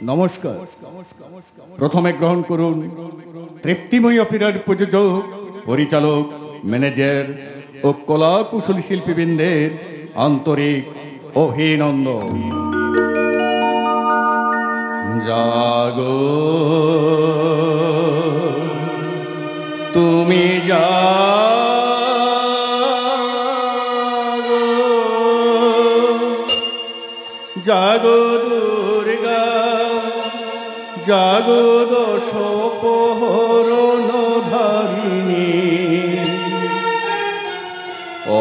নমস্কার। প্রথমে গ্রহণ করুন তৃপ্তিময়ী অপেরার প্রযোজক, পরিচালক, ম্যানেজার ও কলা কুশলী শিল্পীবৃন্দের আন্তরিক অভিনন্দন। জাগো তুমি জাগো, জাগো দুর্গা, জাগো দশ প্রহরণ ধারিণী,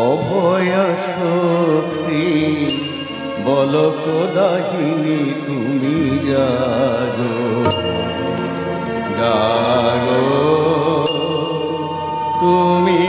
অভয়া শক্তি বলক দাহিনী তুমি জাগো, জাগো তুমি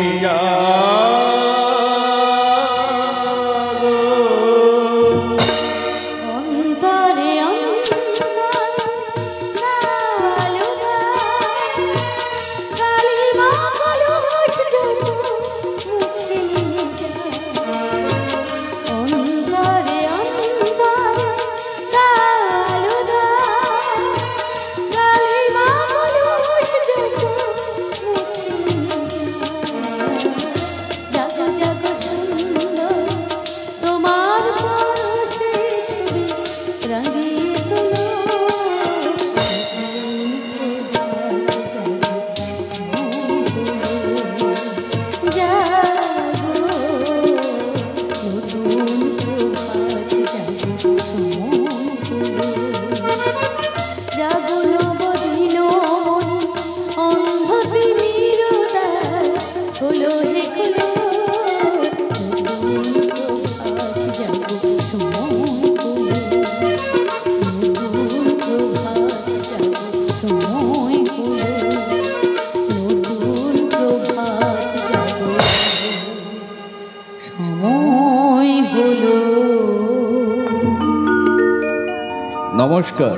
নমস্কার।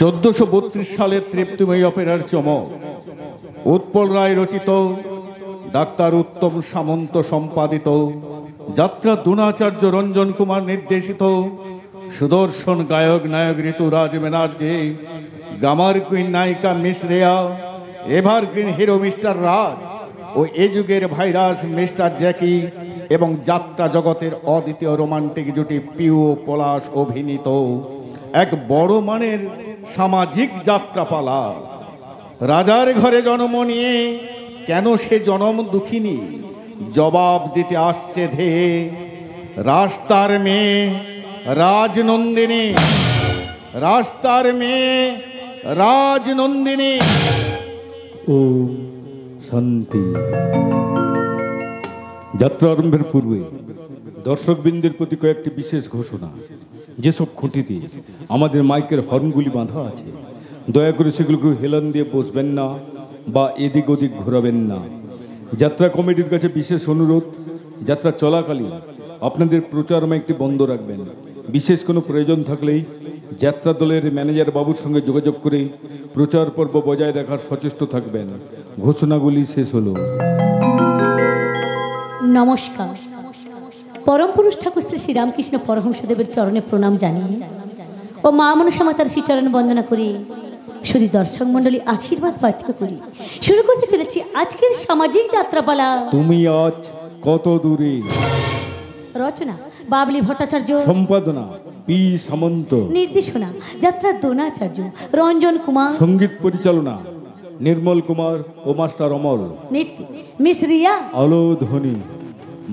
1432 সালের তৃপ্তিময়ী অপেরার চমক, উৎপল রায় রচিত, ডাক্তার উত্তম সামন্ত সম্পাদিত, যাত্রা দ্রোণাচার্য রঞ্জন কুমার নির্দেশিত, সুদর্শন গায়ক নায়ক ঋতুরাজ ব্যানার্জি, গ্লামার কুইন নায়িকা মিস রেয়া, এভারগ্রিন হিরো মিস্টার রাজ ও এ যুগের ভাইরাস মিস্টার জ্যাকি এবং যাত্রা জগতের অদ্বিতীয় রোমান্টিক জুটি পিউ ও পলাশ অভিনীত এক বড় মানের সামাজিক যাত্রাপালা। রাজার ঘরে জন্ম নিয়ে কেন সে জনম দুঃখিনী, জবাব দিতে আসছে ধেয়ে রাস্তার মেয়ে রাজনন্দিনী, রাস্তার মেয়ে রাজনন্দিনী। ও শান্তি। যাত্রা আরম্ভের পূর্বে দর্শকবৃন্দের প্রতি কয়েকটি বিশেষ ঘোষণা। যেসব খুঁটিতে আমাদের মাইকের হর্নগুলি বাঁধা আছে, দয়া করে সেগুলোকে হেলান দিয়ে বসবেন না বা এদিক ওদিক ঘোরাবেন না। যাত্রা কমিটির কাছে বিশেষ অনুরোধ, যাত্রা চলাকালীন আপনাদের প্রচার মাইকটি বন্ধ রাখবেন। বিশেষ কোনো প্রয়োজন থাকলেই যাত্রা দলের ম্যানেজার বাবুর সঙ্গে যোগাযোগ করে প্রচার পর্ব বজায় রাখার সচেষ্ট থাকবেন। ঘোষণাগুলি শেষ হলো। নমস্কার। পরম পুরুষ ঠাকুর শ্রী শ্রীরামকৃষ্ণ পরমহংসদেবের চরণে প্রণাম জানিয়ে ও মা মনসা মাতার শ্রীচরণে বন্দনা করি, শুধু দর্শক মণ্ডলী আশীর্বাদ প্রার্থনা করি। শুরু করতে চলেছি আজকের সামাজিক যাত্রাপালা। তুমি আজ কত দূরে। রচনা বাবলি ভট্টাচার্য, সম্পাদনা পি সামন্ত, নির্দেশনা যাত্রা দ্রোণাচার্য রঞ্জন কুমার, সঙ্গীত পরিচালনা নির্মল কুমার ও মাস্টার অমল, নৃত্য মিস রিয়া, আলো ধ্বনি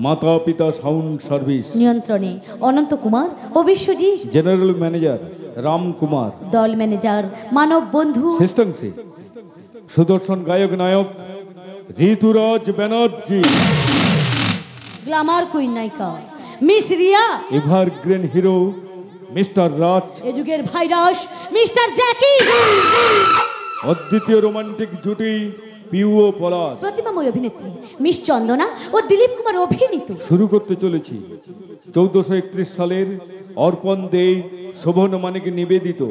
মাতা পিতা সাউন্ড সার্ভিস, নিয়ন্ত্রণে অনন্ত কুমার ও বিশ্বজিৎ, জেনারেল ম্যানেজার রাম কুমার, দল ম্যানেজার মানব বন্ধু, শেষাংশে সুদর্শন গায়ক নায়ক ঋতুরাজ ব্যানার্জি, গ্লামার কুইন নায়িকা miss Riya, evergreen hero mister Raj, এ যুগের ভাইরাস মিস্টার জ্যাকি, অদ্বিতীয় রোমান্টিক জুটি পিউ ও পলাশ, প্রতিমাময় অভিনেত্রী মিস চন্দনা ও দিলীপ কুমার অভিনীত। শুরু করতে চলেছি 1431 সালের অর্পণ দে শোভন মানিক নিবেদিত,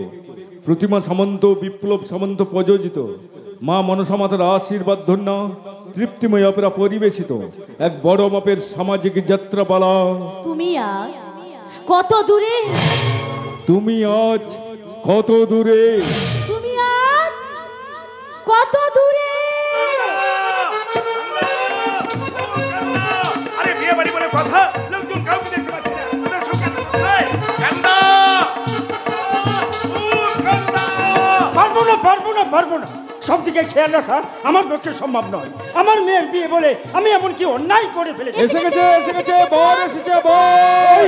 প্রতিমা সামন্ত বিপ্লব সামন্ত প্রযোজিত, মা মনসা মাতার আশীর্বাদ ধন্য তৃপ্তিময় অপেরা পরিবেশিত এক বড় মাপের সামাজিক যাত্রাপালা। তুমি আজ কত দূরে, তুমি আজ কত দূরে? তুমি আজ কত দূরে? আরে বিয়ে বাড়ি বলে কথা, লোকজন কাউকে দেখতে পাচ্ছি না। পারবো না সব দিকে খেয়াল রাখা আমার পক্ষে সম্ভব নয়। আমার মেয়ের বিয়ে বলে আমি এমন কি অন্যায় করে ফেলেছি। এসে গেছে বর এসেছে, বর।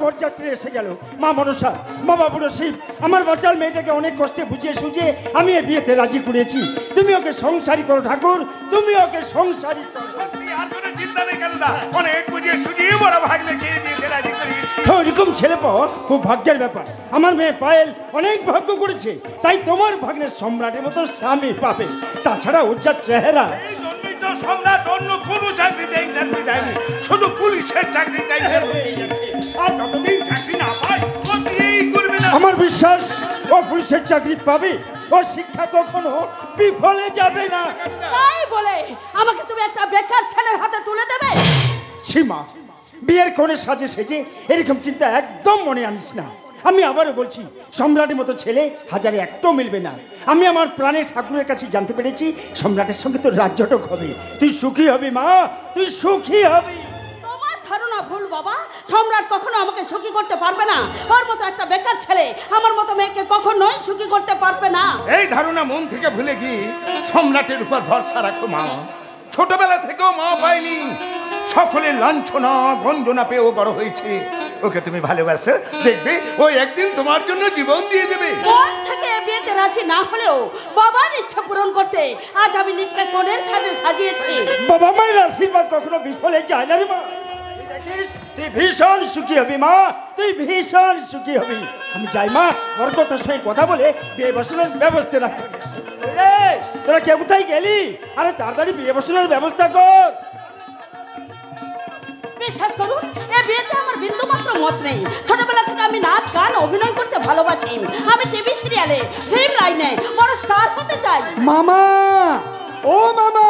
বরযাত্রী এসে গেল। মা মনসা, বাবা বুড়ো শিব, আমার বাচ্চার মেয়েটাকে অনেক কষ্টে বুঝিয়ে সুঝিয়ে আমি এই বিয়েতে রাজি করেছি। তুমি ওকে সংসারী করো ঠাকুর, তুমি ওকে সংসারী করো। ওইরকম ছেলে পাওয়া খুব ভাগ্যের ব্যাপার। আমার মেয়ে পায়েল অনেক ভাগ্য করেছে, তাই তোমার ভাগ্নের সম্রাটের মতো স্বামী পাবে। তাছাড়া ওর যা চেহারা, সম্রাট অন্য কোনো চাকরিতে ইন্টারভিউ দেয়নি, শুধু পুলিশের চাকরি দেয়। আর যতদিন চাকরি না পায় ও বিয়েই করবে না। আমার বিশ্বাস ও পুলিশের চাকরি পাবে। ও শিক্ষা কখনো বিফলে যাবে না। তাই বলে আমাকে তুমি একটা বেকার ছেলের হাতে তুলে দেবে? সীমা, বিয়ের কোণে সাজে সেজে এরকম চিন্তা একদম মনে আনিস না। আমি আবারও বলছি, সম্রাটের মতো ছেলে হাজারে একটাও মিলবে না। আমি আমার প্রাণের ঠাকুরের কাছে জানতে পেরেছি সম্রাটের সঙ্গে তোর রাজ্যটক হবে। তুই সুখী হবি মা, তুই সুখী হবি। তোমার ধারণা ভুল বাবা। সম্রাট কখনো আমাকে সুখী করতে পারবে না। ওর মতো একটা বেকার ছেলে আমার মতো মেয়েকে কখনোই সুখী করতে পারবে না। এই ধারণা মন থেকে ভুলে গিয়ে সম্রাটের উপর ভরসা রাখো মা। ছোটবেলা থেকেও মা পায়নি, সকলের লাঞ্ছনা গঞ্জনা পেয়েও বড় হয়েছে। ওকে তুমি ভালোবাসো, দেখবে ও একদিন তোমার জন্য জীবন দিয়ে দেবে। মন থেকে বিয়েতে রাজি না হলেও বাবার ইচ্ছা পূরণ করতে আজ আমি নিজেকে কোণের সাজে সাজিয়েছি। বাবা মায়ের আশীর্বাদ কখনো বিফলে যায় না রে মা। তুই ভীষণ সুখী হবি মা, তুই ভীষণ সুখী হবি। আমি যাই মা, ওর কথার সঙ্গে কথা বলে বিয়ে বসানোর ব্যবস্থা রাখবি। তোরা কে কোথায় গেলি? আরে তাড়াতাড়ি বিয়ে বসানোর ব্যবস্থা কর। বিশ্বাস করুন, এই বিয়েতে আমার বিন্দু মাত্র মত নেই। ছোটবেলা থেকে আমি নাচ গান অভিনয় করতে ভালোবাসি। আমি টিভি সিরিয়ালে, ফিল্ম লাইনে বড় স্টার হতে চাই। মামা, ও মামা,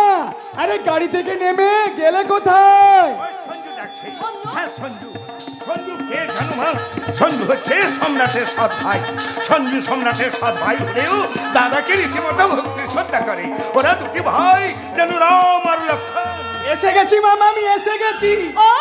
আরে গাড়ি থেকে নেমে গেলে কোথায়? সঞ্জু ডাকছে। হ্যাঁ সঞ্জু। সঞ্জু কে জানো মা? সঞ্জু হচ্ছে সম্রাটের সৎ ভাই। সঞ্জু সম্রাটের সৎ ভাই হলেও দাদাকে রীতিমতো ভক্তি শ্রদ্ধা করে। ওরা দুটি ভাই যেন রাম আর লক্ষ্মণ। এসে গেছি মামা, আমি এসে গেছি। ও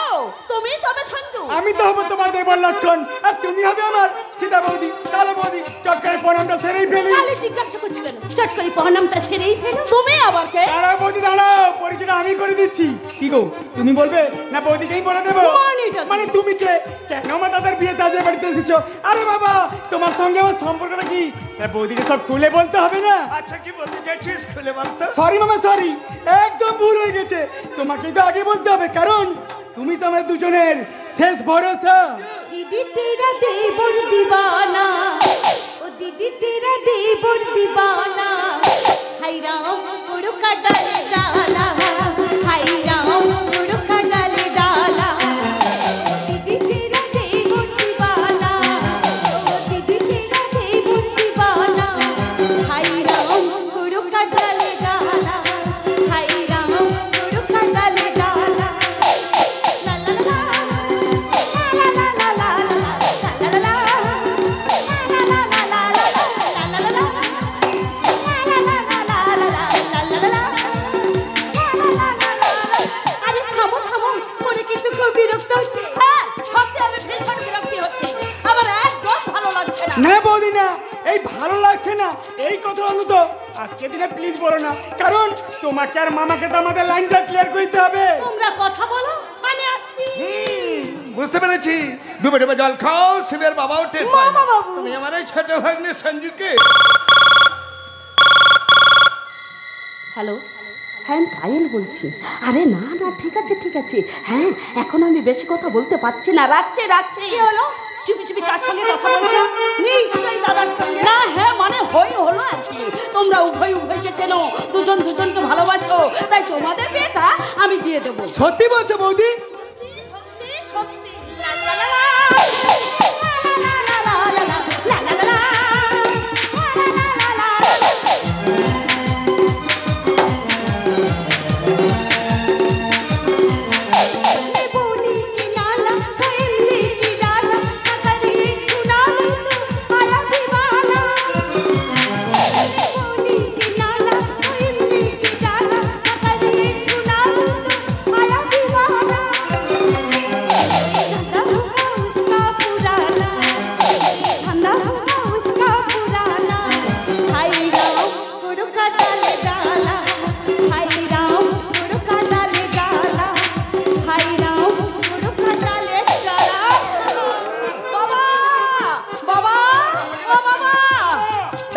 তুমি তবে সঞ্জু? আমি তো হবো তোমার দেবর লক্ষণ, আর তুমি হবে আমার সীতা বৌদি, কালো বৌদি। চট করে প্রণামটা সেরেই ফেলি। তাহলে জিজ্ঞাসা করছো কেন? চট করে প্রণামটা সেরেই ফেলো। তুমি আবার কে? দাঁড়াও বৌদি, দাঁড়াও, পরিচয়টা আমি করে দিচ্ছি। কি গো, তুমি বলবে না বৌদিকেই বলে দেবো? মানে তুমি কে? কেন আমার দাদার বিয়ে তাজে বাড়িতে এসেছো? আরে বাবা, তোমার সঙ্গে আমার সম্পর্কটা কি? বৌদিকে সব খুলে বলতে হবে না? আচ্ছা কি বলতে চাইছিস খুলে বলতো? সরি মামা, সরি, একদম ভুল হয়ে গেছে। তোমাকেই তো আগে বলতে হবে, কারণ তুমি তো আমার দুজনের শেষ ভরসা। दीदी तेरा देवर दीवाना, ओ दीदी तेरा देवर दीवाना, हाय राम गुरु का डाले डाला, हाय राम गुरु का डाले डाला, दीदी तेरा देवर दीवाना, ओ दीदी तेरा देवर दीवाना, हाय राम गुरु का डाले डाला, हाय राम गुरु का डाले डाला, ला ला ला না বৌদি না, এই ভালো লাগছে না, এই কথা অন্তত আজকে দিনে প্লিজ বলো না, কারণ তোমাকে আর মামাকে তো আমাদের লাইনটা ক্লিয়ার করতে হবে। তোমরা কথা বলো, আমি আসছি। বুঝতে পেরেছি, ডুবে ডুবে জল খাও, শিবের বাবাও টের পায় না। মামা বাবু। তুমি আমার এই ছোট ভাগ্নে সঞ্জুকে। হ্যালো, হ্যাঁ আমি পায়েল বলছি। আরে না না, ঠিক আছে ঠিক আছে, হ্যাঁ এখন আমি বেশি কথা বলতে পারছি না, রাখছি রাখছি। কি হলো? চুপি চুপি কার সঙ্গে কথা বলছো? নিশ্চয়ই দাদার সঙ্গে। না হ্যাঁ মানে হলো আর কি। তোমরা উভয়কে চেনো, দুজন দুজনকে ভালোবাসো, তাই তোমাদের বিয়েটা আমি দিয়ে দেবো। সত্যি বলছো বৌদি? সত্যি সত্যি। লা লা লা লা। লা লা লা লা লা। লা লা লা লা। লা লা লা লা। Bye.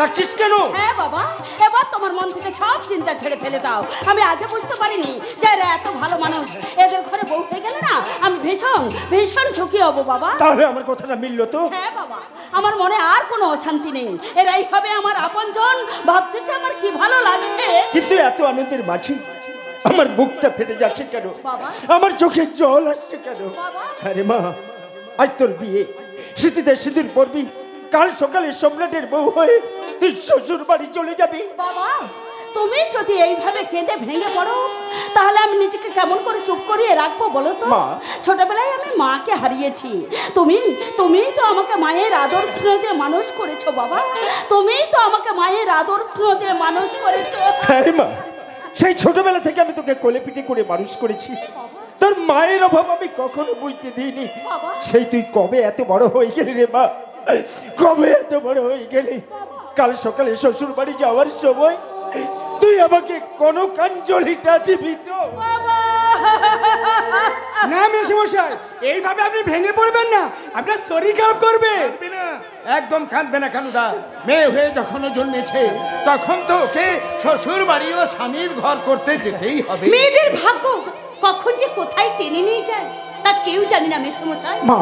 ডাকছিস কেন? হ্যাঁ বাবা, এবার তোমার মন থেকে সব চিন্তা ছেড়ে ফেলে দাও। আমি আগে বুঝতে পারিনি যে এরা এত ভালো মানুষ। এদের ঘরে বউ হয়ে গেলে না আমি ভীষণ ভীষণ সুখী হব বাবা। তাহলে আমার কথাটা মিললো তো? হ্যাঁ বাবা, আমার মনে আর কোনো অশান্তি নেই। এরাই হবে আমার আপনজন। ভাবতেছে আমার কি ভালো লাগছে। কিন্তু এত আনন্দের মাঝে আমার বুকটা ফেটে যাচ্ছে কেন? বাবা। আমার চোখে জল আসছে কেন? বাবা। আরে মা, আজ তোর বিয়ে, স্মৃতিতে সিঁদুর পরবি, কাল সকালে সম্রাটের বউ হয়ে তুই শ্বশুর বাড়ি চলে যাবি। বাবা, তুমি যদি এইভাবে কেঁদে ভেঙে পড়ো তাহলে আমি নিজেকে কেমন করে চুপ করিয়ে রাখবো বলো তো? মা। ছোটবেলায় আমি মাকে হারিয়েছি। তুমি তো আমাকে মায়ের আদর স্নেহ দিয়ে মানুষ করেছো বাবা। তুমি তো আমাকে মায়ের আদর স্নেহ দিয়ে মানুষ করেছো। আরে মা, সেই ছোটবেলা থেকে আমি তোকে কোলে পিঠে করে মানুষ করেছি। তোর মায়ের অভাব আমি কখনো বুঝতে দিইনি। বাবা। সেই তুই কবে এত বড় হয়ে গেলি রে মা? কবে এত বড় হয়ে গেলি? কাল সকালে শ্বশুর বাড়ি যাওয়ার সময় তুই আমাকে কনকাঞ্জলিটা দিবি তো? না মেশমশাই, এইভাবে আপনি ভেঙে পড়বেন না, আপনার শরীর খারাপ করবে। কাঁদবে না, একদম কাঁদবে না কানুদা। মেয়ে হয়ে যখন ও জন্মেছে তখন তো ওকে শ্বশুর বাড়ি ও স্বামীর ঘর করতে যেতেই হবে। মেয়েদের ভাগ্য কখন যে কোথায় টেনে নিয়ে যায় তা কেউ জানি না মেসমশাই। মা,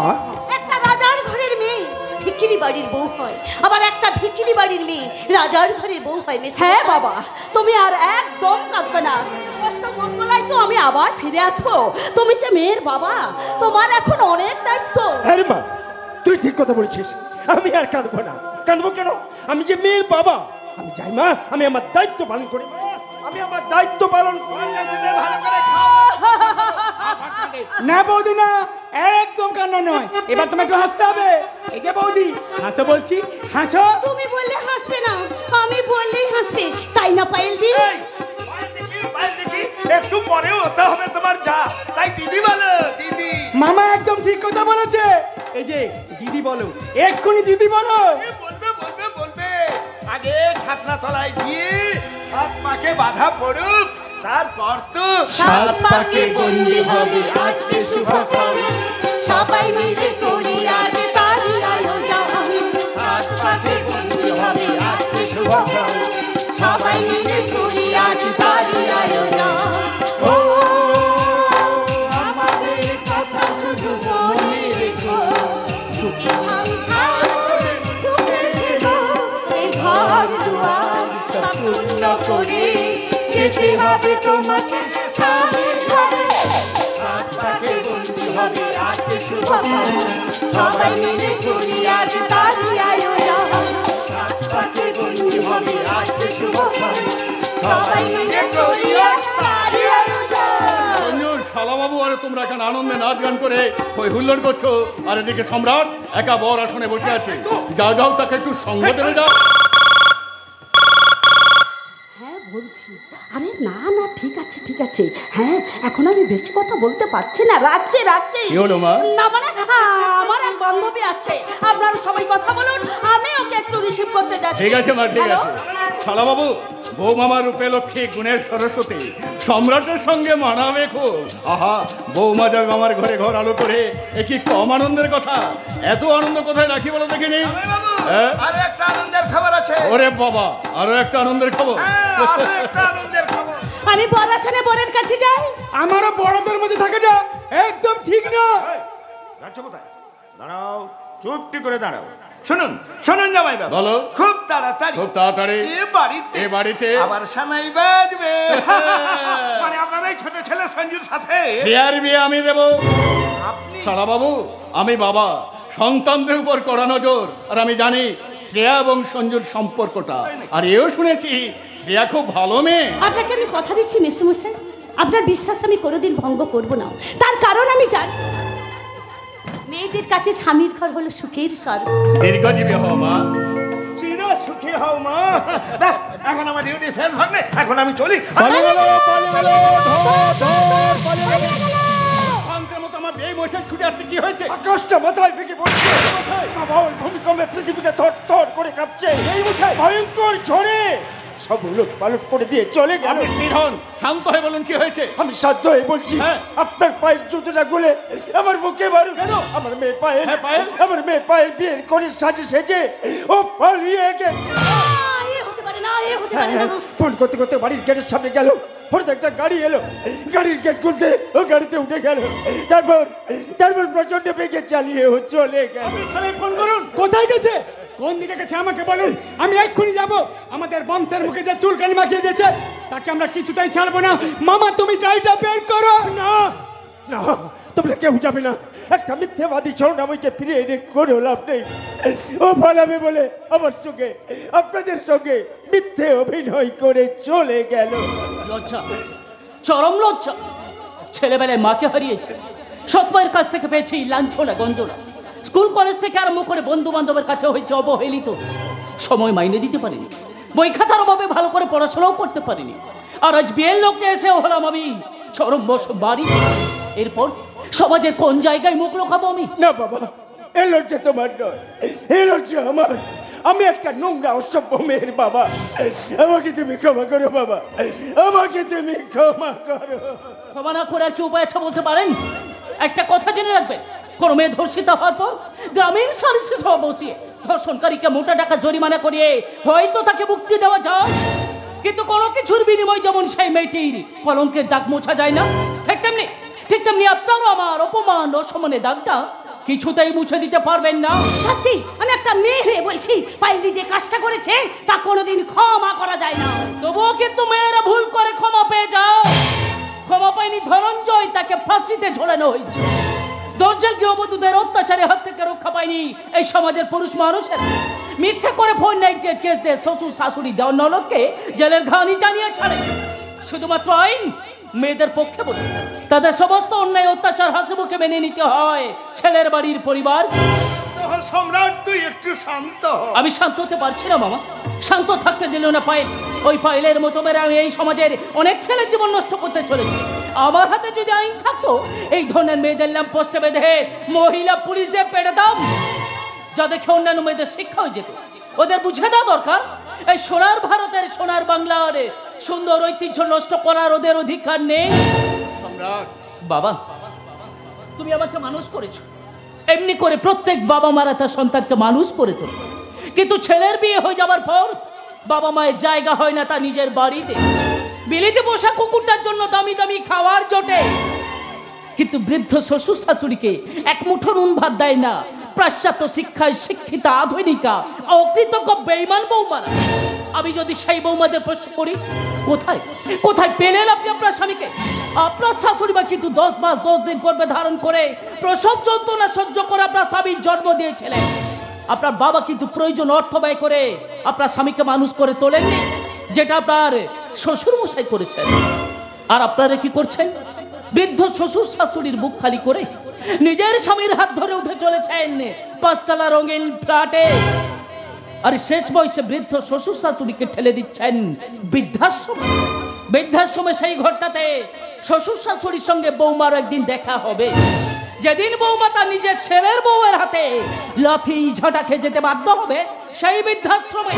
একটা রাজার ঘরের মেয়ে ভিখিরি বাড়ির বউ হয়, আবার একটা ভিখিরি বাড়ির মেয়ে রাজার ঘরের বউ হয়। হ্যাঁ বাবা, তুমি আর একদম কাঁদবে না। কষ্ট মঙ্গলায় তো আমি আবার ফিরে আসবো। তুমি যে মেয়ের বাবা, তোমার এখন অনেক দায়িত্ব। আরে মা, তুই ঠিক কথা বলছিস। আমি আর কাঁদবো না। কাঁদবো কেন? আমি যে মেয়ের বাবা। আমি যাই মা, আমি আমার দায়িত্ব পালন করি। মা, আমি আমার দায়িত্ব পালন করি। ভালো করে খাও। না বৌদি না, একদম কান্না নয়। এবার তোমাকে একটু হাসতে হবে। এই যে বৌদি, হাসো বলছি, হাসো। তুমি বললে হাসবে না, আমি বললেই হাসবে, তাই না পায়েলজি? এই, পায়েল দেখি, একটু পরেও হতে হবে তোমার যা। তাই দিদি বলো, দিদি। মামা একদম ঠিক কথা বলেছে। এই যে দিদি বলো, এক্ষুনি দিদি বলো। বলবে আগে ছাতনা তলায় গিয়ে সাত পাকে বাধা পড়ুক, তারপর তো সাত পাকে বন্দি হবে আজকে শুভক্ষণ, সবাই মিলে করি আজ তারই আয়োজন। সাত পাকে বন্দি হবে আজকে শুভক্ষণ, সবাই মিলে করি আজ তারই আয়োজন। ও আমাদের কথা শুধু মনে রেখো, সুখে সংসার সুখে থেকো, এই ঘর দুয়ার সব পূর্ণ করে যেতে হবে তোমাকে স্বামীর ঘরে। সাত পাকে বন্দি হবে আজকে শুভক্ষণ, সবাই মিলে করি আজ তারই আয়োজন। সাত পাকে বন্দি হবে আজকে শুভক্ষণ, সবাই মিলে করি আজ তারই আয়োজন। শালাবাবু, আরে তোমরা এখানে আনন্দে নাচ গান করে ওই হুল্লোড় করছো, আর এদিকে সম্রাট একা বর আসনে বসে আছে। যাও যাও, তাকে একটু সঙ্গ দেবে যাও। হ্যাঁ বলছি। আরে না না, ঠিক আছে ঠিক আছে। হ্যাঁ, এখন আমি বেশি কথা বলতে পারছি না। রাখছি রাখছি। কি হলো মা? না মানে আমার এক বান্ধবী আছে, আপনারা সবাই কথা বলুন, আমি ওকে একটু রিসিভ করতে যাচ্ছি। ঠিক আছে মা, ঠিক হ্যালো? আছে। শালাবাবু, বউ মামার রূপে লক্ষ্মী গুণের সরস্বতী, সম্রাটের সঙ্গে মানাবে খুব। আহা, বৌমা যাবে আমার ঘরে ঘর আলো করে, এ কি কম আনন্দের কথা? এত আনন্দ কোথায় রাখি বলো দেখিনি? হ্যাঁ? আরে একটা আনন্দের খবর আছে। ওরে বাবা, আরো একটা আনন্দের খবর। আরো একটা আনন্দের খবর। আমি বর আসনে বরের কাছে যাই। আমারও বড়দের মাঝে থাকে না, একদম ঠিক না। যাচ্ছ কোথায়? দাঁড়াও, চুপটি করে দাঁড়াও। শুনুন শুনুন জামাই বাবা, বলো। খুব তাড়াতাড়ি খুব তাড়াতাড়ি এ বাড়িতে আবার সানাই বাজবে। মানে আপনার এই ছোট ছেলে সঞ্জুর সাথে শেয়ার বিয়ে আমি দেবো। শালাবাবু, আমি বাবা, সন্তানদের উপর কড়া নজর। আর আমি জানি শ্রেয়া এবং সঞ্জুর সম্পর্কটা, আর এও শুনেছি শ্রেয়া খুব ভালো মেয়ে। আপনাকে আমি কথা দিচ্ছি মেসমশাই, আপনার বিশ্বাস আমি কোনোদিন ভঙ্গ করব না। তার কারণ আমি জানি মেয়েদের কাছে স্বামীর ঘর হলো সুখের স্বর্গ। দীর্ঘজীবী হও মা। চির সুখী হও মা। ব্যাস, এখন আমার ডিউটি শেষ ভাগ্নে, এখন আমি চলি। শান্তের মতো আমার এই মশাই ছুটে আসছে, কি হয়েছে? আকাশটা মাথায় ভেঙে পড়ছে। বাবা, ওই ভূমিকম্পে পৃথিবীটা থরথর করে কাঁপছে। এই মশাই ভয়ঙ্কর ঝড়ে সব উলট পালট করে দিয়ে চলে গেল। আপনি স্থির হন, শান্ত হয়ে বলুন কি হয়েছে। আমি সাধ্য হয়ে বলছি, হ্যাঁ। আপনার পায়ের জুতোটা গুলে আমার বুকে মারু। কেন? আমার মেয়ে পায়েল, হ্যাঁ, পায়েল। আমার মেয়ে পায়েল বিয়ের করে সাজে সেজে ও পালিয়ে গেছে। এ হতে পারে না। ফোন করতে করতে বাড়ির গেটের সামনে গেল, হঠাৎ একটা গাড়ি এলো, গাড়ির গেট খুলতে ও গাড়িতে উঠে গেল, তারপর প্রচন্ড বেগে চালিয়ে ও চলে গেল। ফোন করুন, কোথায় গেছে, কোন দিকে গেছে আমাকে বলুন, আমি এক্ষুনি যাব। আমাদের বংশের মুখে যে চুলকানি মাখিয়ে দিয়েছে তাকে আমরা কিছুতেই ছাড়বো না। মামা তুমি গাড়িটা বের করো। না না, তোমরা কেউ যাবে না। একটা মিথ্যেবাদী ছলনাময়কে ফিরে এনে করে লাভ নেই। ও ভালাবে বলে আমার সঙ্গে, আপনাদের সঙ্গে মিথ্যে অভিনয় করে চলে গেল। লজ্জা, চরম লজ্জা। ছেলেবেলায় মাকে হারিয়েছে, সৎ মায়ের কাছ থেকে পেয়েছি লাঞ্ছনা গঞ্জনা, স্কুল কলেজ থেকে আরম্ভ করে বন্ধু বান্ধবের কাছে হয়েছে অবহেলিত। সময় মাইনে দিতে পারিনি, বই খাতার অভাবে ভালো করে পড়াশোনাও করতে পারিনি। আর আজ বিয়ের লোককে এসে হলাম আমি চরম বস বাড়ি। এরপর সমাজের কোন জায়গায় মুখ লোকাবো আমি? না বাবা, এ লজ্জা তোমার নয়, এ লজ্জা আমার। আমি একটা নোংরা অসভ্য মেয়ের বাবা। আমাকে তুমি ক্ষমা করো বাবা, আমাকে তুমি ক্ষমা করো। ক্ষমা না করে আর কি উপায় আছে বলতে পারেন? একটা কথা জেনে রাখবেন, কোনো মেয়ে ধর্ষিতা হওয়ার পর গ্রামীণ সালিসি সভা বসিয়ে ধর্ষণকারীকে মোটা টাকা জরিমানা করিয়ে হয়তো তাকে মুক্তি দেওয়া যায়, কিন্তু কোনো কিছুর বিনিময় যেমন সেই মেয়েটির কলঙ্কের দাগ মোছা যায় না, ঠিক তেমনি আপনারও আমার অপমান অসম্মানের দাগটা কিছুতেই মুছে দিতে পারবেন না। সত্যি আমি একটা মেয়ে হয়ে বলছি, পাইলি যে কাজটা করেছে তা কোনোদিন ক্ষমা করা যায় না। তবুও কিন্তু মেয়েরা ভুল করে ক্ষমা পেয়ে যায়। ক্ষমা পায়নি ধনঞ্জয়, তাকে ফাঁসিতে ঝোলানো হয়েছে। দর্জাল গৃহবধূদের অত্যাচারের হাত থেকে রক্ষা পায়নি এই সমাজের পুরুষ মানুষের। মিথ্যে করে 498 কেস দিয়ে শ্বশুর শাশুড়ি দেওয়ার ননদকে জেলের ঘানি টানিয়ে ছাড়ে। শুধুমাত্র আইন মেয়েদের পক্ষে বলে, তাদের সমস্ত অন্যায় অত্যাচার হাসি মুখে মেনে নিতে হয় ছেলের বাড়ির পরিবার। সম্রাট তুই একটু শান্ত হ। আমি শান্ত হতে পারছি না মামা, শান্ত থাকতে দিল না পায়েল। ওই পায়েলের মতো মেরে আমি এই সমাজের অনেক ছেলের জীবন নষ্ট করতে চলেছি। আমার হাতে যদি আইন থাকতো, এই ধরনের মেয়েদের ল্যাম্প পোস্টে বেঁধে মহিলা পুলিশদের পেটে দাম, যা দেখে অন্যান্য মেয়েদের শিক্ষা হয়ে যেত। ওদের বুঝে দেওয়া দরকার, এই সোনার ভারতের সোনার বাংলার সুন্দর ঐতিহ্য নষ্ট করার ওদের অধিকার নেই। বাবা, তুমি আমাকে মানুষ করেছো, এমনি করে প্রত্যেক বাবা মারা তার সন্তানকে মানুষ করে তোলে, কিন্তু ছেলের বিয়ে হয়ে যাবার পর বাবা মায়ের জায়গা হয় না তার নিজের বাড়িতে। বিলিতে বসা কুকুরটার জন্য দামি দামি খাওয়ার জোটে, কিন্তু বৃদ্ধ শ্বশুর শাশুড়িকে এক মুঠো নুন ভাত দেয় না। পাশ্চাত্য শিক্ষায় শিক্ষিতা আধুনিকা অকৃতজ্ঞ বেঈমান বৌমারা। আমি যদি সেই বৌমাদের প্রশ্ন করি, কোথায় কোথায় পেলেন আপনি আপনার স্বামীকে? আপনার শাশুড়ি মা কিন্তু 10 মাস 10 দিন গর্ভে ধারণ করে প্রসব যন্ত্রণা সহ্য করে আপনার স্বামীর জন্ম দিয়েছিলেন। আপনার বাবা কিন্তু প্রয়োজন অর্থ ব্যয় করে আপনার স্বামীকে মানুষ করে তোলেননি, যেটা আপনার শ্বশুর মশাই করেছেন। আর আপনারা কি করছেন? বৃদ্ধ শ্বশুর শাশুড়ির বুক খালি করে নিজের স্বামীর হাত ধরে উঠে চলেছেন 5 তলা রঙিন ফ্ল্যাটে। আর শেষ বয়সে বৃদ্ধ শ্বশুর শাশুড়িকে ঠেলে দিচ্ছেন বৃদ্ধাশ্রমে। বৃদ্ধাশ্রমে সেই ঘরটাতে শ্বশুর শাশুড়ির সঙ্গে বৌমার একদিন দেখা হবে, যেদিন বৌমা তার নিজের ছেলের বউয়ের হাতে লাথি ঝাঁটা খেয়ে যেতে বাধ্য হবে। সেই বৃদ্ধাশ্রমে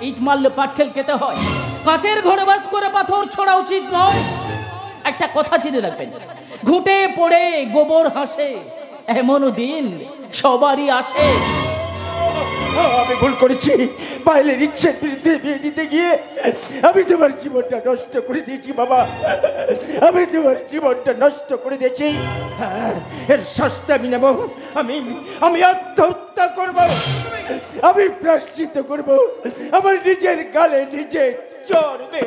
ইট মারলে পাটকেল খেতে হয়, কাঁচের ঘরে বাস করে পাথর ছোড়া উচিত নয়। একটা কথা জেনে রাখবেন, ঘুটে পড়ে গোবর হাসে, এমনও দিন সবারই আসে। আমি ভুল করেছি, পায়েলের ইচ্ছের বিরুদ্ধে বিয়ে দিতে গিয়ে আমি তোমার জীবনটা নষ্ট করে দিয়েছি বাবা, আমি তোমার জীবনটা নষ্ট করে দিয়েছি। এর শাস্তি আমি নেব, আমি আত্মহত্যা করব, আমি প্রায়শ্চিত্ত করব, আমার নিজের গালে নিজে চড়বে।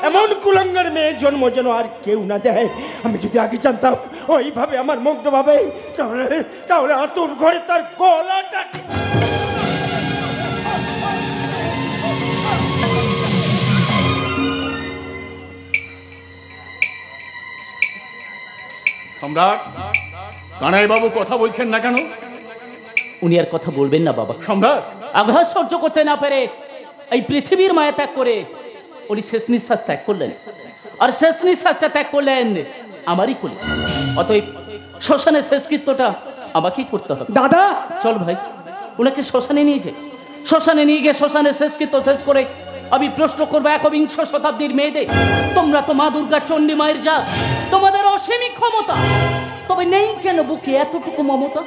এমন কুলাঙ্গার মেয়ে জন্ম যেন আর কেউ না দেয়। আমি যদি আগে জানতাম ওইভাবে আমার মুগ্ধ ভাবে, তাহলে আতুর ঘরে তার গলাটা। সম্রাট, কানাই বাবু কথা বলছেন না কেন? উনি আর কথা বলবেন না বাবা। সম্রাট, আঘাত সহ্য করতে না পেরে এই পৃথিবীর মায়া ত্যাগ করে উনি শেষ নিঃশ্বাস ত্যাগ করলেন, আর শেষ নিঃশ্বাসটা ত্যাগ করলেন আমারই কোলে। অতএব শ্মশানের শেষকৃত্যটা আমাকেই করতে হবে। দাদা চল ভাই, ওনাকে শ্মশানে নিয়ে যাই। শ্মশানে নিয়ে গিয়ে শ্মশানের শেষকৃত্য শেষ করে আমি প্রশ্ন করবো 21 শতাব্দীর মেয়েদের, তোমরা তো মা দুর্গা চণ্ডী মায়ের জাত, তোমাদের অসীমিত ক্ষমতা, তবে নেই কেন বুকে এতটুকু মমতা?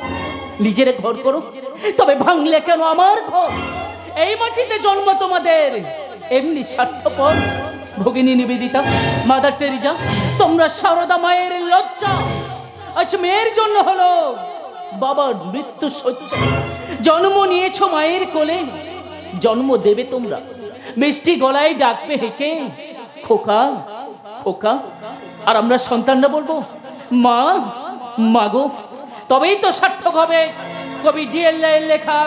নিজের ঘর করো, তবে ভাঙলে কেন আমার ঘর? এই মাটিতে জন্ম তোমাদের। এমনি স্বার্থপর ভগিনী নিবেদিতা, মাদার টেরিজা, তোমরা সারদা মায়ের লজ্জা। আচ্ছা, মেয়ের জন্য হলো বাবার মৃত্যু সহ্য। জন্ম নিয়েছো মায়ের কোলে, জন্ম দেবে তোমরা মিষ্টি গলায় ডাকবে হেঁকে, খোকা খোকা। আর আমরা সন্তানরা বলবো মা, মাগো। তবেই তো সার্থক হবে কবি ডিএল লেখা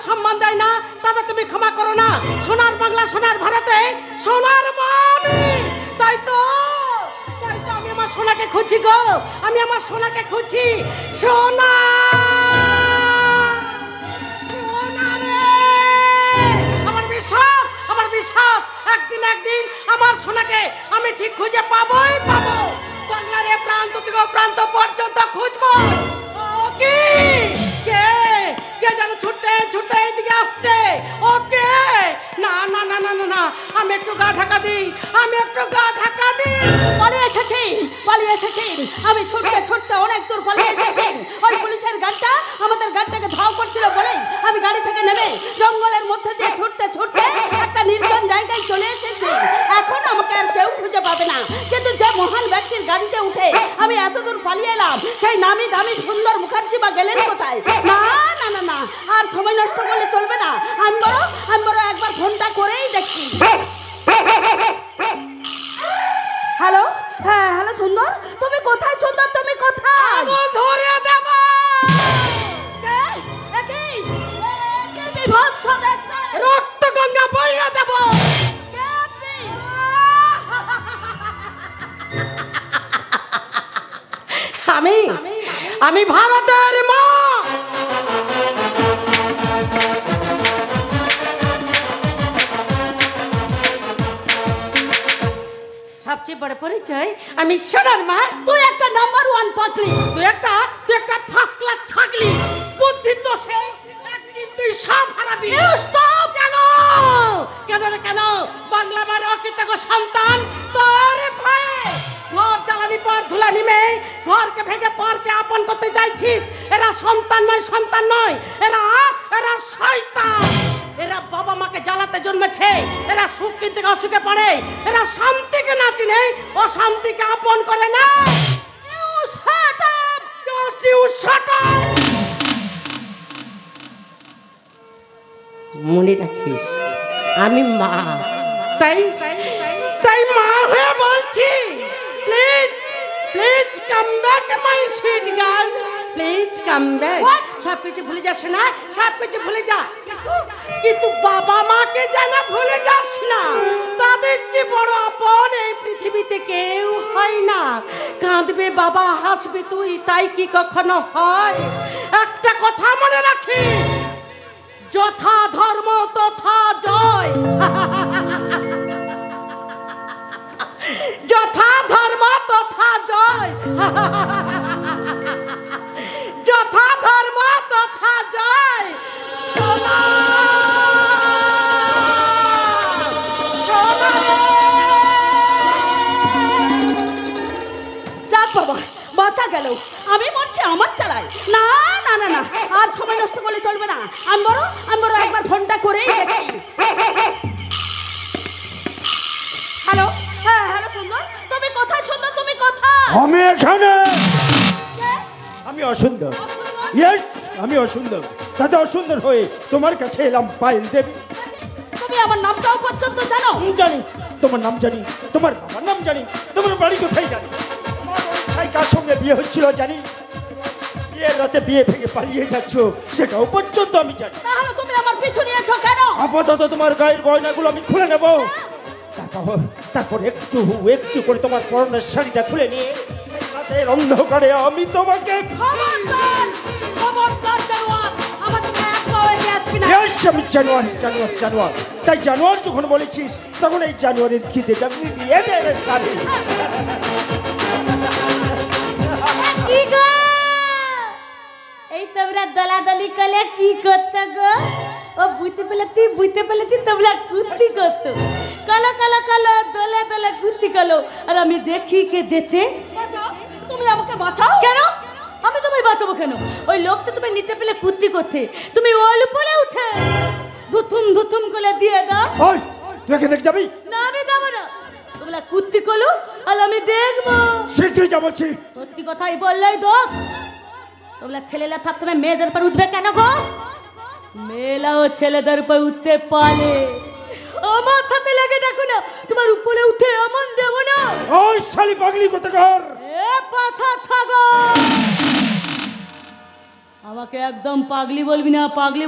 সম্মান দেয় না তাদের তুমি ক্ষমা করো না। সোনার বাংলা, সোনার ভারতে, সোনার মামি। তাই তো আমি আমার সোনাকে খুঁজছি গো, আমি আমার সোনাকে খুঁজছি। সোনা, সোনা রে, আমার বিশ্বাস একদিন আমার সোনাকে আমি ঠিক খুঁজে পাবোই পাবো। বাংলার প্রান্ত থেকে প্রান্ত পর্যন্ত খুঁজবো। কি কে কে যেন ছুটতে ছুটতে এইদিকে আসছে। ওকে, না না না না না, আমি একটু গা ঢাকা দিই, পালিয়ে এসেছি। আমি ছুটতে ছুটতে অনেক দূর পালিয়ে এসেছি। ওই পুলিশের গাড়িটা আমাদের গাড়িটাকে ধাও করছিল বলেই আমি গাড়ি থেকে নেমে জঙ্গলের মধ্যে দিয়ে ছুটতে ছুটতে একটা নির্জন জায়গায় চলে এসেছি। এখন আমাকে আর কেউ খুঁজে পাবে না। কিন্তু যে মহান ব্যক্তির গাড়িতে উঠে আমি এত দূর পালিয়ে এলাম, সেই নামি দামি সুন্দর মুখার্জি বা গেলেন কোথায়? না না না না, আর সময় নষ্ট করলে চলবে না। আমি বড় একবার ফোনটা করেই দেখি। হ্যালো, হ্যাঁ হ্যালো সুন্দর, তুমি কোথায়? সুন্দর তুমি কোথায়? আগুন ধরে দেব। রক্ত গঙ্গা বইয়া দেব। আমি ভারতের মা। সবচেয়ে বড় পরিচয়, আমি সোনার মা। তুই একটা নাম্বার 1 পাতলি, তুই একটা ফার্স্ট ক্লাস ছাগলি। বুদ্ধির দোষে একদিন তুই সব হারাবি। স্টপ! কেন বাংলা মার অকৃতজ্ঞ সন্তান তোর ভয়ে ঘর জ্বালানি পর ধুলা নিমে ঘরকে ভেঙে পরকে আপন করতে চাইছিস। এরা সন্তান নয়, এরা শয়তান। এরা বাবা মাকে জ্বালাতে জন্মেছে। এরা সুখ কিনতে অসুখে পড়ে। এরা শান্তিকে না চিনে অশান্তিকে আপন করে না। মনে রাখিস, আমি মা। তাই মা হয়ে বলছি, please come back my sweet girl, please come back. সব কিছু ভুলে যাস না, সব কিছু ভুলে যা, কিন্তু বাবা মাকে যেন ভুলে যাস না। তাদের চেয়ে বড় আপন এই পৃথিবীতে কেউ হয় না। কাঁদবে বাবা, হাসবে তুই, তাই কি কখনো হয়? একটা কথা মনে রাখিস, যথা ধর্ম তথা জয়। যথা ধর্ম তথা জয়। যথা ধর্ম তথা জয়। সোনা যাক বাবা, বাঁচা গেল। আমি মরছি আমার চালায়। না না না না, আর সময় নষ্ট করলে চলবে না। আমি বড় একবার ফোনটা করেই দেখি। হ্যালো, হ্যাঁ হ্যালো সুন্দর, তুমি কোথায়? সুন্দর তুমি কোথায়? আমি এখানে। আমি অসুন্দর। ইয়েস, আমি অসুন্দর। তাতে অসুন্দর হয়ে তোমার কাছে এলাম পায়েল দেবী। তুমি আমার নামটাও পর্যন্ত জানো? জানি, তোমার নাম জানি, তোমার বাবার নাম জানি, তোমার বাড়ি কোথায় জানি, তোমার ইচ্ছায় কার সঙ্গে বিয়ে হচ্ছিল জানি, বিয়ের রাতে বিয়ে ভেঙে পালিয়ে যাচ্ছ সেটাও পর্যন্ত আমি জানি। তাহলে তুমি আমার পিছু নিয়েছো কেন? আপাতত তোমার গায়ের গয়নাগুলো আমি খুলে নেব, তারপর একটু একটু করে তোমার পরনের শাড়িটা খুলে নিয়ে রাতের অন্ধকারে আমি তোমাকে খবরদার! খবরদার জানোয়ার! আমার তুমি এক পাও এগিয়ে আসবি না। Yes, আমি জানোয়ার। তাই জানোয়ার যখন বলেছিস তখন এই জানোয়ারের খিদেটা মিলিয়ে দে রে শাড়ি। কি গো, এই তোমরা দলাদলি করলে কি করতে গো? ও বুঝতে পেলেছি তোমরা কুর্তি করতো। কালো কালো কালো দলে দলে কুর্তি কালো, আর আমি দেখি কে দিতে। বাঁচাও! তুমি আমাকে বাঁচাও। কেন? আমি তোমায় বাঁচাবো কেন? ওই লোকটা তুমি নিতে পেলে কুর্তি করতে, তুমি ওল পলে উঠে ধুতুম করে দিয়ে দাও। ওই তুই এখান থেকে যাবি না, আমি যাবো না। তোমরা কুর্তি করলো আর আমি দেখবো। শীঘ্রই যা বলছি। সত্যি কথাই বললেই দোষ। তোমরা ছেলেরা থাকতে মেয়েদের উপর উঠবে কেন গো? মেয়েরাও ছেলেদের উপর উঠতে পারে। আমার হাতে লেগে দেখো না, তোমার উপরে উঠে এমন দেবো না। ওই শালি পাগলি করতে কর। এ পাথা থাকো, আমাকে একদম পাগলি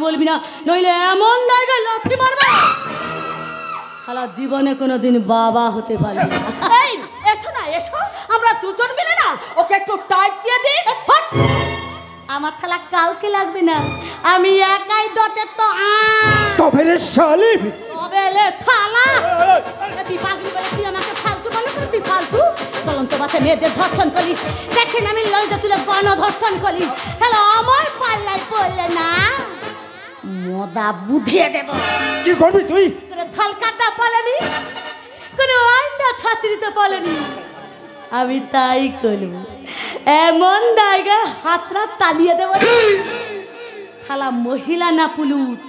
বলবি না, নইলে এমন জায়গায় লাথি মারবে শালা জীবনে কোনোদিন বাবা হতে পারবে না। এই এসো না, এসো, আমরা দুজন মিলে না ওকে একটু টাইট দিয়ে দিই। আমার থালা কাউকে লাগবে না, আমি একাই দতে তো তবে রে শালি তবেলে থালা। তুই পাগলি বলে তুই আমাকে ফালতু মনে করিস? তুই ফালতু চলন্ত বাসে মেয়েদের ধর্ষণ করিস, দেখেন আমি লইতে তুলে গণধর্ষণ করিস, তাহলে আমার পাল্লাই পড়লে না মদা বুঝিয়ে দেব। কি করবি তুই? কোনো থাল কাটা পালেনি, কোনো আইনটা ঠাতি দিতে পারেনি, আমি তাই করব। এমন জায়গায় হাতরা তালিয়ে দেব খালা মহিলা না পুলুত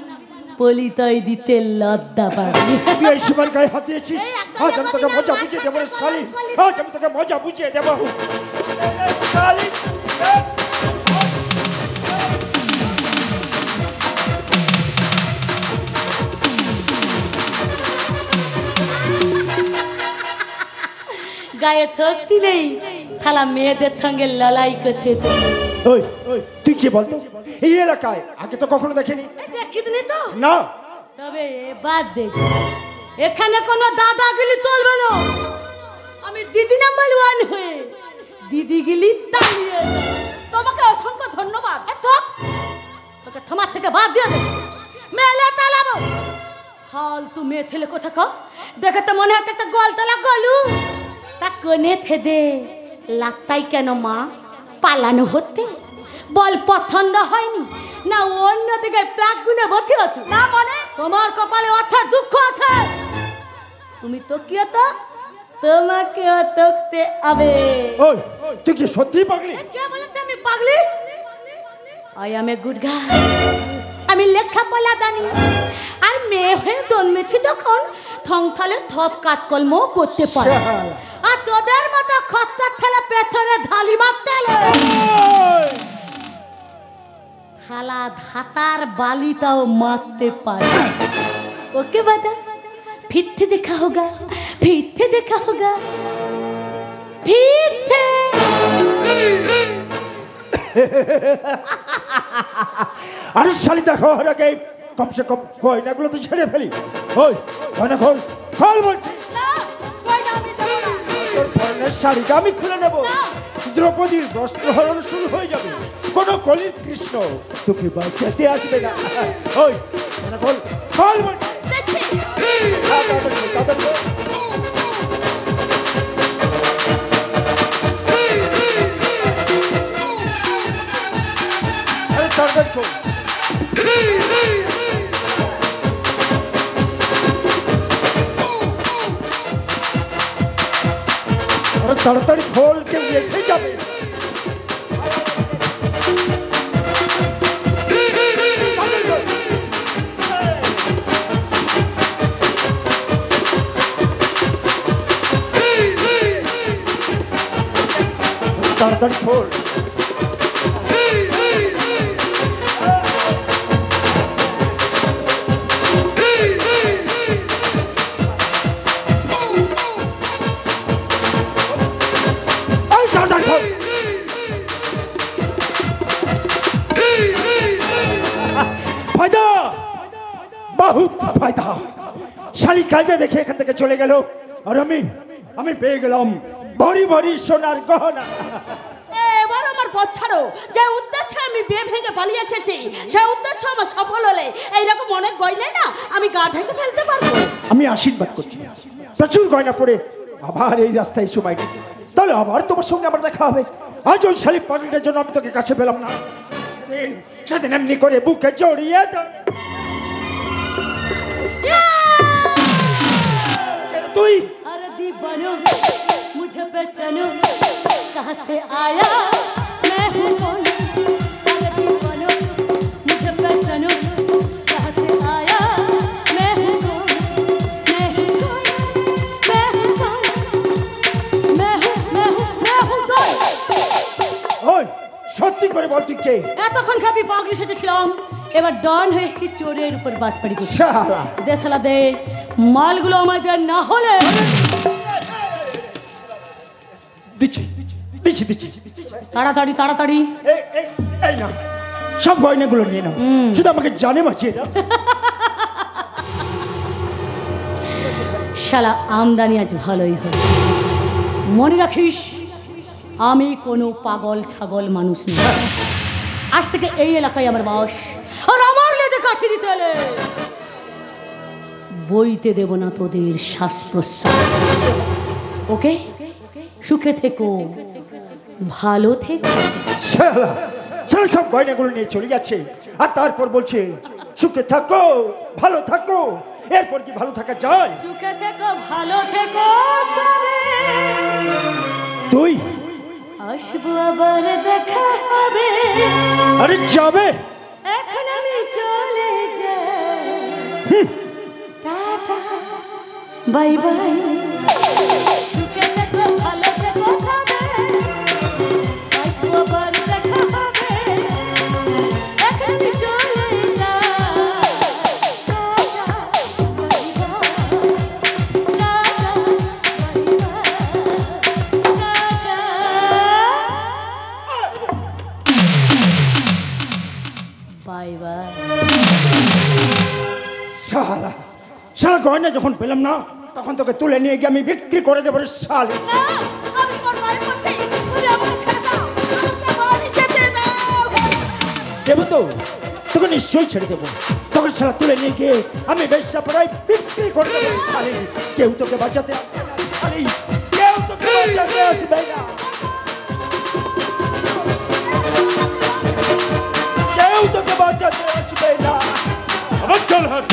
পলিতই দিতে লজ্জা পাবি। তুই এই সীমার গায়ে হাত দিয়েছিস, আজ আমি তোকে মজা বুঝিয়ে দেবো রে শালি, আজ আমি তোকে মজা বুঝিয়ে দেবো শালি। গায়ে থকতি নেই, খালা মেয়েদের সঙ্গে লড়াই করতে। ওই তুই কি বলতো এই এলাকায় আগে তো কখনো দেখিনি? দেখিনি তো না, তবে এবার দেখ, এখানে কোনো দাদাগিলি চলবে না। আমি দিদি নাম্বার 1 হয়ে দিদিগিলি তাড়িয়ে দেব। তোমাকে অসংখ্য ধন্যবাদ। তোকে তোমার থেকে বাদ দিয়ে দেব, মেলে তালাবো। ফালতু মেয়ে ছেলে কোথা খাও, দেখে তো মনে হচ্ছে একটা গলতলা গলু। তা কোনে থেদে লাগতাই কেন মা? পালানো হতে বল পছন্দ হয়নি না? অন্য দিকে প্লাগ গুনে ভর্তি হতো না? মানে তোমার কপালে অর্থাৎ দুঃখ আছে। তুমি তো কি হতো, তোমাকে তকতে হবে। ওই তুই কি সত্যি পাগলি? কে বলেছে আমি পাগলি? I M a good guy. আমি লেখাপড়া জানি, আর মেয়ে হয়ে জন্মেছি তখন থংথালে থপ কাজকর্ম করতে পারে। আর তোদের মতো খচ্চর ছেলে পেছনে ঢালি মারতে খালা ধাতার বালিটাও মারতে পারে। ওকে বাদা फिर से देखा होगा, फिर से। আরে শালি দেখো আগে কমসে কম গয়নাগুলো তো ছেড়ে ফেলি। ওই গয়না খোল বলছি। তোর পরনের শাড়িটা আমি খুলে নেব, দ্রৌপদীর বস্ত্রহরণ শুরু হয়ে যাবে, কোনো কলির কৃষ্ণ তোকে বাঁচাতে আসবে না। ওই গয়না খোল বলছি। তাড়াতাড়ি খোল, কেউ এসে যাবে। তাড়াতাড়ি খোল। কাঁদে দেখে এখান থেকে চলে গেল, আর আমি পেয়ে গেলাম ভরি ভরি সোনার গহনা। এবার আমার পথ ছাড়ো। যে উদ্দেশ্যে আমি বিয়ে ভেঙে পালিয়ে এসেছি, সেই উদ্দেশ্য আমার সফল হলে এইরকম অনেক গয়না না আমি গা ঢেকে ফেলতে পারবো। আমি আশীর্বাদ করছি প্রচুর গয়না পরে আবার এই রাস্তায় সময় কাটে, তাহলে আবার তোমার সঙ্গে আমার দেখা হবে। আজ ওই শালি পাগলিটার জন্য আমি তোকে কাছে পেলাম না, সেদিন এমনি করে বুকে জড়িয়ে তুই मुझे पहचानो कहाँ से आया मैं हूँ कौन, अरे दीवानो मुझे पहचानो कहाँ से आया मैं हूँ कौन, मैं हूँ कौन, मैं हूँ कौन, मैं हूँ कौन। ওই সত্যি করে বল তুই কে? এতক্ষণ খাবি পাগলি সেজেছিলাম, এবার ডন হয়ে এসেছি চোরের উপর বাটপাড়ি করছি। শালা দে শালা দে, মালগুলো আমাদের না হলে দিচ্ছি দিচ্ছি দিচ্ছি তাড়াতাড়ি তাড়াতাড়ি। এই না, সব গয়নাগুলো নিয়ে নাও, শুধু আমাকে জানে বাঁচিয়ে দাও। শালা আমদানি আজ ভালোই হল। মনে রাখিস আমি কোনো পাগল ছাগল মানুষ নই, আজ থেকে এই এলাকায় আমার বাস, আর আমার লেজে কাঠি দিতে এলে বইতে দেব না তোদের শ্বাস প্রশ্বাস। ওকে, সুখে থেকো, ভালো থেকো। শালা শালা সব গয়নাগুলো নিয়ে চলে যাচ্ছে, আর তারপর বলছে সুখে থাকো ভালো থাকো। এরপর কি ভালো থাকা যায়? সুখে থেকো ভালো থেকো সবে, তুই আসবো আবার দেখা হবে। আরে যাবে, এখন আমি চলে যাই, টাটা বাই বাই। সুখে থেকো ভালো থেকো সবে, আসবো আবার দেখা হবে। এখন আমি চলে যাই, tata bye bye, tata bye bye, শালা শালা গয়না যখন পেলাম না তখন তোকে তুলে নিয়ে গিয়ে আমি বিক্রি করে দেবো রে শালি। আমি তোমার মায়ের বলছি, তুমি আমাকে ছেড়ে দাও, আমাকে বাড়ি যেতে দাও। দেবো তো, তোকে নিশ্চয়ই ছেড়ে দেবো। তখন শালা তুলে নিয়ে গিয়ে আমি বেশ্যা পড়াই বিক্রি করে দেবো রে শালি। কেউ তোকে বাঁচাতে আসবে না শালি, কেউ তোকে বাঁচাতে আসবে না, কেউ তোকে বাঁচাতে আসবে না। আবার চল হাট।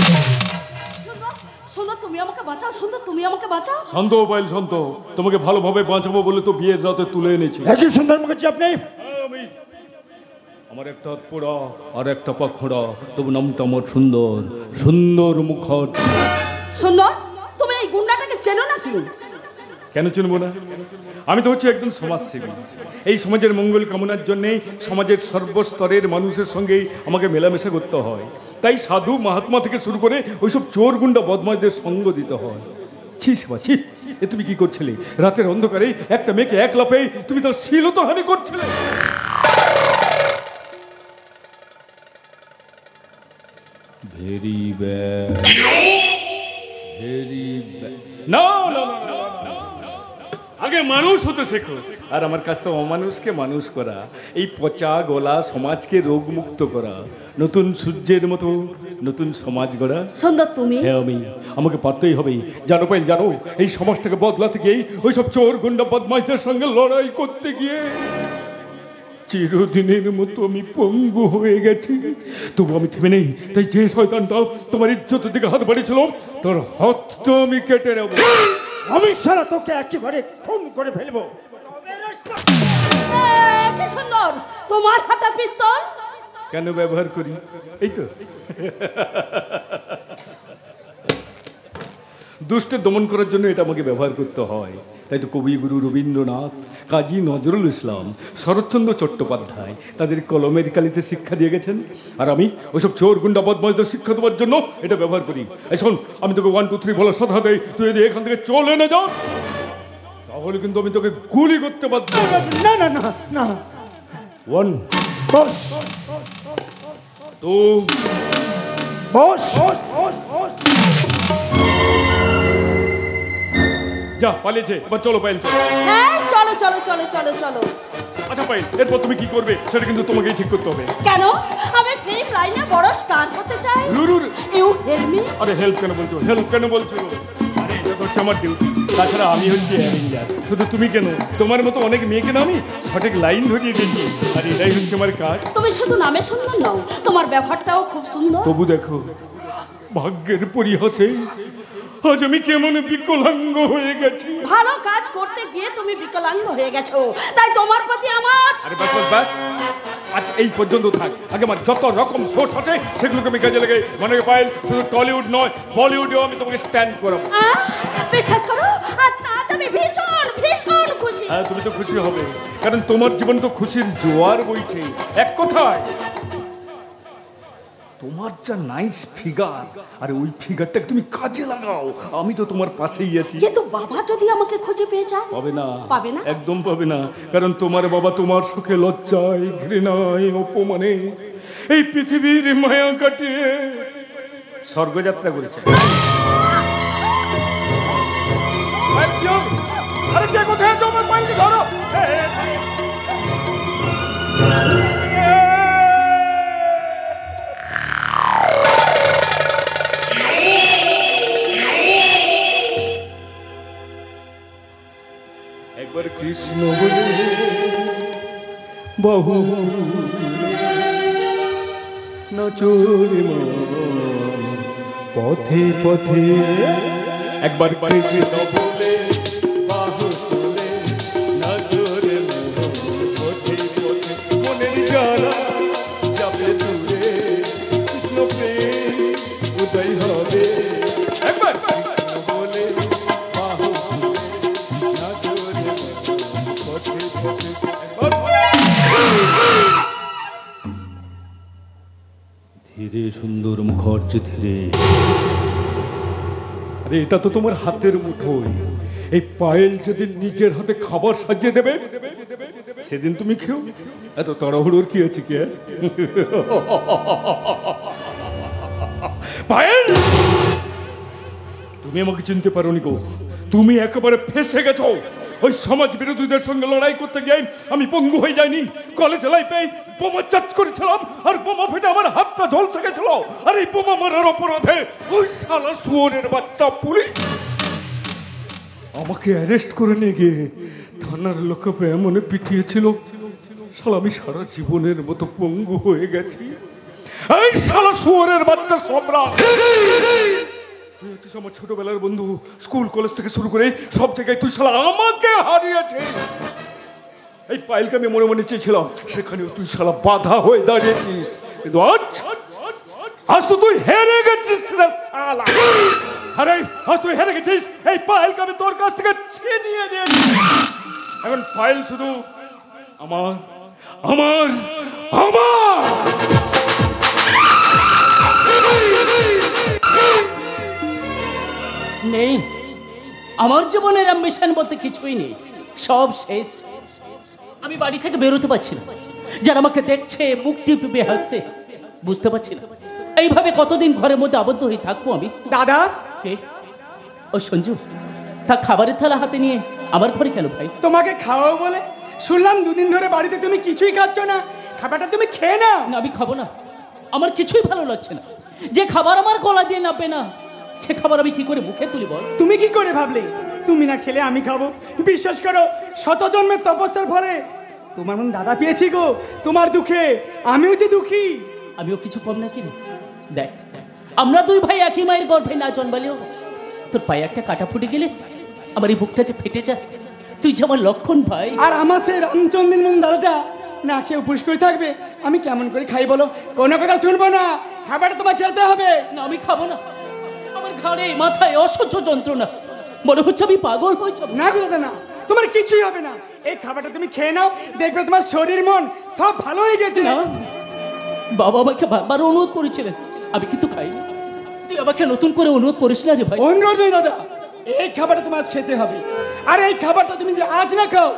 সুন্দর তুমি আমাকে বাঁচাও, সুন্দর তুমি আমাকে বাঁচাও। শান্ত পাইল শান্ত, তোমাকে ভালোভাবে বাঁচাবো বলে তো বিয়ের রাতে তুলে এনেছি। একই সুন্দর মুখে চাপ নেই। আমার একটা হাত পোড়া আর একটা পা খোড়া, তবু নামটা আমার সুন্দর, সুন্দর মুখর। সুন্দর তুমি এই গুন্ডাটাকে চেনো নাকি? কেন চিনবো না? আমি তো হচ্ছে একজন সমাজসেবী। এই সমাজের মঙ্গল কামনার জন্যেই সমাজের সর্বস্তরের মানুষের সঙ্গেই আমাকে মেলামেশা করতে হয়। তাই সাধু মহাত্মা থেকে শুরু করে ওইসব চোর গুন্ডা বদমাইশদের সঙ্গ দিতে হয়। ছি সেবা ছি, এ তুমি কি করছিলে? রাতের অন্ধকারে একটা মেয়েকে এক লাফেই তুমি তার শ্লীলতাহানি করছিলে। Very bad, very bad. না না না, আগে মানুষ হতে শেখো, আর আমার কাছ থেকে অমানুষকে মানুষ করা, এই পচা গলা সমাজকে রোগমুক্ত করা, নতুন সূর্যের মতো নতুন সমাজ গড়া। সুন্দর তুমি? হ্যাঁ আমি, আমাকে পারতেই হবে। জানো পাইল, জানো এই সমাজটাকে বদলাতে গিয়ে ওইসব চোর গুন্ডা বদমাইশদের সঙ্গে লড়াই করতে গিয়ে চিরদিনের মতো আমি পঙ্গু হয়ে গেছি। তবু আমি থেমে নেই। তাই যে শয়তানটা তোমার ইজ্জতের দিকে হাত বাড়িয়েছিল তার হাতটা আমি কেটে নেব। আমি সারা তোকে একেবারে খুন করে ফেলবো। কি সুন্দর, তোমার হাতে পিস্তল? কেন ব্যবহার করি? এই তো দুষ্টের দমন করার জন্য এটা আমাকে ব্যবহার করতে হয়। তাই তো কবিগুরু রবীন্দ্রনাথ, কাজী নজরুল ইসলাম, শরৎচন্দ্র চট্টোপাধ্যায় তাদের কলমের কালিতে শিক্ষা দিয়ে গেছেন। আর আমি ওইসব চোর গুন্ডা বদমাইশদের শিক্ষা দেওয়ার জন্য এটা ব্যবহার করি। এই শোন, আমি তোকে 1 2 3 বলার সাথে সাথে তুই যদি এখান থেকে চলে না যাও তাহলে কিন্তু আমি তোকে গুলি করতে বাধ্য। না না না না। 1 বস 2 বস বস বস যা পালিয়েছে, এবার চলো পায়েল চলো। হ্যাঁ চলো চলো চলো চলো চলো। আচ্ছা পায়েল, এরপর তুমি কি করবে সেটা কিন্তু তোমাকেই ঠিক করতে হবে। কেন? আমি ফিল্ম লাইনে বড় স্টার করতে চাই। রুরুর ইউ হেল্প মি। আরে হেল্প কেন বলছো, হেল্প কেন বলছো? আরে এটা হচ্ছে আমার ডিউটি। তাছাড়া আমি হচ্ছি অ্যারেঞ্জার। শুধু তুমি কেন, তোমার মতো অনেক মেয়েকে না আমি সঠিক লাইন ধরিয়ে দিচ্ছি। আর এটাই হচ্ছে আমার কাজ। তুমি শুধু নামে সুন্দর নও, তোমার ব্যবহারটাও খুব সুন্দর। তবু দেখো, ভাগ্যের পরিহাসে আজ আমি কেমন বিকলাঙ্গ হয়ে গেছি। ভালো কাজ করতে গিয়ে তুমি বিকলাঙ্গ হয়ে গেছো, তাই তোমার প্রতি আমার। আরে ব্যাস ব্যাস ব্যাস, আজ এই পর্যন্ত থাক। আগে আমার যত রকম সোর্স আছে সেগুলোকে আমি কাজে লাগাই। মনে পায়েল, শুধু টলিউড নয়, বলিউডেও আমি তোমাকে স্ট্যান্ড করাবো। বিশ্বাস করো, আজ আমি ভীষণ ভীষণ খুশি। হ্যাঁ, তুমি তো খুশি হবে, কারণ তোমার জীবন তো খুশির জোয়ার বইছে। এক কথায় তোমার যা নাইস ফিগার, আর ওই ফিগারটাকে তুমি কাজে লাগাও। আমি তো তোমার পাশেই আছি। কিন্তু বাবা যদি আমাকে খুঁজে পেয়ে যায়? পাবে না, পাবে না, একদম পাবে না। কারণ তোমার বাবা তোমার সুখে লজ্জায় ঘৃণায় অপমানে এই পৃথিবীর মায়া কাটিয়ে স্বর্গযাত্রা করেছে। আরে কে কোথায় আছো? আমার পাইলকে ধরো। একবার কৃষ্ণ বলে বাহু নচরে পথে পথে, একবার কৃষ্ণ বলে বাহু নচরে পথে পথে, মনের জ্বালা যাবে দূরে, কৃষ্ণ প্রেম উদয় হবে। একবার কৃষ্ণ বলে বাহু ধীরে সুন্দর মুখার্জি ধীরে। আরে এটা তো তোমার হাতের মুঠোয়। এই পায়েল যেদিন নিজের হাতে খাবার সাজিয়ে দেবে সেদিন তুমি খেও। এত তাড়াহুড়োর কি আছে? কি পায়েল, তুমি আমাকে চিনতে পারোনি গো। তুমি একেবারে ফেসে গেছো। ওই সমাজ বিরোধীদের সঙ্গে লড়াই করতে গিয়ে আমি পঙ্গু হয়ে যাইনি। কলেজে লাইফে বোমা চার্জ করেছিলাম, আর বোমা ফেটে আমার হাতটা ঝলসে গেছিল। আর এই বোমা মারার অপরাধে ওই শালা শুয়োরের বাচ্চা পুলিশ আমাকে অ্যারেস্ট করে নিয়ে গিয়ে থানার লোকে এমনে পিটিয়েছিল। শালা আমি সারা জীবনের মতো পঙ্গু হয়ে গেছি। এই শালা শুয়োরের বাচ্চা সম্রাট, তুই হচ্ছিস আমার ছোটবেলার বন্ধু। স্কুল কলেজ থেকে শুরু করে সব জায়গায় তুই শালা আমাকে হারিয়েছিস। এই পায়েলকে আমি মনে মনে চেয়েছিলাম, সেখানেও তুই শালা বাধা হয়ে দাঁড়িয়েছিস। কিন্তু আজ তো তুই হেরে গেছিস রে শালা। আরে আজ তুই হেরে গেছিস। এই পায়েলকে আমি তোর কাছ থেকে ছিনিয়ে নিয়েছি। এখন পায়েল শুধু আমার আমার আমার নেই। আমার জীবনের অ্যাম্বিশন বলতে কিছুই নেই, সব শেষ। আমি বাড়ি থেকে বেরোতে পারছি না। যারা আমাকে দেখছে মুখ টিপে হাসছে, বুঝতে পারছি না এইভাবে কতদিন ঘরের মধ্যে আবদ্ধ হয়ে থাকবো আমি। দাদা, কে? ও সঞ্জু, তা খাবারের থালা হাতে নিয়ে আমার ঘরে কেন ভাই? তোমাকে খাওয়াও বলে শুনলাম। দুদিন ধরে বাড়িতে তুমি কিছুই খাচ্ছ না, খাবারটা তুমি খেয়ে নাও। না, আমি খাবো না। আমার কিছুই ভালো লাগছে না। যে খাবার আমার গলা দিয়ে নামবে না, সে খাবার আমি কি করে মুখে তুলি বল? তুমি কি করে ভাবলে তুমি না খেলে আমি খাবো? বিশ্বাস করো, শত জন্মের তপস্যার ফলে তোমার মন দাদা পেয়েছি গো। তোমার দুঃখে আমিও যে দুঃখী। আমিও কিছু কম নাকি রে? দেখ, আমরা দুই ভাই একই মায়ের গর্ভে না জন্মালেও তোর পায়ে একটা কাটা ফুটে গেলে আমার এই বুকটা যে ফেটে যায়। তুই যে আমার লক্ষণ ভাই। আর আমার সেই রামচন্দ্রের মন দাদাটা না খেয়ে উপোস করে থাকবে, আমি কেমন করে খাই বলো? কোনো কথা শুনবো না, খাবারটা তোমার খেতে হবে। না, আমি খাবো না। আমার ঘাড়ে মাথায় অসহ্য যন্ত্রণা, মনে হচ্ছে আমি পাগল হয়ে যাবো। না গো দাদা, না, তোমার কিছুই হবে না। এই খাবারটা তুমি খেয়ে নাও, দেখবে তোমার শরীর মন সব ভালো হয়ে গেছে। না, বাবা আমাকে বারবার অনুরোধ করেছিলেন, আমি কিন্তু খাইনি। তুই আমাকে নতুন করে অনুরোধ করিস না রে ভাই। অনুরোধ নেই দাদা, এই খাবারটা তোমার আজ খেতে হবে। আর এই খাবারটা তুমি যদি আজ না খাও,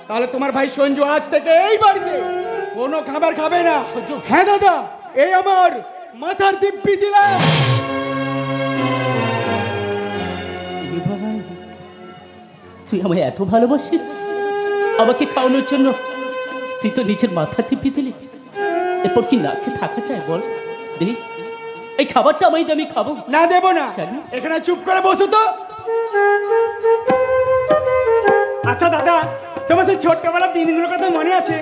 তাহলে তোমার ভাই সঞ্জু আজ থেকে এই বাড়িতে কোনো খাবার খাবে না। সঞ্জু? হ্যাঁ দাদা, এই আমার মাথার দিব্যি দিলাম। তুই আমায় এত ভালোবাসিস, আমাকে খাওয়ানোর জন্য তুই তো নিজের মাথা টিপে দিলি। এরপর কি না খেয়ে থাকা যায় বল? দেখি এই খাবারটা আমি খাবো না। দেবো না। কেন? এখানে চুপ করে বসো তো। আচ্ছা দাদা, তোমার সেই ছোট্টবেলার দিনগুলোর কথা মনে আছে?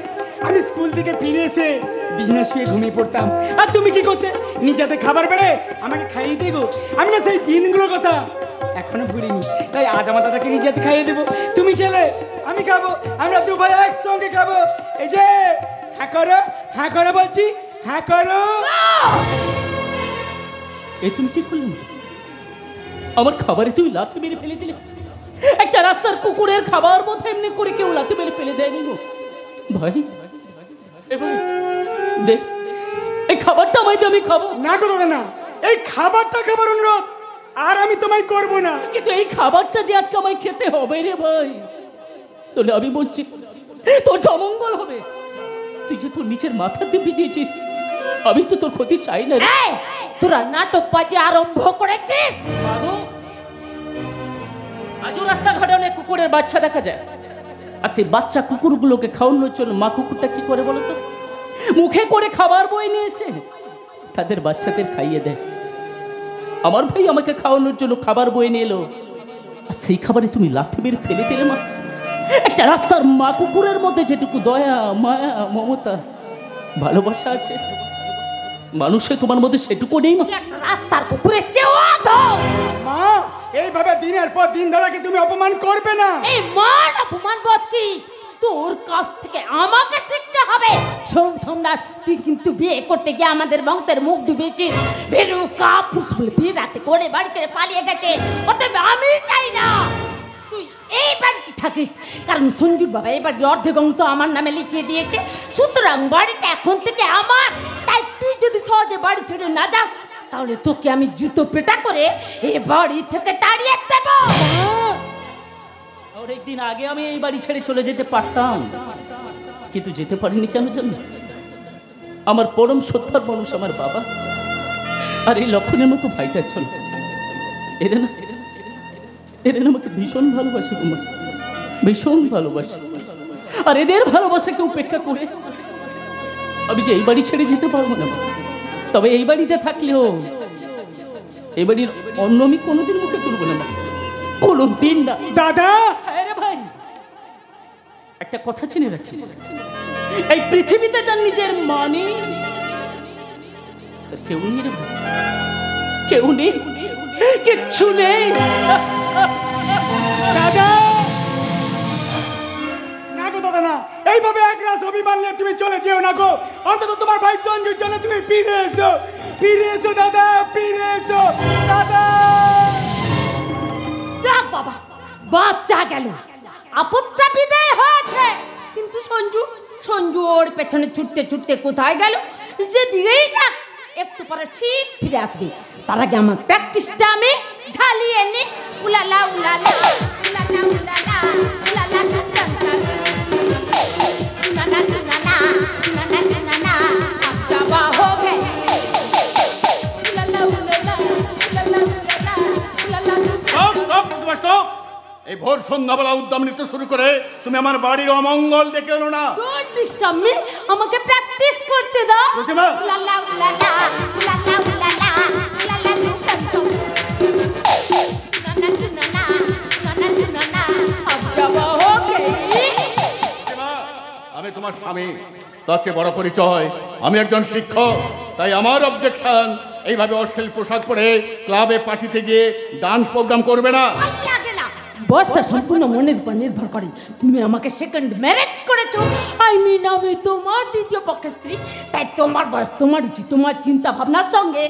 আমি স্কুল থেকে ফিরে এসে বিছানায় শুয়ে ঘুমিয়ে পড়তাম, আর তুমি কি করতে? নিজেতে খাবার বেড়ে আমাকে খাইয়ে দেবো। আমি না সেই দিনগুলোর কথা এখনো ভুলিনি, তাই আজ আমার দাদাকে নিজেতে খাইয়ে দেবো। তুমি খেলে আমি খাবো, আমরা দু ভাই একসঙ্গে খাবো। এই যে হ্যাঁ করো বলছি, হ্যাঁ করো। এই তুমি কি করলে? আমার খাবারে তুমি লাথি মেরে ফেলে দিলে। একটা রাস্তার কুকুরের খাবার বোধ এমনি করে কেউ লাথি মেরে ফেলে দেয়নি গো ভাই। এবার দেখ এই খাবারটা আমি খাবো না গো দাদা না, এই খাবারটা খাবার অনুরোধ আর আমি তোমায় করবো না। কিন্তু এই খাবারটা যে আজকে আমায় খেতে হবে রে ভাই, তাহলে আমি বলছি তোর অমঙ্গল হবে। তুই যে তোর নিচের মাথা দিবি দিয়েছিস, আমি তো তোর ক্ষতি চাই না রে। তোরা নাটক বাজে আরম্ভ করেছিস। আজও রাস্তাঘাটে অনেক কুকুরের বাচ্চা দেখা যায়, আর সেই বাচ্চা কুকুরগুলোকে খাওয়ানোর জন্য মা কুকুরটা কি করে বলতো? মুখে করে খাবার বয়ে নিয়ে এসে তাদের বাচ্চাদের খাইয়ে দেয়। আমার ভাই আমাকে খাওয়ানোর জন্য খাবার বয়ে নিয়ে এলো, আর সেই খাবারে তুমি লাথি মেরে ফেলে দিলে মা। একটা রাস্তার মা কুকুরের মধ্যে যেটুকু দয়া, মায়া, মমতা, ভালোবাসা আছে, মানুষে তোমার মধ্যে সেটুকু নেই মা। রাস্তার কুকুরের চেয়েও আদর। মা, এইভাবে দিনের পর দিন দাদাকে তুমি অপমান করবে না। এই মান অপমান বোধ কি তোর কাছ থেকে আমাকে শিখতে হবে। শোন সম্রাট, তুই কিন্তু বিয়ে করতে গিয়ে আমাদের বংশের মুখ ডুবেছিস। বেরু কাপুস বলে বিয়ে রাতে করে বাড়ি ছেড়ে পালিয়ে গেছে। অতএব আমি চাই না তুই এই বাড়িতে থাকিস, কারণ সঞ্জুর বাবা এই বাড়ির অর্ধেক অংশ আমার নামে লিখিয়ে দিয়েছে। সুতরাং বাড়িটা এখন থেকে আমার। তাই তুই যদি সহজে বাড়ি ছেড়ে না যাস, তাহলে তোকে আমি জুতো পেটা করে এই বাড়ি থেকে তাড়িয়ে দেব। অনেকদিন আগে আমি এই বাড়ি ছেড়ে চলে যেতে পারতাম, কিন্তু যেতে পারিনি কেন জানো? আমার পরম শ্রদ্ধার মানুষ আমার বাবা আর এই লক্ষণের মতো ভাইটার জন্য। এরা না আমাকে ভীষণ ভালোবাসে, ভীষণ ভালোবাসে। আর এদের ভালোবাসাকে উপেক্ষা করে আমি যে এই বাড়ি ছেড়ে যেতে পারবো না। তবে এই বাড়িতে থাকলেও এই বাড়ির অন্য আমি কোনোদিন মুখে তুলবো না, কোনোদিন না। দাদা, হ্যাঁ রে ভাই, একটা কথা জেনে রাখিস, এই পৃথিবীতে যার নিজের মানে তার কেউ নেই রে ভাই, কেউ নেই, কিচ্ছু নেই। দাদা না গো দাদা না, এইভাবে এক রাত অভিমান নিয়ে তুমি চলে যেও না গো। অন্তত তোমার ভাই সঞ্জুর জন্য তুমি ফিরে এসো, ফিরে এসো দাদা, ফিরে এসো দাদা। যাক বাবা, বাচ্চা গেল, আপদটা বিদায় হয়েছে। কিন্তু সঞ্জু ওর পেছনে ছুটতে ছুটতে কোথায় গেল? যেদিকেই যাক একটু পরে ঠিক ফিরে আসবে। তার আগে আমার প্র্যাকটিসটা আমি ঝালিয়ে নি। উলালা উলালা উলালা উলালা উলালা নানা নানা নানা নানা আচ্ছা হো গে উলালা উলালা উলালা উলালা। এই ভোর সন্ধ্যাবেলা উদ্যম নৃত্য শুরু করে তুমি আমার বাড়ির অমঙ্গল ডেকে এলো না। ডোন্ট ডিস্টার্ব মি, আমাকে প্র্যাকটিস করতে দাও। প্রতিমা, লালা লালা লালা লালা লালা লুকাতো নানা নানা নানা নানা আব যাব হো গই। প্রতিমা, আমি তোমার স্বামী, তার চেয়ে বড় পরিচয় আমি একজন শিক্ষক। তাই আমার অবজেকশন, এইভাবে অশ্লীল পোশাক পরে ক্লাবে পার্টিতে গিয়ে ডান্স প্রোগ্রাম করবে না। বসটা সম্পূর্ণ মনের উপর নির্ভর করে। তুমি আমাকে সেকেন্ড ম্যারেজ করেছো, আই মিন আমি তোমার দ্বিতীয় পক্ষের স্ত্রী। তাই তোমার বয়স, তোমার রুচি, তোমার চিন্তা ভাবনার সঙ্গে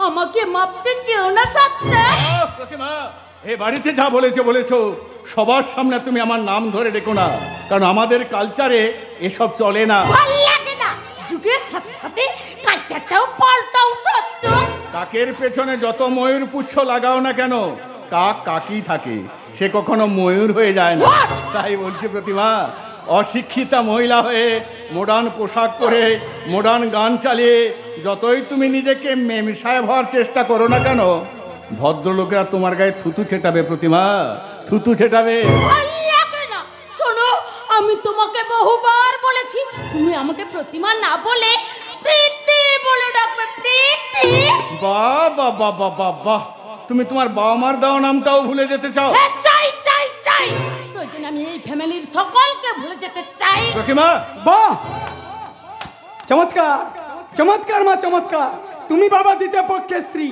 আমাকে মাপতে চেও না সত্য। প্রতিমা, এই বাড়িতে যা বলেছো সবার সামনে তুমি আমার নাম ধরে ডেকো না, কারণ আমাদের কালচারে এসব চলে না। ভালো লাগে না, যুগের সাথে সাথে কালচারটাও পাল্টাও সত্য। কাকের পেছনে যত ময়ূর পুচ্ছ লাগাও না কেন, কাক কাকই থাকে, সে কখনো ময়ূর হয়ে যায় না। তাই বলছি প্রতিমা, অশিক্ষিতা মহিলা হয়ে মডার্ন পোশাক পরে মডার্ন গান চালিয়ে যতই তুমি নিজেকে মেম সাহেব হওয়ার চেষ্টা করো না কেন, ভদ্রলোকেরা তোমার গায়ে থুতু ছেটাবে। প্রতিমা, থুতু ছেটাবে। তোমাকে বহুবার বলেছি তুমি আমাকে প্রতিমা না বলে প্রীতি বলে ডাকবে, প্রীতি। বাহ বাহ বাহ বাহ বাহ বাহ, তুমি তোমার বাবা মার দেওয়া নামটাও ভুলে যেতে চাও? হ্যাঁ, চাই চাই চাই, প্রয়োজন আমি এই ফ্যামিলির সকলকে ভুলে যেতে চাই। প্রতিমা, বাহ, চমৎকার চমৎকার মা, চমৎকার। তুমি বাবা দ্বিতীয় পক্ষের স্ত্রী,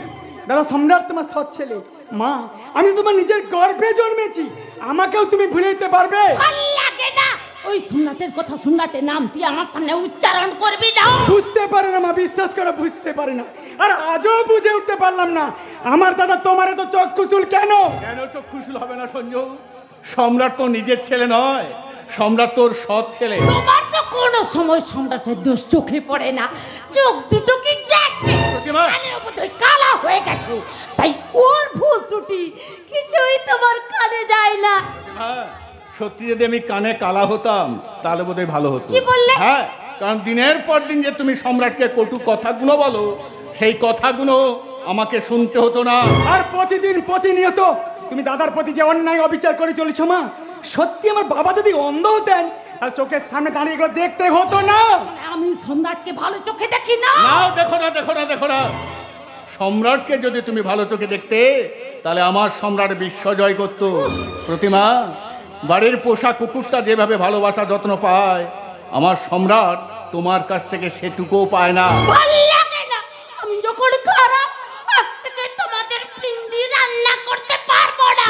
দাদা সম্রাট তোমার সৎ ছেলে। মা, আমি তোমার নিজের গর্ভে জন্মেছি, আমাকেও তুমি ভুলে দিতে পারবে? ভাল লাগে না, ওই সম্রাটের কথা, সম্রাটের নাম তুই আমার সামনে উচ্চারণ করবি না। বুঝতে পারে না মা, বিশ্বাস করো বুঝতে পারে না। আর আজও বুঝে উঠতে পারলাম না আমার দাদা তোমার এত চক্ষুশূল কেন? কেন চক্ষুশূল হবে না সঞ্জু? সম্রাট তো নিজের ছেলে নয়, সম্রাট তোর সৎ ছেলে। তোমার তো কোনো সময় সম্রাটের দোষ চোখে পড়ে না, চোখ দুটো কি গেছে, প্রতিমা, কানে বোধহয় কালা হয়ে গেছে, তাই ওর ভুল ত্রুটি কিছুই তোমার কানে যায় না। হ্যাঁ, সত্যি যদি আমি কানে কালা হতাম তাহলে বোধহয় ভালো হতো। কি বললে? হ্যাঁ, কারণ দিনের পর দিন যে তুমি সম্রাটকে কটু কথাগুলো বলো, সেই কথাগুলো আমাকে শুনতে হতো না। আর প্রতিদিন প্রতিনিয়ত তুমি দাদার প্রতি যে অন্যায় অবিচার করে চলেছো মা, সত্যি আমার বাবা যদি অন্ধ হতেন তার চোখের সামনে দাঁড়িয়ে এগুলো দেখতে হতো না। মানে আমি সম্রাটকে ভালো চোখে দেখি না। না, দেখো না, দেখো না, দেখো না। সম্রাটকে যদি তুমি ভালো চোখে দেখতে তাহলে আমার সম্রাট বিশ্ব জয় করত। প্রতিমা, বাড়ির পোষা কুকুরটা যেভাবে ভালোবাসা যত্ন পায়, আমার সম্রাট তোমার কাছ থেকে সেটুকুও পায় না। ভাল লাগে না, আমি যখন খারাপ আজ থেকে তোমাদের পিন্ডি রান্না করতে পারবো না।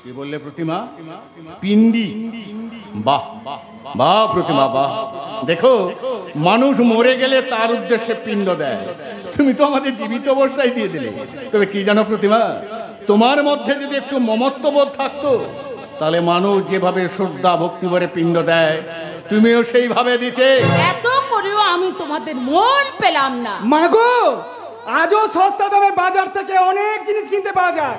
কি বললে প্রতিমা? পিন্ডি? বাহ বাহ প্রতিমা, বাহ। দেখো, মানুষ মরে গেলে তার উদ্দেশ্যে পিণ্ড দেয়, তুমি তো আমাদের জীবিত অবস্থায় দিয়ে দিলে। তবে কি জানো প্রতিমা, তোমার মধ্যে যদি একটু মমত্ববোধ থাকতো তাহলে মানুষ যেভাবে শ্রদ্ধা ভক্তি ভরে পিণ্ড দেয় তুমিও সেইভাবে দিতে। এত করেও আমি তোমাদের মন পেলাম না। মাগো, আজও সস্তা দামে বাজার থেকে অনেক জিনিস কিনতে পাওয়া যায়,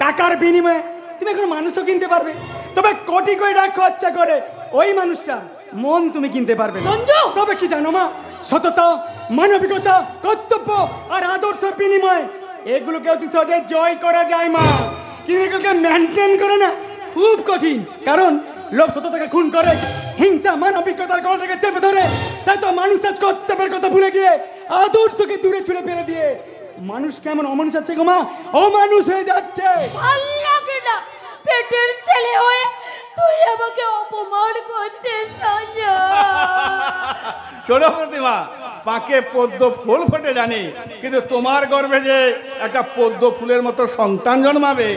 টাকার বিনিময়ে তুমি এখন মানুষও কিনতে পারবে, তবে কোটি কোটি টাকা খরচা করে ওই মানুষটা মন তুমি কিনতে পারবে না। তবে কি জানো মা, সততা, মানবিকতা, কর্তব্য আর আদর্শের বিনিময়ে এগুলোকে অতি সহজে জয় করা যায় মা, কিন্তু এগুলোকে মেনটেন করে না খুব কঠিন। কারণ লোক সততাকে খুন করে, হিংসা মানবিকতার গলাটাকে চেপে ধরে, তাই তো মানুষ আজ কর্তব্যের কথা ভুলে গিয়ে আদর্শকে দূরে ছুড়ে ফেলে দিয়ে মানুষ কেমন অমানুষ হচ্ছে গো মা, অমানুষ হয়ে যাচ্ছে। ভাল লাগে না, পেটের ছেলে হয়ে তুই আমাকে অপমান করছিস সঞ্জয়। শোনো প্রতিমা, পাকে পদ্ম ফুল ফোটে জানি, কিন্তু তোমার গর্ভে যে একটা পদ্ম ফুলের মতো সন্তান জন্মাবে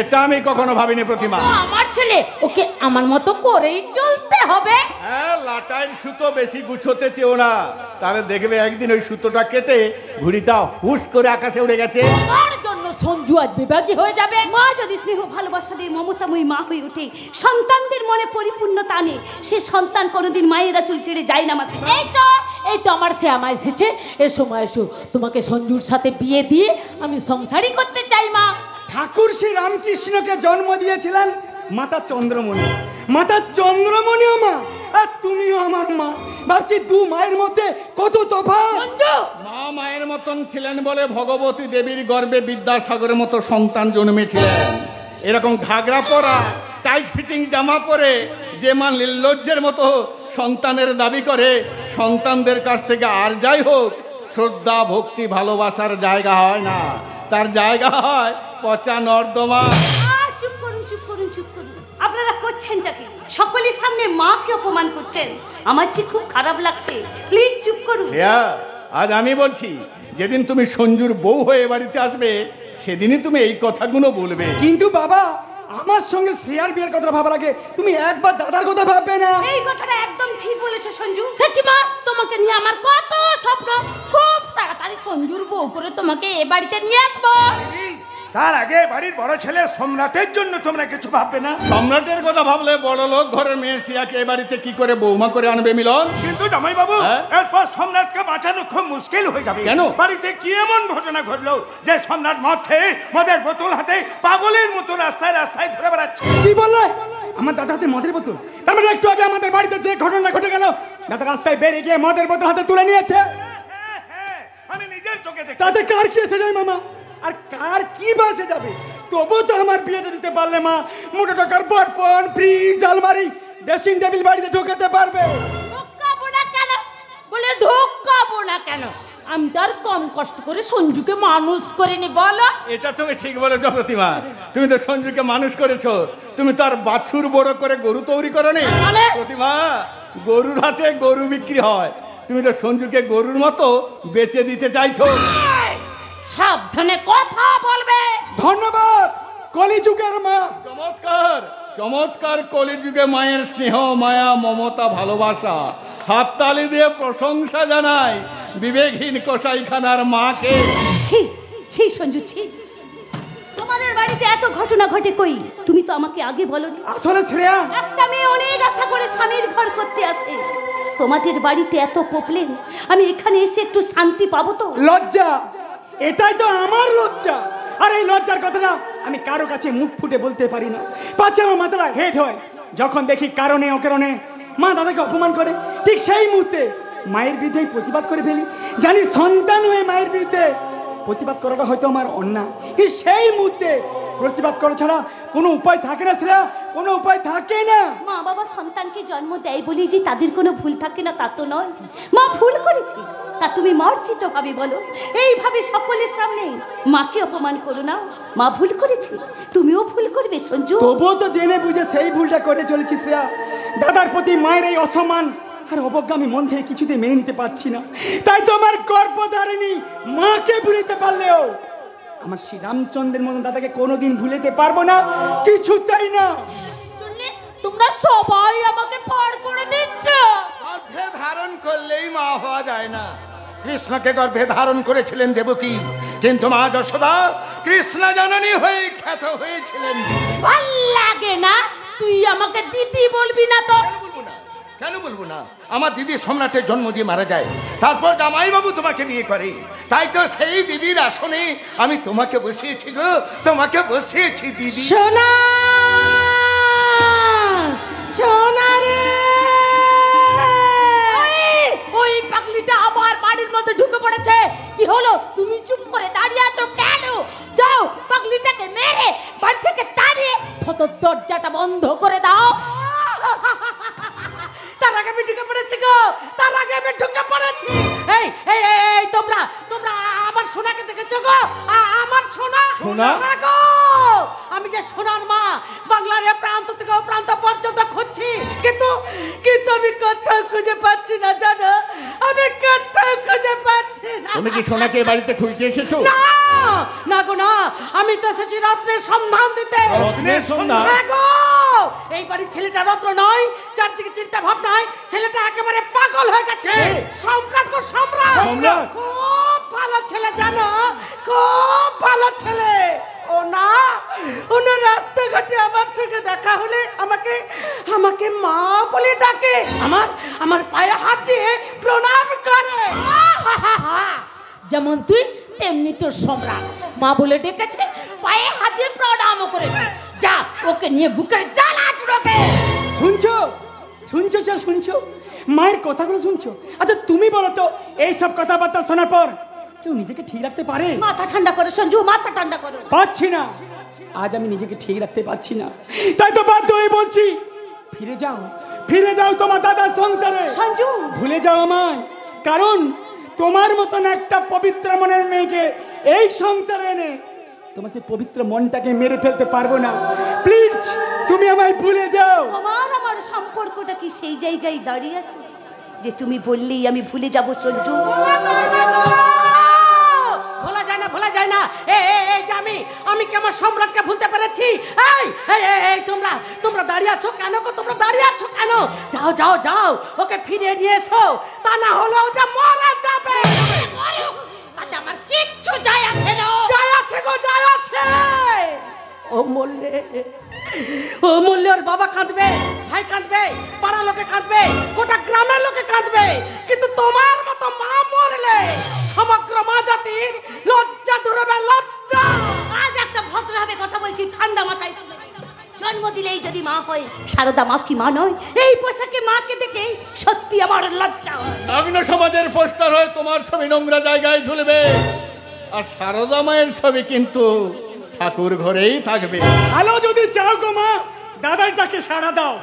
এটা আমি কখনো ভাবিনি প্রতিমা। আমার ছেলে, ওকে আমার মতো করেই চলতে হবে। হ্যাঁ, লাটাইয়ের সুতো বেশি গুছোতে চেও না, তাহলে দেখবে একদিন ওই সুতোটা কেটে ঘুড়িটা হুশ করে আকাশে উড়ে গেছে। আমার জন্য সঞ্জু আজ বিভাগী হয়ে যাবে। মা যদি স্নেহ ভালোবাসা দিয়ে মমতাময়ী মা হয়ে ওঠে, সন্তানদের মনে পরিপূর্ণতা আনে, সে সন্তান কোনোদিন মায়ের আঁচল ছেড়ে যায় না। মাত্র এই তো আমার সে আমায় এসেছে, এর সময় এসো, তোমাকে সঞ্জুর সাথে বিয়ে দিয়ে আমি সংসারই করতে চাই মা। ঠাকুর শ্রী রামকৃষ্ণকে জন্ম দিয়েছিলেন মাতা চন্দ্রমণি, মাতা চন্দ্রমণিও মা, আর তুমিও আমার মা। ভাবছি দু মায়ের মধ্যে কত তফাৎ। মা মায়ের মতন ছিলেন বলে ভগবতী দেবীর গর্ভে বিদ্যাসাগরের মতো সন্তান জন্মেছিলেন। এরকম ঘাগরা পরা টাইট ফিটিং জামা পরে যে মা নির্লজ্জের মতো সন্তানের দাবি করে, সন্তানদের কাছ থেকে আর যাই হোক শ্রদ্ধা ভক্তি ভালোবাসার জায়গা হয় না, তার জায়গা হয় পচা নর্দমা। চুপ করুন, চুপ করুন, চুপ করুন। আপনারা করছেনটা কি? সকলের সামনে মাকে অপমান করছেন, আমার যে খুব খারাপ লাগছে। প্লিজ চুপ করুন। আজ আমি বলছি, যেদিন তুমি সঞ্জুর বউ হয়ে বাড়িতে আসবে সেদিনই তুমি এই কথাগুলো বলবে। কিন্তু বাবা, আমার সঙ্গে শ্রেয়ার বিয়ের কথা ভাবার আগে তুমি একবার দাদার কথা ভাববে না? এই কথাটা একদম ঠিক বলেছো সঞ্জু। সত্যি তোমাকে নিয়ে আমার কত স্বপ্ন, খুব তাড়াতাড়ি সঞ্জুর বউ করে তোমাকে এ বাড়িতে নিয়ে আসবো। তার আগে বাড়ির বড় ছেলে সম্রাটের জন্য তোমরা কিছু ভাববে না? সম্রাটের কথা ভাবলে বড় লোক ঘরের মেয়ে সিয়াকে এ বাড়িতে কি করে বৌমা করে আনবে মিলন? কিন্তু জামাই বাবু, হ্যাঁ? এরপর সম্রাটকে বাঁচানো খুব মুশকিল হয়ে যাবে। কেন? বাড়িতে কি এমন ঘটনা ঘটলো যে সম্রাট মদ খেয়ে মদের বোতল হাতে পাগলের মতো রাস্তায় রাস্তায় ঘুরে বেড়াচ্ছে? কি বললে? আমার দাদা হাতে মদের বোতল? তার মানে একটু আগে আমাদের বাড়িতে যে ঘটনা ঘটে গেল, দাদা রাস্তায় বেরিয়ে গিয়ে মদের বোতল হাতে তুলে নিয়েছে। হ্যাঁ, আমি নিজের চোখে দেখি। তাতে কার কি এসে যায় মামা, আর কার কি বাসে যাবে? তবু তো আমার বিয়েটা দিতে পারলে মা, মোটা টাকার বরপণ, ফ্রিজ, আলমারি ড্রেসিং টেবিল বাড়িতে ঢোকাতে পারবে? ঢোকাবো না কেন? বলে ঢোকাবো না কেন? আমি তার কম কষ্ট করে সঞ্জুকে মানুষ করিনি বলো। এটা তুমি ঠিক বলেছো প্রতিমা, তুমি তো সঞ্জুকে মানুষ করেছো, তুমি তো আর বাছুর বড় করে গরু তৈরি করনি। প্রতিমা, গরুর হাতে গরু বিক্রি হয়, তুমি তো সঞ্জুকে গরুর মতো বেচে দিতে চাইছো। সাবধানে কথা বলবে। ধন্যবাদ কলিযুগের মা। চমৎকার চমৎকার কলিযুগে মায়ের স্নেহ, মায়া, মমতা, ভালোবাসা। হাততালি দিয়ে প্রশংসা জানাই বিবেকহীন কসাইখানার মাকে। ছি ছি সঞ্জু, ছি। তোমাদের বাড়িতে এত ঘটনা ঘটে কই? তুমি তো আমাকে আগে বলনি। আসলে শ্রেয়া, একটা মেয়ে অনেক আশা করে স্বামীর ঘর করতে আসে, তোমাদের বাড়িতে এত প্রবলেম, আমি এখানে এসে একটু শান্তি পাবো তো? লজ্জা, এটাই তো আমার লজ্জা। আর এই লজ্জার কথাটা আমি কারো কাছে মুখ ফুটে বলতে পারি না, পাচ্ছে আমার মাথাটা হেড হয় যখন দেখি কারণে অকারণে মা দাদাকে অপমান করে। ঠিক সেই মুহূর্তে মায়ের বিরুদ্ধে প্রতিবাদ করে ফেলি। জানি সন্তান হয়ে মায়ের বিরুদ্ধে প্রতিবাদ করাটা হয়তো আমার অন্যায়, কিন্তু সেই মুহূর্তে প্রতিবাদ করা ছাড়া কোনো উপায় থাকে না শ্রেয়া, কোনো উপায় থাকে না। মা বাবা সন্তানকে জন্ম দেয় বলেই যে তাদের কোনো ভুল থাকে না তা তো নয়। মা ভুল করেছে, তা তুমি মর্জিত ভাবে বলো। এইভাবে সকলের সামনে মাকে অপমান করো না। মা ভুল করেছে, তুমিও ভুল করবে সঞ্জু। তবুও তো জেনে বুঝে সেই ভুলটা করে চলেছি শ্রেয়া। দাদার প্রতি মায়ের এই অসম্মান আর অবজ্ঞা আমি মন থেকে কিছুতে মেনে নিতে পারছি না। তাই তো আমার গর্ভধারিণী মাকে ভুলিতে পারলেও আমার শ্রীরামচন্দ্রের মতন দাদাকে কোনোদিন ভুলিতে পারবো না, কিছুতেই না। তোমরা সবাই আমাকে পার করে দিচ্ছ। গর্ভে ধারণ করলেই মা হওয়া যায় না। কৃষ্ণকে গর্ভে ধারণ করেছিলেন দেবকী, কিন্তু মা যশোদা কৃষ্ণ জননী হয়ে খ্যাত হয়েছিলেন। ভাল লাগে না? তুই আমাকে দিদি বলবি না তো? কেন বলবো না? আমার দিদি সম্রাটের জন্ম দিয়ে মারা যায়, তারপর জামাইবাবু তোমাকে বিয়ে করে, তাই তো সেই দিদির আসনে আমি তোমাকে বসিয়েছি গো, তোমাকে বসিয়েছি দিদি। সোনা সোনা রে, ওই পাগলিটা আবার বাড়ির মধ্যে ঢুকে পড়েছে। কি হলো? তুমি চুপ করে দাঁড়িয়ে আছো কেন? যাও পাগলিটাকে মেরে বাড়ি থেকে তাড়িয়ে দরজাটা বন্ধ করে দাও। তার আগে আমি ঢুকে পড়েছি গো, তার আগে আমি ঢুকে পড়েছি। এই এই এই তোমরা তোমরা আমার সোনাকে দেখেছো গো? আমার সোনা গো, আমি যে সোনার মা বাংলার এ প্রান্ত থেকে ও প্রান্ত পর্যন্ত খুঁজছি, কিন্তু কিন্তু আমি কোথাও খুঁজে পাচ্ছি না জানো, আমি কোথাও খুঁজে পাচ্ছি না। তুমি কি সোনাকে বাড়িতে খুঁজতে এসেছো? না না গো না, আমি তো এসেছি রত্নের সন্ধান দিতে। রত্নের সন্ধান? হ্যাঁ গো, এই বাড়ির ছেলেটা রত্ন নয়, চারদিকে চিন্তা ভাবনায় ছেলেটা একেবারে পাগল হয়ে গেছে। সম্রাট গো, সম্রাট। খুব ভালো ছেলে জানো, খুব ভালো ছেলে। ও না, ওনার রাস্তাঘাটে আমার সঙ্গে দেখা হলে আমাকে আমাকে মা বলে ডাকে, আমার পায়ে হাত দিয়ে প্রণাম করে। যেমন তুই তেমনি তোর সম্রাট মা বলে ডেকেছে, পায়ে হাত দিয়ে প্রণামও করেছে। যা ওকে নিয়ে বুকের জ্বালা জুড়োকে। শুনছো শুনছো স্যার, শুনছো মায়ের কথাগুলো শুনছো? আচ্ছা তুমি বলো তো, এইসব কথাবার্তা শোনার পর কেউ নিজেকে ঠিক রাখতে পারে? মাথা ঠান্ডা করো সঞ্জু, মাথা ঠান্ডা করো। পাচ্ছি না, আজ আমি নিজেকে ঠিক রাখতে পারছি না, তাই তো বাধ্য হয়ে বলছি ফিরে যাও, ফিরে যাও তোমার দাদার সংসারে। সঞ্জু, ভুলে যাও আমায়, কারণ তোমার মতন একটা পবিত্র মনের মেয়েকে এই সংসারে এনে তোমার সেই পবিত্র মনটাকে মেরে ফেলতে পারবো না। প্লিজ তুমি আমায় ভুলে যাও। তোমার আমার সম্পর্কটা কি সেই জায়গায় দাঁড়িয়ে আছে যে তুমি বললেই আমি ভুলে যাব সঞ্জু? ভোলা যায় না, ভোলা যায় না। এই যে আমি কি আমার সম্রাটকে ভুলতে পেরেছি? এই এই এই তোমরা তোমরা দাঁড়িয়ে আছো কেন গো? তোমরা দাঁড়িয়ে আছো কেন? যাও যাও যাও, ওকে ফিরিয়ে নিয়েছো, তা না হলেও যে মারা যাবে। তাতে আমার কিচ্ছু যায় আসে না। যায় আসে গো, যায় আসে। ও মরলে, ও মরলে ওর বাবা কাঁদবে, ভাই কাঁদবে, পাড়া লোকে কাঁদবে, গোটা গ্রামের লোকে কাঁদবে, কিন্তু তোমার মতো মা মরলে সমগ্র মা জাতির লজ্জা দূরবে, লজ্জা। আজ একটা ভদ্রভাবে কথা বলছি, ঠান্ডা মাথায় শুনে। জন্ম দিলেই যদি মা হয়, সারদা মা কি মা নয়? এই পোশাকে মাকে দেখে সত্যি আমার লজ্জা হয়। নগ্ন সমাজের পোস্টার হয়ে তোমার ছবি নোংরা জায়গায় ঝুলবে, আর সারদা মায়ের ছবি কিন্তু ঠাকুর ঘরেই থাকবে। ভালো যদি চাও গো মা, দাদার ডাকে সাড়া দাও,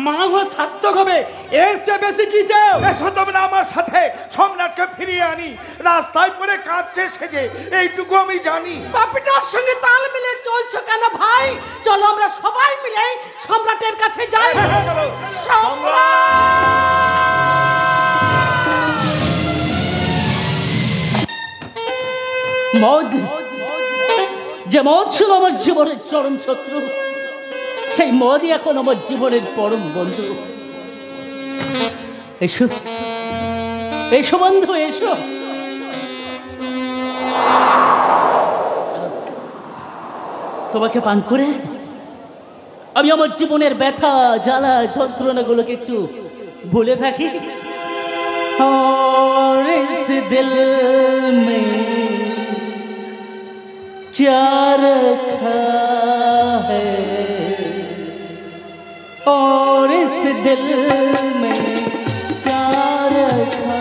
মা হওয়া সার্থক হবে। এর চেয়ে বেশি কি চাও? এসো তোমরা আমার সাথে সম্রাটকে ফিরিয়ে আনি। রাস্তায় পরে কাঁদছে সেজে, এইটুকু আমি জানি। পাপিটার সঙ্গে তাল মিলে চলছো কেন ভাই? চলো আমরা সবাই মিলে সম্রাটের কাছে যাই। চলো। মদ, যে মদ ছিল আমার জীবনের চরম শত্রু, সেই মদই এখন আমার জীবনের পরম বন্ধু। এসো এসো বন্ধু, এসো। তোমাকে পান করে আমি আমার জীবনের ব্যথা, জ্বালা, যন্ত্রণাগুলোকে একটু ভুলে থাকি। और इस दिल में क्या रखा है, और इस दिल में क्या रखा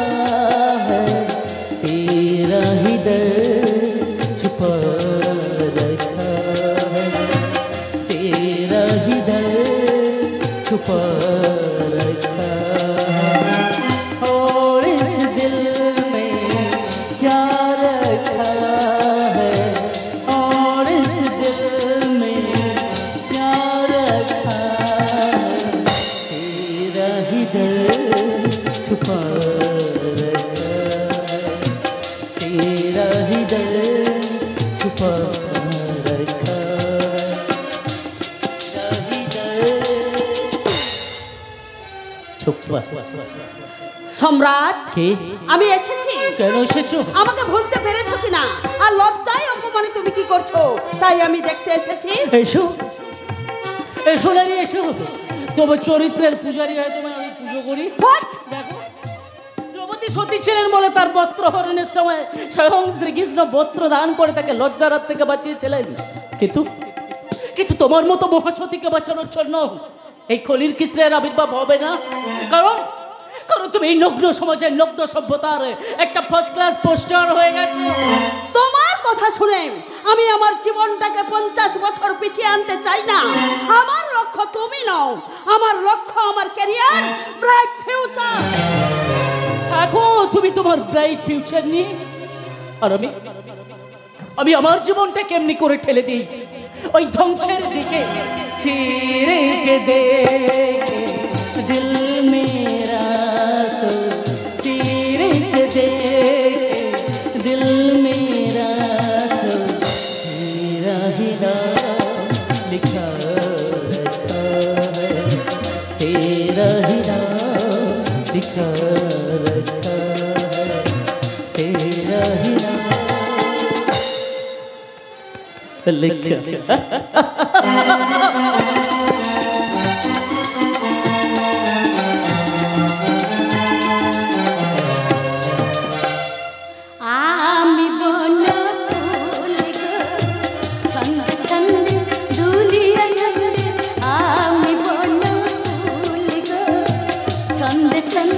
है, तेरा ही दर्द छुपा रखा है, तेरा ही दर्द छुपा रखा है, और इस दिल में क्या रखा है, और इस दिल में क्या रखा है, तेरा ही दर्द छुपा रखा है, तेरा ही दर्द छुपा रखा है, तेरा ही दर्द छुपा। সম্রাট, কে? আমি এসেছি। কেন এসেছো? আমাকে ভুলতে পেরেছো কিনা? আর লজ্জায় অপমানে তুমি কি করছো তাই আমি দেখতে এসেছি। এসো এসো নারী, এসো। তোমার চরিত্রের পূজারী হয়ে তোমায় আমি পুজো করি। দেখো, দ্রৌপদী সতী ছিলেন বলে তার বস্ত্র হরণের সময় স্বয়ং শ্রীকৃষ্ণ বস্ত্র দান করে তাকে লজ্জার হাত থেকে বাঁচিয়েছিলেন। কিন্তু কিন্তু তোমার মতো মহাসতীকে বাঁচানোর জন্য এই কলির কৃষ্ণের আবির্ভাব হবে না। কারণ কারণ তুমি এই নগ্ন সমাজের, নগ্ন সভ্যতার একটা ফার্স্ট ক্লাস পোস্টার হয়ে গেছো। তোমার কথা শুনে আমি আমার জীবনটাকে 50 বছর পিছিয়ে আনতে চাই না। আমার লক্ষ্য তুমি নও, আমার লক্ষ্য আমার ক্যারিয়ার, ব্রাইট ফিউচার। দেখো, তুমি তোমার ব্রাইট ফিউচার নিয়ে, আর আমি আমার জীবনটা কেমনি করে ঠেলে দিই ওই ধ্বংসের দিকে। চিরে কে দেখে দিল মেরা তো, চিরে কে দেখে দিল মেরা তো, तेरा ही नाम लिखा रखा है, तेरा ही नाम लिखा रखा है, तेरा ही नाम लिखा। আমি বন ফুল গো, ছন্দ ছন্দ দুলিয়া ছন্দে, আমি বন ফুল গো, ছন্দ ছন্দ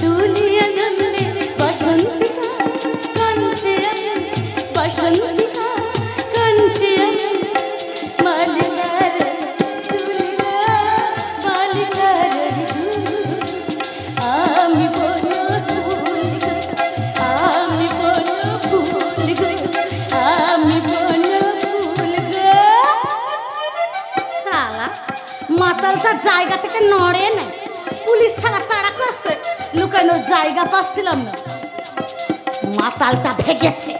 দুলিয়া ছন্দে, বসন্তিকা কণ্ঠে আয়ে, বসন্তিকা কণ্ঠে আয়ে, মালিকার দুলিয়া, মালিকার আমি বন ফুল গো, আমি বন ফুল গো, আমি বন ফুল গো। শালা মাতালটা জায়গা থেকে নড়ে নাই, পুলিশ শালা তাড়া করছে, লুকানোর জায়গা পাচ্ছিলাম না, মাতালটা ভেগেছে।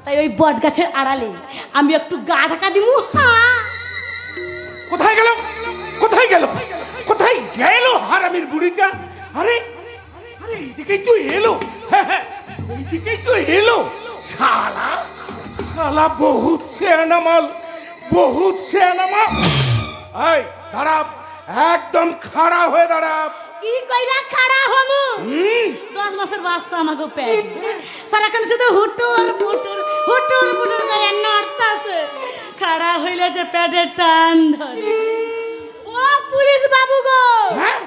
তাই ওই বট গাছের আড়ালে আমি একটু গা ঢাকা দিমু। কোথায় গেল, কোথায় গেল, কোথায় গেল হারামির বুড়িটা? আরে আরে এইদিকেই তো এলো। হ্যাঁ হ্যাঁ, এইদিকেই তো এলো। শালা শালা বহুত শেয়ানা মাল, বহুত শেয়ানা মাল। এই দাঁড়া, একদম খাড়া হয়ে দাঁড়া। কি কইরা খাড়া হমু? 10 বছর বাচ্চা আমাকে পেট, সারাক্ষণ শুধু হুটুর পুটুর হুটুর পুটুর করে নড়তাছে। খাড়া হইলে যে পেটে টান ধরে। ও পুলিশ বাবু গো, হ্যাঁ?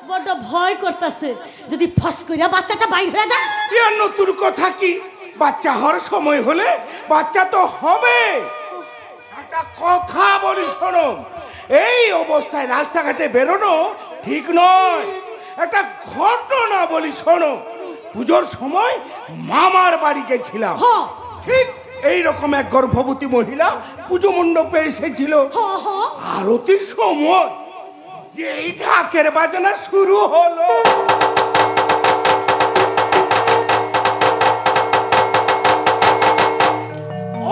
বড় ভয় করতেছে, যদি ফস কইরা বাচ্চাটা বাইর হয়ে যায়। এ নতুন কথা কি? বাচ্চা হওয়ার সময় হলে বাচ্চা তো হবে। একটা কথা বলি শোনো, এই অবস্থায় রাস্তাঘাটে বেরোনো ঠিক নয়। একটা ঘটনা বলি শোনো। পুজোর সময় মামার বাড়ি গেছিলাম, ঠিক এই রকম এক গর্ভবতী মহিলা পুজো মণ্ডপে এসেছিল। আরতির সময় যেই ঢাকের বাজনা শুরু হলো,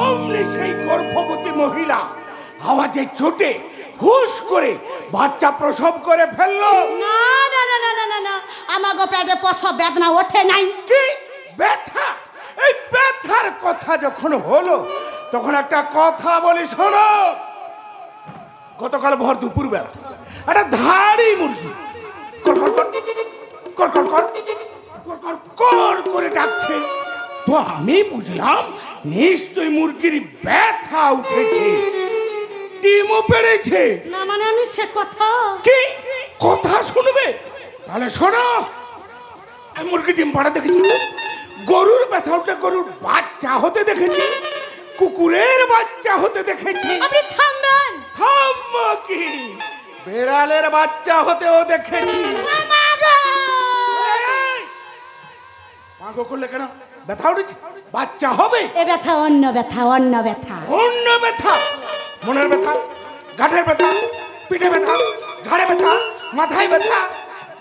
অমনি সেই গর্ভবতী মহিলা আওয়াজে চোটে হুশ করে বাচ্চা প্রসব করে ফেললো। না না না না না না না, আমাগো পেটে প্রসব বেদনা ওঠে নাই। কি ব্যথা? এই ব্যথার কথা যখন হলো তখন একটা কথা বলি শোনো। গতকাল ভর দুপুর বেলা একটা ধাড়ি মুরগি কর কর কর কর কর কর কর কর কর করে ডাকছে। তো আমি বুঝলাম নিশ্চয়ই মুরগির ব্যথা উঠেছে, ডিমও পেড়েছে। না মানে আমি সে কথা কি কথা শুনবে? তাহলে শোনো। আমি মুরগি ডিম পাড়া দেখেছি, গরুর ব্যথা উঠলে গরুর বাচ্চা হতে দেখেছি, কুকুরের বাচ্চা হতে দেখেছি। আপনি থামবেন? থামবো কি, বেড়ালের বাচ্চা হতেও দেখেছি। মাগো করলে কেন? ব্যথা উঠেছে, বাচ্চা হবে। এ ব্যথা অন্য ব্যথা, অন্য ব্যথা। অন্য ব্যথা? মনের ব্যথা, গাঁটের ব্যথা, পিঠে ব্যথা, ঘাড়ে ব্যথা, মাথায় ব্যথা,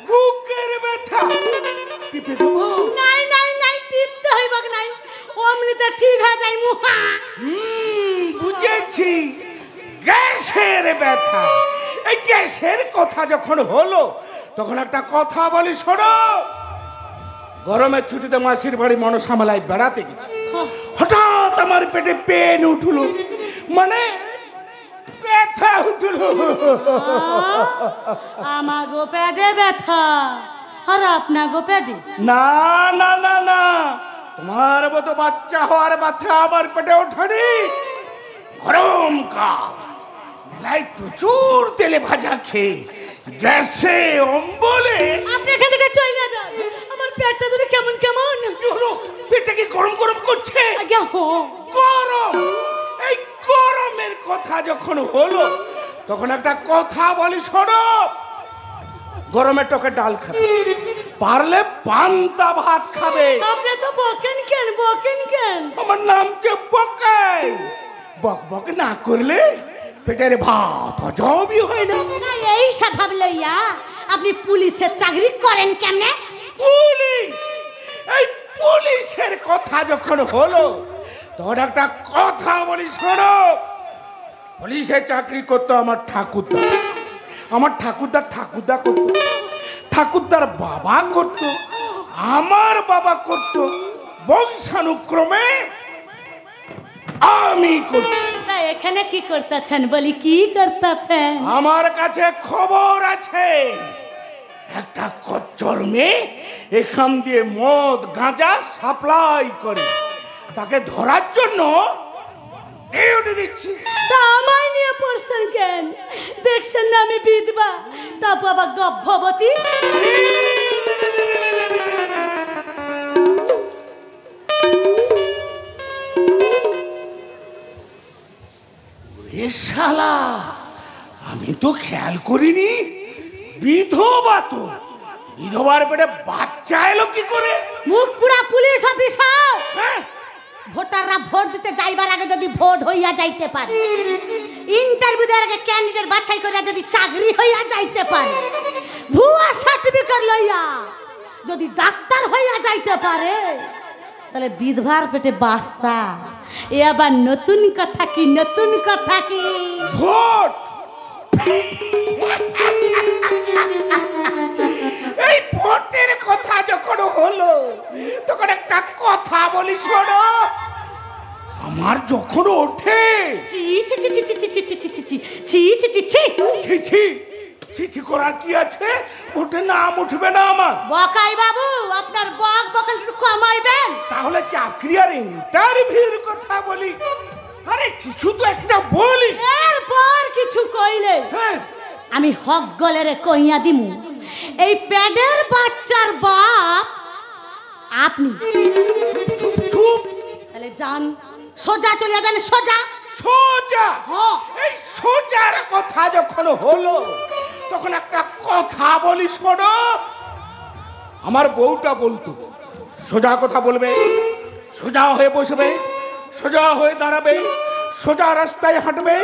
বুকের ব্যথা। টিপে দেবো? নাই নাই নাই, টিপতে হইব নাই, অমনিতে ঠিক হয়ে যায় মুহা। বুঝেছি, গ্যাসের ব্যথা। এই গ্যাসের কথা যখন হলো তখন একটা কথা বলি শোনো। গরমের ছুটিতে মাসির বাড়ি মনসামালায় বেড়াতে গেছি। হঠাৎ আমার পেটে পেন উঠলো, মানে ব্যথা উঠলো। আমাগো পেটে ব্যথা আর আপনাগো পেটে? না না না না, তোমার মতো বাচ্চা হওয়ার ব্যথা আমার পেটে ওঠেনি। গরম কাল, মেলায় প্রচুর তেলে ভাজা খেয়ে গ্যাসে অম্বলে। আপনি এখান থেকে চলে যান, আমার পেটটা ধরে কেমন কেমন। কি হলো? পেটটা কি গরম গরম করছে? আজ্ঞা হো। গরম? এই গরমের কথা যখন হলো তখন একটা কথা বলি শোনো। গরমের টকে ডাল খাবে, পারলে পান্তা ভাত খাবে। আপনি তো বকেন কেন, বকেন কেন? আমার নাম যে বকাই। বক বক না করলে পেটের ভাত হজমই হয় না। এই স্বভাব লইয়া আপনি পুলিশের চাকরি করেন কেমনে? পুলিশ? এই পুলিশের কথা যখন হলো তখন একটা কথা বলি শোনো। পুলিশে চাকরি করতো আমার ঠাকুরদা। আমার ঠাকুরদা করতো, ঠাকুরদার বাবা করতো, আমার বাবা করতো, বংশানুক্রমে আমি করছি। তা এখানে কি করতেছেন বলি, কি করতেছেন? আমার কাছে খবর আছে, একটা কচ্চর মেয়ে এখান দিয়ে মদ গাঁজা সাপ্লাই করে, তাকে ধরার জন্য ডিউটি দিচ্ছি। তা আমায় নিয়ে পড়ছেন কেন? দেখছেন না আমি বিধবা, তারপর আবার গর্ভবতী। এ শালা, আমি তো খেয়াল করিনি। বিধবা তো, বিধবার পেটে বাচ্চা এলো কি করে? মুখ পুরা পুলিশ অফিসার। হ্যাঁ, ভোটাররা ভোট দিতে যাইবার আগে যদি ভোট হইয়া যাইতে পারে, ইন্টারভিউ দেওয়ার আগে ক্যান্ডিডেট বাছাই করে যদি চাকরি হইয়া যাইতে পারে, ভুয়া সার্টিফিকেট লইয়া যদি ডাক্তার হইয়া যাইতে পারে, তাহলে বিধবার পেটে বাচ্চা এ আবার নতুন কথা কি, নতুন কথা কি? ভোট? এই ভোটের কথা যখন হলো তখন একটা কথা বলি শোনো। আমার যখন ওঠে ছি ছি ছি ছি ছি ছি ছি ছি ছি ছি ছি ছি ছি ছি ছি ছি ছি ছি করার কি আছে? ওঠে নাম উঠবে না আমার। বকাই বাবু, আপনার বক বকান একটু কমাইবেন। তাহলে চাকরি আর ইন্টারভিউর কথা বলি। আরে কিছু তো একটা বলি। এরপর কিছু কইলে হ্যাঁ, আমি হক গলেরে কইয়া দিমু, এই পেটের বাচ্চার বাপ আপনি। চুপ চুপ। তাহলে যান, সোজা চলে যান, সোজা। সোজা? হ্যাঁ। এই সোজার কথা যখন হলো তখন একটা কথা বলি শোনো। আমার বউটা বলতো সোজা কথা বলবে, সোজা হয়ে বসবে, সোজা হয়ে দাঁড়াবে, সোজা রাস্তায় হাঁটবে,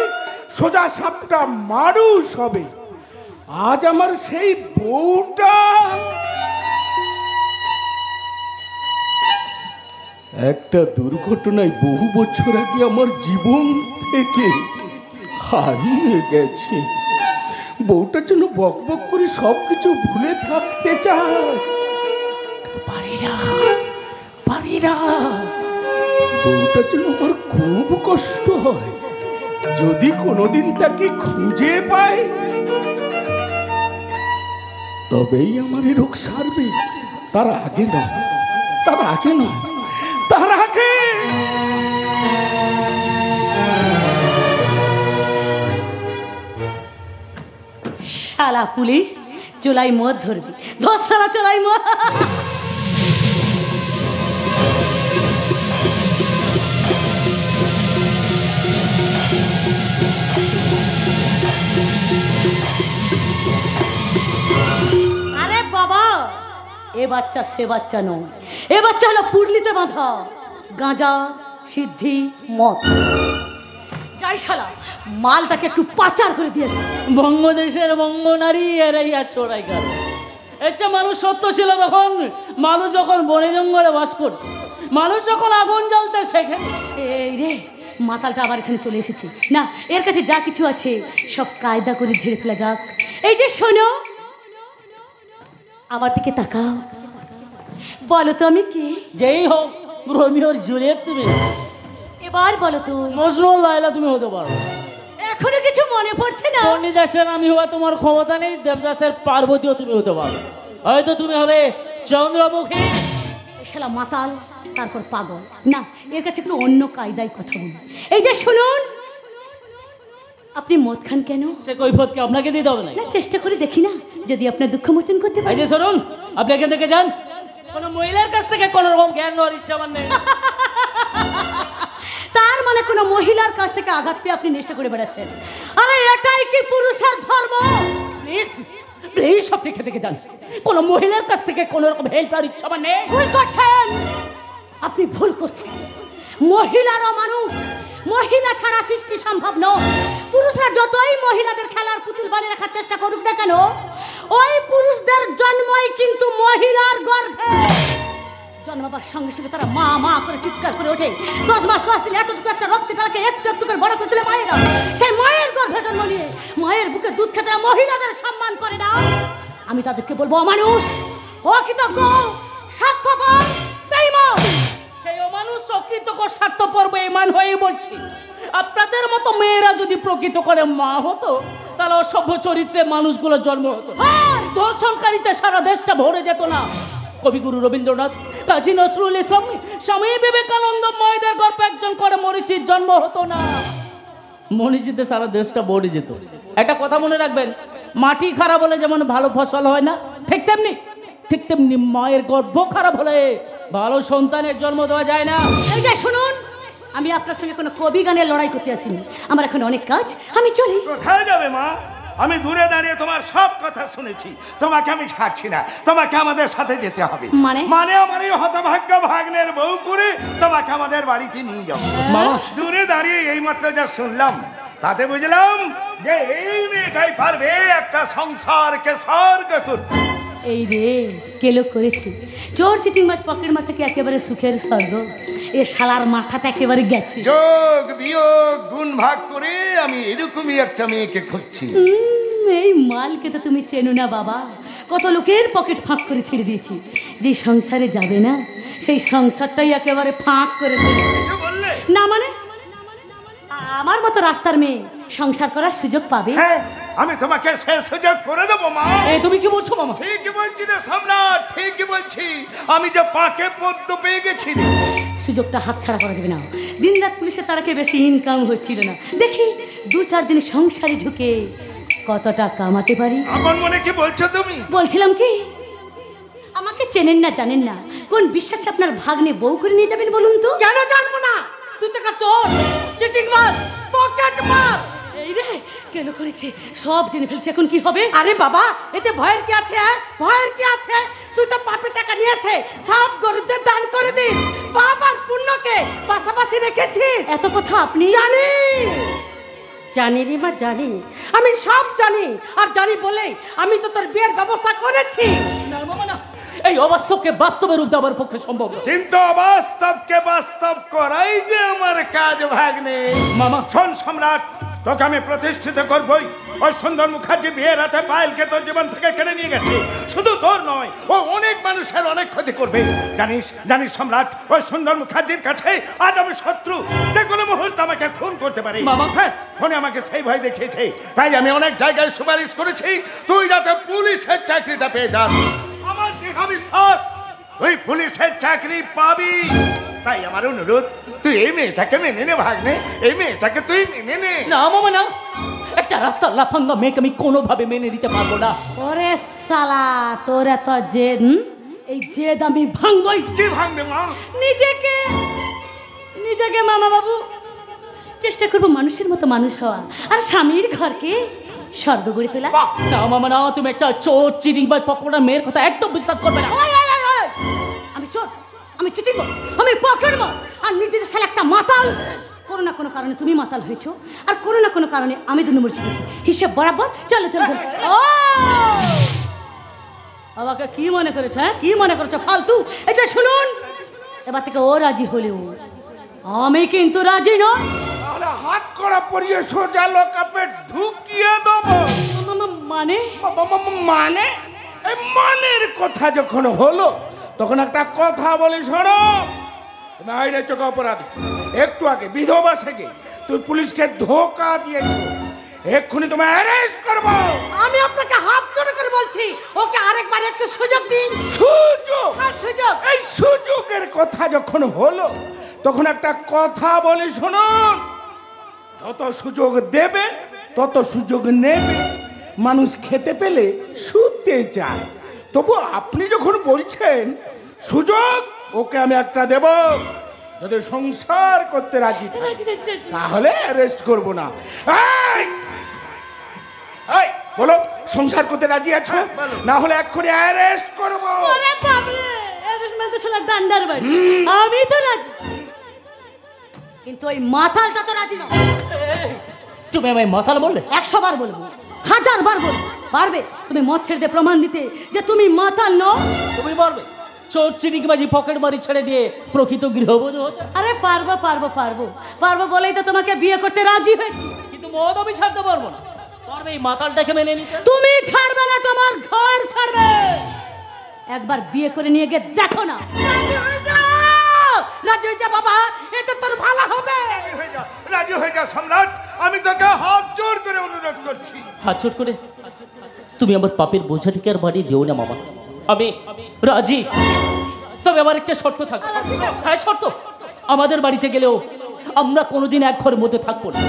সোজা সাপটা মানুষ হবে। আজ আমার সেই বউটা একটা দুর্ঘটনায় বহু বছর আগে আমার জীবন থেকে হারিয়ে গেছে। বউটার জন্য বক বক করে সবকিছু ভুলে থাকতে চায়, কিন্তু পারি না, পারি না। বউটার জন্য আমার খুব কষ্ট হয়। যদি কোনোদিন তাকে খুঁজে পাই তবেই আমার এই রোগ সারবে। তার আগে নয়, তার আগে নয়, তার আগে। শালা পুলিশ, চোলাই মদ ধরবি, ধর শালা চোলাই মদ। আরে বাবা, এ বাচ্চা সে বাচ্চা নয়, এ বাচ্চা হলো পুরলিতে বাঁধা গাঁজা, সিদ্ধি, মদ। যাই শালা, মালটাকে একটু পাচার করে দিয়েছে। বঙ্গদেশের বঙ্গনারী এরাইয়া ছোড়াই গেল। এর মানুষ সত্য ছিল তখন, মানুষ যখন বনে জঙ্গলে বাস করত, মানুষ যখন আগুন জ্বালতে শেখে। এই রে, মাতালটা আবার এখানে চলে এসেছে। না, এর কাছে যা কিছু আছে সব কায়দা করে ঝেড়ে ফেলা যাক। এই যে শোনো, আমার দিকে তাকাও, বলো তো আমি কি? যেই হোক, রোমিওর জুলিয়েট তুমি। এবার বলো তো। মজনু লায়লা তুমি হতে পারো। এখনো কিছু মনে পড়ছে না? চণ্ডীদাসের আমি হওয়া তোমার ক্ষমতা নেই, দেবদাসের পার্বতীও তুমি হতে পারো। হয়তো তুমি হবে চন্দ্রমুখী। শালা মাতাল, তারপর পাগল। না, এর কাছে একটু অন্য কায়দায় কথা বলি। এই যে শুনুন, আপনি মদ খান কেন? সে কৈফিয়ত কি আপনাকে দিতে হবে না? চেষ্টা করে দেখি না, যদি আপনার দুঃখ মোচন করতে পারি। এই যে শুনুন, আপনি এখান থেকে যান। কোনো মহিলার কাছ থেকে কোনো রকম জ্ঞান নেওয়ার ইচ্ছা আমার নেই। তার মানে কোনো মহিলার কাছ থেকে আঘাত পেয়ে আপনি নেশা করে বেড়াচ্ছেন? আরে এটাই কি পুরুষের ধর্ম? প্লিজ প্লিজ আপনি এখান থেকে যান। কোনো মহিলার কাছ থেকে কোনো রকম হেল্প নেওয়ার ইচ্ছা আমার নেই। ভুল করছেন, আপনি ভুল করছেন। মহিলারও মানুষ, মহিলা ছাড়া সৃষ্টি সম্ভব নয়। পুরুষরা যতই মহিলাদের খেলার পুতুল বানিয়ে রাখার চেষ্টা করুক না কেন, ওই পুরুষদের জন্মই কিন্তু মহিলার গর্ভে। জন্মাবার সঙ্গে সঙ্গে তারা মা মা করে চিৎকার করে ওঠে। 10 মাস 10 দিন এতটুকু একটা রক্তটাকে একটু একটু করে বড় করে তুলে মায়েরা, সেই মায়ের গর্ভে জন্ম নিয়ে মায়ের বুকে দুধ খেতে মহিলাদের সম্মান করে না। আমি তাদেরকে বলবো অমানুষ, অকৃতজ্ঞ, স্বার্থপর, বেঈমান। সেই অমানুষ, অকৃতজ্ঞ, স্বার্থপর, বেঈমান হয়ে বলছি। আপনাদের মতো মেয়েরা যদি প্রকৃত করে মা হতো, তাহলে অসভ্য চরিত্রে মানুষগুলোর জন্ম হতো, ধর্ষণকারীতে সারা দেশটা ভরে যেত না। কবিগুরু রবীন্দ্রনাথ, কাজী নজরুল ইসলাম, স্বামী বিবেকানন্দ, মায়েদের গর্ভে একজন করে মরিচির জন্ম হতো না। মরিচিতে সারা দেশটা ভরে যেত। একটা কথা মনে রাখবেন, মাটি খারাপ হলে যেমন ভালো ফসল হয় না, ঠিক তেমনি মায়ের গর্ভ খারাপ হলে ভালো সন্তানের জন্ম দেওয়া যায় না। এই যে শুনুন, আমি আপনার সঙ্গে কোনো কবি গানের লড়াই করতে আসিনি। আমার এখন অনেক কাজ, আমি চলি। কোথায় যাবে মা? আমি দূরে দাঁড়িয়ে তোমার সব কথা শুনেছি। তোমাকে আমি ছাড়ছি না, তোমাকে আমাদের সাথে যেতে হবে। মানে আমার এই হতভাগ্য ভাগ্নের বউ করে তোমাকে আমাদের বাড়িতে নিয়ে যাবো। দূরে দাঁড়িয়ে এই মাত্র যা শুনলাম, তাতে বুঝলাম যে এই মেয়েটাই পারবে একটা সংসারকে স্বর্গ করতে। এই রে, কেলো করেছি। চোর চিটিং মাছ পকেট মাছ থেকে একেবারে সুখের স্বর্গ। এ শালার মাথাটা একেবারে গেছে। যোগ বিয়োগ গুণ ভাগ করে আমি এরকমই একটা মেয়েকে খুঁজছি। এই মালকে তো তুমি চেনো না বাবা। কত লোকের পকেট ফাঁক করে ছেড়ে দিয়েছি। যে সংসারে যাবে না, সেই সংসারটাই একেবারে ফাঁক করে বললে না। মানে আমার মতো রাস্তার মেয়ে সংসার করার সুযোগ পাবে? হ্যাঁ, আমি তোমাকে সে সুযোগ করে দেবো মা। তুমি কি বলছো মামা? ঠিকই বলছি রে সম্রাট, ঠিকই বলছি। আমি যে পাকে পদ্ম পেয়ে গেছি। সুযোগটা হাতছাড়া করা যাবে না। দিন রাত পুলিশের তারাকে বেশি ইনকাম হচ্ছিল না। দেখি 2-4 দিন সংসারে ঢুকে কতটা কামাতে পারি। আমার মনে কি বলছো তুমি? বলছিলাম কি, আমাকে চেনেন না জানেন না, কোন বিশ্বাসে আপনার ভাগ্নে বউ করে নিয়ে যাবেন বলুন তো? কেন জানবো না? তুই তো একটা চোর, চিটিং মার, পকেট মার। এই রে, কেন করেছে? সব জেনে ফেলছে, এখন কি হবে? আরে বাবা, এতে ভয়ের কি আছে? ভয়ের কি আছে? তুই তো পাপের টাকা নিয়েছে, সব গরিবদের দান করে দিস, বাবার পুণ্যকে পাশাপাশি রেখেছিস। এত কথা আপনি জানি, জানি রে মা, জানি, আমি সব জানি। আর জানি বলেই আমি তো তোর বিয়ের ব্যবস্থা করেছি। না মামা না, এই অবাস্তবকে বাস্তবে রূপ দেওয়ার পক্ষে সম্ভব না। কিন্তু অবাস্তবকে বাস্তব করাই যে আমার কাজ ভাগ্নে। মামা শোন সম্রাট, তোকে আমি প্রতিষ্ঠিত করবই। ওই সুন্দর মুখার্জি বিয়ের রাতে পায়েলকে তোর জীবন থেকে কেড়ে নিয়ে গেছে। শুধু তোর নয়, ও অনেক মানুষের অনেক ক্ষতি করবে। জানিস জানিস সম্রাট, ওই সুন্দর মুখার্জির কাছে আজ আমি শত্রু। যে কোনো মুহূর্তে আমাকে খুন করতে পারে। মামা। হ্যাঁ, ফোনে আমাকে সেই ভয় দেখিয়েছে। তাই আমি অনেক জায়গায় সুপারিশ করেছি তুই যাতে পুলিশের চাকরিটা পেয়ে যাস। আমার দৃঢ় বিশ্বাস তুই পুলিশের চাকরি পাবি। তাই আমার অনুরোধ, তুই এই মেয়েটাকে মেনে নে ভাগ্নে, এই মেয়েটাকে তুই মেনে নে। না মামা না, একটা রাস্তা লাফাঙ্গা মেয়েকে আমি কোনোভাবে মেনে নিতে পারবো না। ওরে শালা, তোর এত জেদ, এই জেদ আমি ভাঙবই। কি ভাঙবে মা? নিজেকে নিজেকে মামা বাবু চেষ্টা করবো মানুষের মতো মানুষ হওয়া, আর স্বামীর ঘরকে স্বর্গ গড়ে তোলা। না মামা না, তুমি একটা চোর চিটিং বা পকোড়া মেয়ের কথা একদম বিশ্বাস করবে না। ওই, ওই, ওই, ওই! আমি চোর, আমি চিটিং, আমি পকেট মার, আর নিজে যে শালা একটা মাতাল। কোনো না কোনো কারণে তুমি মাতাল হয়েছো, আর কোনো না কোনো কারণে আমি 2 নম্বর শিখেছি। হিসেব বরাবর। চলো চলো চলো। ও বাবাকে কি মনে করেছো? হ্যাঁ, কি মনে করেছো ফালতু? এটা শুনুন, এবার থেকে ও রাজি হলেও আমি কিন্তু রাজি নই। তাহলে হাত করা পরিয়ে সোজা লোকাপে ঢুকিয়ে দেবো। মানে মানে এই মানের কথা যখন হলো, তখন একটা কথা বলি, শোনো। তুমি আইনের চোখে অপরাধী। একটু আগে বিধবা সেজে তুই পুলিশকে ধোকা দিয়েছো। এক্ষুনি তোমায় অ্যারেস্ট করবো। আমি আপনাকে হাত জোড়ে করে বলছি, ওকে আরেকবার একটু সুযোগ দিন। সুযোগ? হ্যাঁ, সুযোগ। এই সুযোগের কথা যখন হলো, তখন একটা কথা বলি, শুনুন। যত সুযোগ দেবে তত সুযোগ নেবে। মানুষ খেতে পেলে শুতে চায়, তবু আপনি যখন বলছেন সুযোগ, ওকে আমি একটা দেব। যদি সংসার করতে রাজি থাকে, তাহলে অ্যারেস্ট করব না। এই এই বলো, সংসার করতে রাজি আছো? না হলে এক্ষুনি অ্যারেস্ট করব। ওরে বাবরে, এরেস মানে তো শালা ডান্ডার বাড়ি। আমি তো রাজি, কিন্তু ওই মাতালটা তো রাজি নয়। তুমি আমায় মাতাল বললে? 100 বার বলবো, 1000 বার বলবো। পারবে তুমি মদ ছেড়ে দিয়ে প্রমাণ দিতে যে তুমি মাতাল নও? তুমি পারবে চোর চিনিকবাজি পকেট মারি ছেড়ে দিয়ে প্রকৃত গৃহবধূ হতে? আরে পারবো পারবো পারবো পারবো বলেই তো তোমাকে বিয়ে করতে রাজি হয়েছি। কিন্তু মদ আমি ছাড়তে পারবো না। পারবে এই মাতালটাকে মেনে নিতে? তুমি ছাড়বে না, তোমার ঘর ছাড়বে। একবার বিয়ে করে নিয়ে গিয়ে দেখো না। রাজি হয়ে যাও, রাজি হয়ে যা বাবা, এতে তোর ভালো হবে। রাজি হয়ে যা সম্রাট, আমি তোকে হাত জোর করে অনুরোধ করছি। হাত জোর করে? তুমি আমার পাপের বোঝাটিকে আর বাড়ি দিও না মামা। আমি রাজি, তবে আমার একটা শর্ত থাকবে। হ্যাঁ, শর্ত। আমাদের বাড়িতে গেলেও আমরা কোনোদিন এক ঘরের মধ্যে থাকবো না।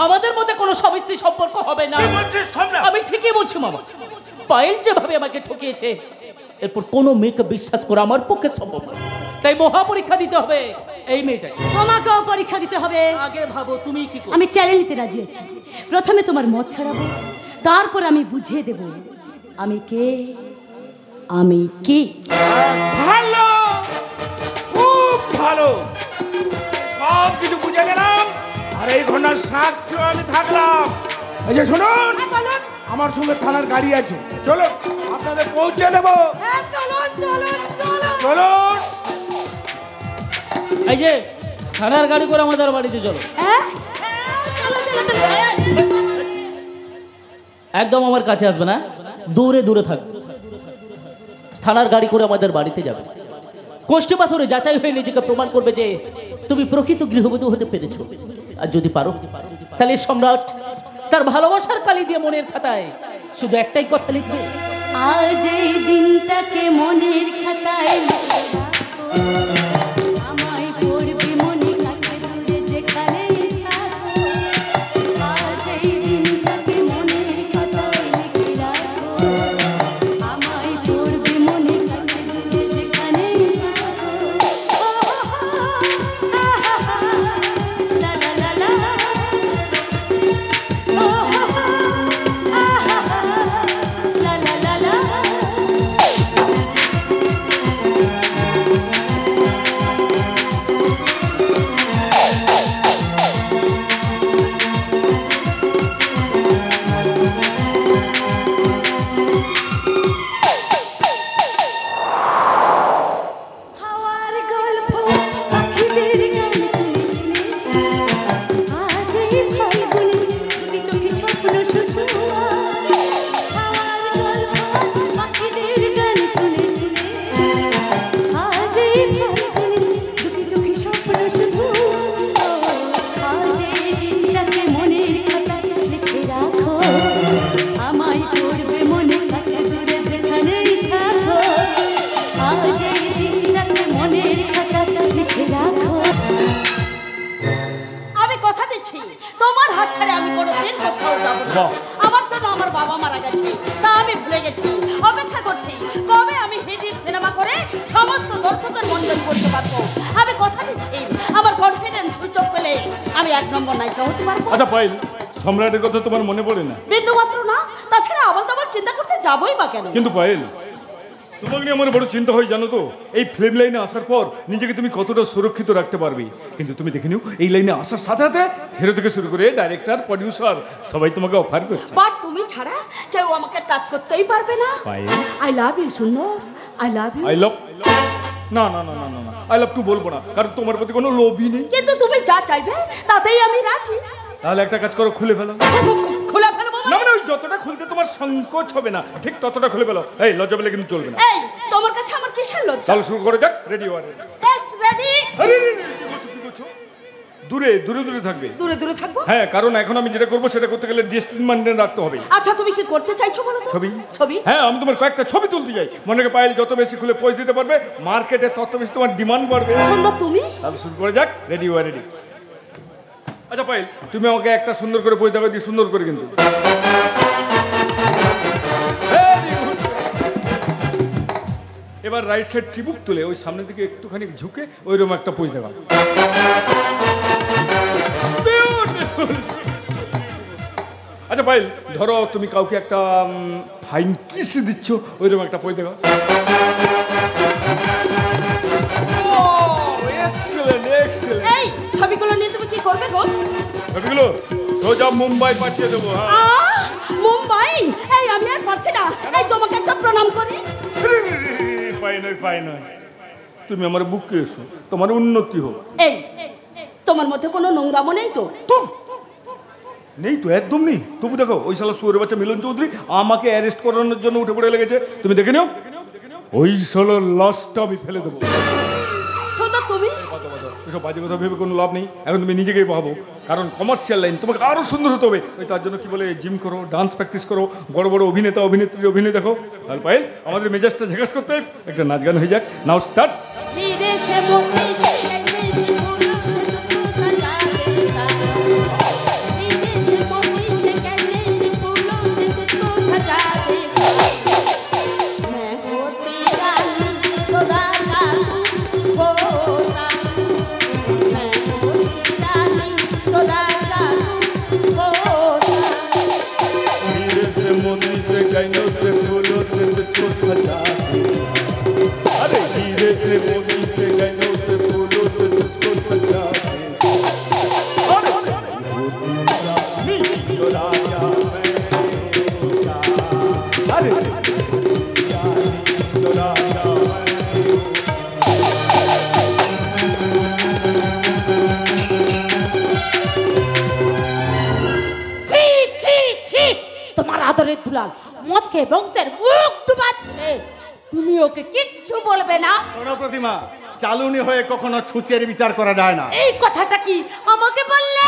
আমাদের মধ্যে কোনো স্বামী স্ত্রী সম্পর্ক হবে না। আমি ঠিকই বলছি মামা। পায়েল যেভাবে আমাকে ঠকিয়েছে, এরপর কোনো মেয়েকে বিশ্বাস করা আমার পক্ষে সম্ভব না। তাই মহা পরীক্ষা দিতে হবে এই মেয়েটাকে। তোমাকেও পরীক্ষা দিতে হবে। আগে ভাবো তুমি কি করবে। আমি চ্যালেঞ্জ নিতে রাজি আছি। প্রথমে তোমার মদ ছাড়াবো, তারপর আমি বুঝিয়ে দেব আমি কে, আমি কি। ভালো, খুব ভালো, সব কিছু বুঝে গেলাম। আর এই ঘটনার সাক্ষী আমি থাকলাম। এই যে শুনুন, আমার সঙ্গে থানার গাড়ি আছে, চলো আপনাদের পৌঁছে দেবো। হ্যাঁ, চলুন চলুন চলুন চলুন। এই যে থানার গাড়ি করে আমাদের বাড়িতে চলো। হ্যাঁ, চলো চলো চলো। একদম আমার কাছে আসবে না, দূরে দূরে থাকবে। থানার গাড়ি করে আমাদের বাড়িতে যাবে। কোষ্ঠী পাথরে যাচাই হয়ে নিজেকে প্রমাণ করবে যে তুমি প্রকৃত গৃহবধূ হতে পেরেছো। আর যদি পারো, তাহলে সম্রাট তার ভালোবাসার কালি দিয়ে মনের খাতায় শুধু একটাই কথা লিখবে, আজ এই দিনটাকে মনের খাতায় আমায় পড়বে মনে কাছে দূরে যেখানে থাকো। আজ এই দিনটাকে মনের খাতায় লিখে রাখো, আমায় পড়বে মনে কাছে দূরে যেখানে থাকো। এক নম্বর নায়িকা হতে পারবো। আচ্ছা পাইল, সম্রাটের কথা তোমার মনে পড়ে না? বিন্দু মাত্র না। তাছাড়া আবার তো আবার চিন্তা করতে যাবোই বা কেন? কিন্তু পাইল, তোমাকে নিয়ে আমার বড় চিন্তা হয় জানো তো। এই ফিল্ম লাইনে আসার পর নিজেকে তুমি কতটা সুরক্ষিত রাখতে পারবে। কিন্তু তুমি দেখে নিও, এই লাইনে আসার সাথে সাথে হিরো থেকে শুরু করে ডাইরেক্টর, প্রডিউসার সবাই তোমাকে অফার করছে। বাট তুমি ছাড়া কেউ আমাকে টাচ করতেই পারবে না। পাইল, আই লাভ ইউ সুন্দর, I love you. I love, না না না না না না, আই লাভ টু বলবো না, কারণ তোমার প্রতি কোনো লোভই নেই। কিন্তু তুমি যা চাইবে তাতেই আমি রাজি। তাহলে একটা কাজ করো, খুলে ফেলো। খুলে ফেলবো না মানে ওই যতটা খুলতে তোমার সংকোচ হবে না, ঠিক ততটা খুলে ফেলো। এই লজ্জা পেলে কিন্তু চলবে না। এই তোমার কাছে আমার কিসের লজ্জা? চলো শুরু করে যাক। রেডি ওয়ার এস রেডি। আরে কি করছো? দূরে দূরে দূরে থাকবে। দূরে দূরে থাকবো? হ্যাঁ, কারণ এখন আমি যেটা করবো সেটা করতে গেলে ডিস্টেন্স মেনটেন রাখতে হবে। আচ্ছা তুমি কি করতে চাইছো বলো তো? ছবি। ছবি? হ্যাঁ, আমি তোমার কয়েকটা ছবি তুলতে চাই। মনে করে পাইল যত বেশি খুলে পোজ দিতে পারবে, মার্কেটে তত বেশি তোমার ডিমান্ড বাড়বে। সুন্দর তুমি? তাহলে শুরু করে যাক। রেডি ওয়ার রেডি। আচ্ছা পাইল, তুমি আমাকে একটা সুন্দর করে পোজ দেখাও, দিয়ে সুন্দর করে কিন্তু। এবার রাইট সাইড চিবুক তুলে ওই সামনের দিকে একটুখানি ঝুঁকে ওইরকম একটা পোজ দেখাও। আচ্ছা পাইল, ধরো তুমি কাউকে একটা ফাইন কিস দিচ্ছ, ওইরকম একটা পোজ দেখাও। এই ছবিগুলো নিয়ে তুমি কি করবে গো? ছবিগুলো সোজা মুম্বাই পাঠিয়ে দেবো। মুম্বাই? এই আমি আর পারছি না। এই তোমাকে একটা প্রণাম করি। পাই নয়, তুমি আমার বুকে এসো, তোমার উন্নতি হোক। এই তোমার মধ্যে কোনো নোংরামো নেই তো? নেই তো, একদম নেই। তবু দেখো ওই শালা শুয়োরের বাচ্চা মিলন চৌধুরী আমাকে অ্যারেস্ট করানোর জন্য উঠে পড়ে লেগেছে। তুমি দেখে নিও, ওই শালার লাশটা আমি ফেলে দেবো। সুন্দর তুমি? এসব বাজে কথা ভেবে কোনো লাভ নেই। এখন তুমি নিজেকেই ভাবো, কারণ কমার্শিয়াল লাইন, তোমাকে আরো সুন্দর হতে হবে। ওই তার জন্য কি বলে, জিম করো, ডান্স প্র্যাকটিস করো, বড় বড় অভিনেতা অভিনেত্রীর অভিনয় দেখো। তাহলে পাইল, আমাদের মেজাজটা ঝাঁকাস করতে একটা নাচ গান হয়ে যাক। নাও স্টার্ট। अरे धीरे से मोदी से गैनों से फूलों से तुझको सजाते, अरे जो राजा अरे जो राजा তোমার আদরের দুলাল মদ খেয়ে বংশের মুখ ডুবাচ্ছে, তুমি ওকে কিচ্ছু বলবে না? শোনো প্রতিমা, চালুনি হয়ে কখনো ছুঁচের বিচার করা যায় না। এই কথাটা কি আমাকে বললে?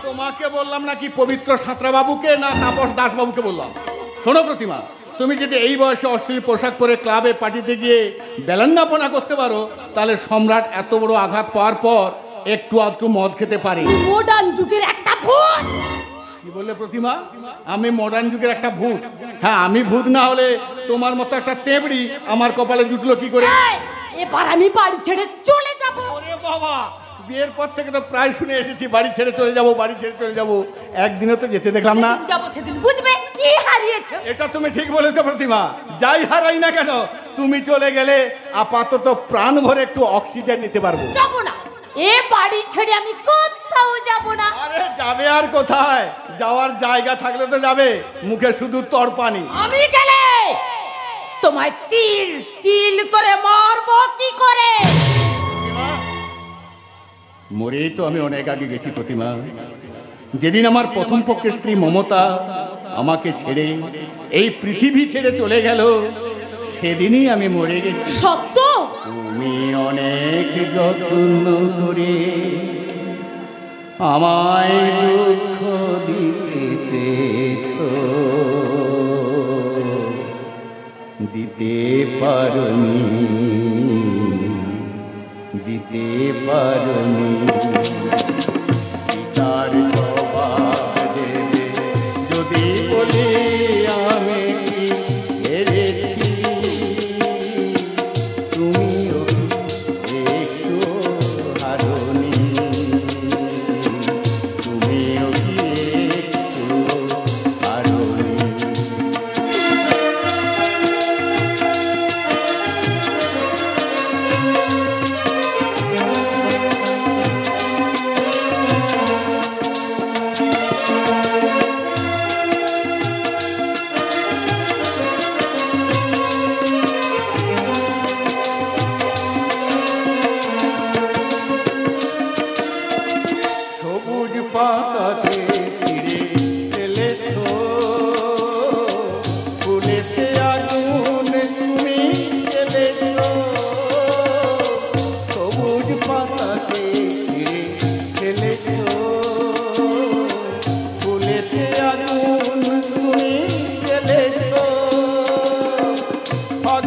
তোমাকে বললাম নাকি পবিত্র সাঁতরা বাবুকে, না তাপস দাস বাবুকে বললাম? শোনো প্রতিমা, তুমি যদি এই বয়সে অশ্লীল পোশাক পরে ক্লাবে পার্টিতে গিয়ে বেলান্নাপনা করতে পারো, তাহলে সম্রাট এত বড় আঘাত পাওয়ার পর একটু আধটু মদ খেতে পারি। মডার্ন যুগের একটা ভূত। কি বললে প্রতিমা? আমি মডার্ন যুগের একটা ভূত? হ্যাঁ, আমি ভূত না হলে তোমার মতো একটা তেবড়ি আমার কপালে জুটলো কি করে? এবার আমি বাড়ি ছেড়ে চলে যাব। ওরে বাবা, বিয়ের পর থেকে তো প্রায় শুনে এসেছি বাড়ি ছেড়ে চলে যাব, বাড়ি ছেড়ে চলে যাব। একদিনও তো যেতে দেখলাম না। যাব সেদিন বুঝবে কি হারিয়েছো। এটা তুমি ঠিক বলেছো প্রতিমা। যাই হারাই না কেন, তুমি চলে গেলে আপাতত প্রাণ ভরে একটু অক্সিজেন নিতে পারবো। যাব না, এ বাড়ি ছেড়ে আমি কোথাও যাব না। আরে যাবে আর কোথায়? যাওয়ার জায়গা থাকলে তো যাবে, মুখে শুধু তরপানি। আমি গেলে তোমায় তিল তিল করে মারবো কি করে? মরেই তো আমি অনেক আগে গেছি প্রতিমা। যেদিন আমার প্রথম পক্ষের স্ত্রী মমতা আমাকে ছেড়ে এই পৃথিবী ছেড়ে চলে গেল, সেদিনই আমি মরে গেছি। সত্য? তুমি অনেক যত্ন করে আমায় দুঃখ দিতে চেয়েছো, দিতে পারোনি, দিতে পারোনি। পিতার জবাব দেবে যদি বলি আমি কি হেরেছি, তুমিও একটু হারোনি,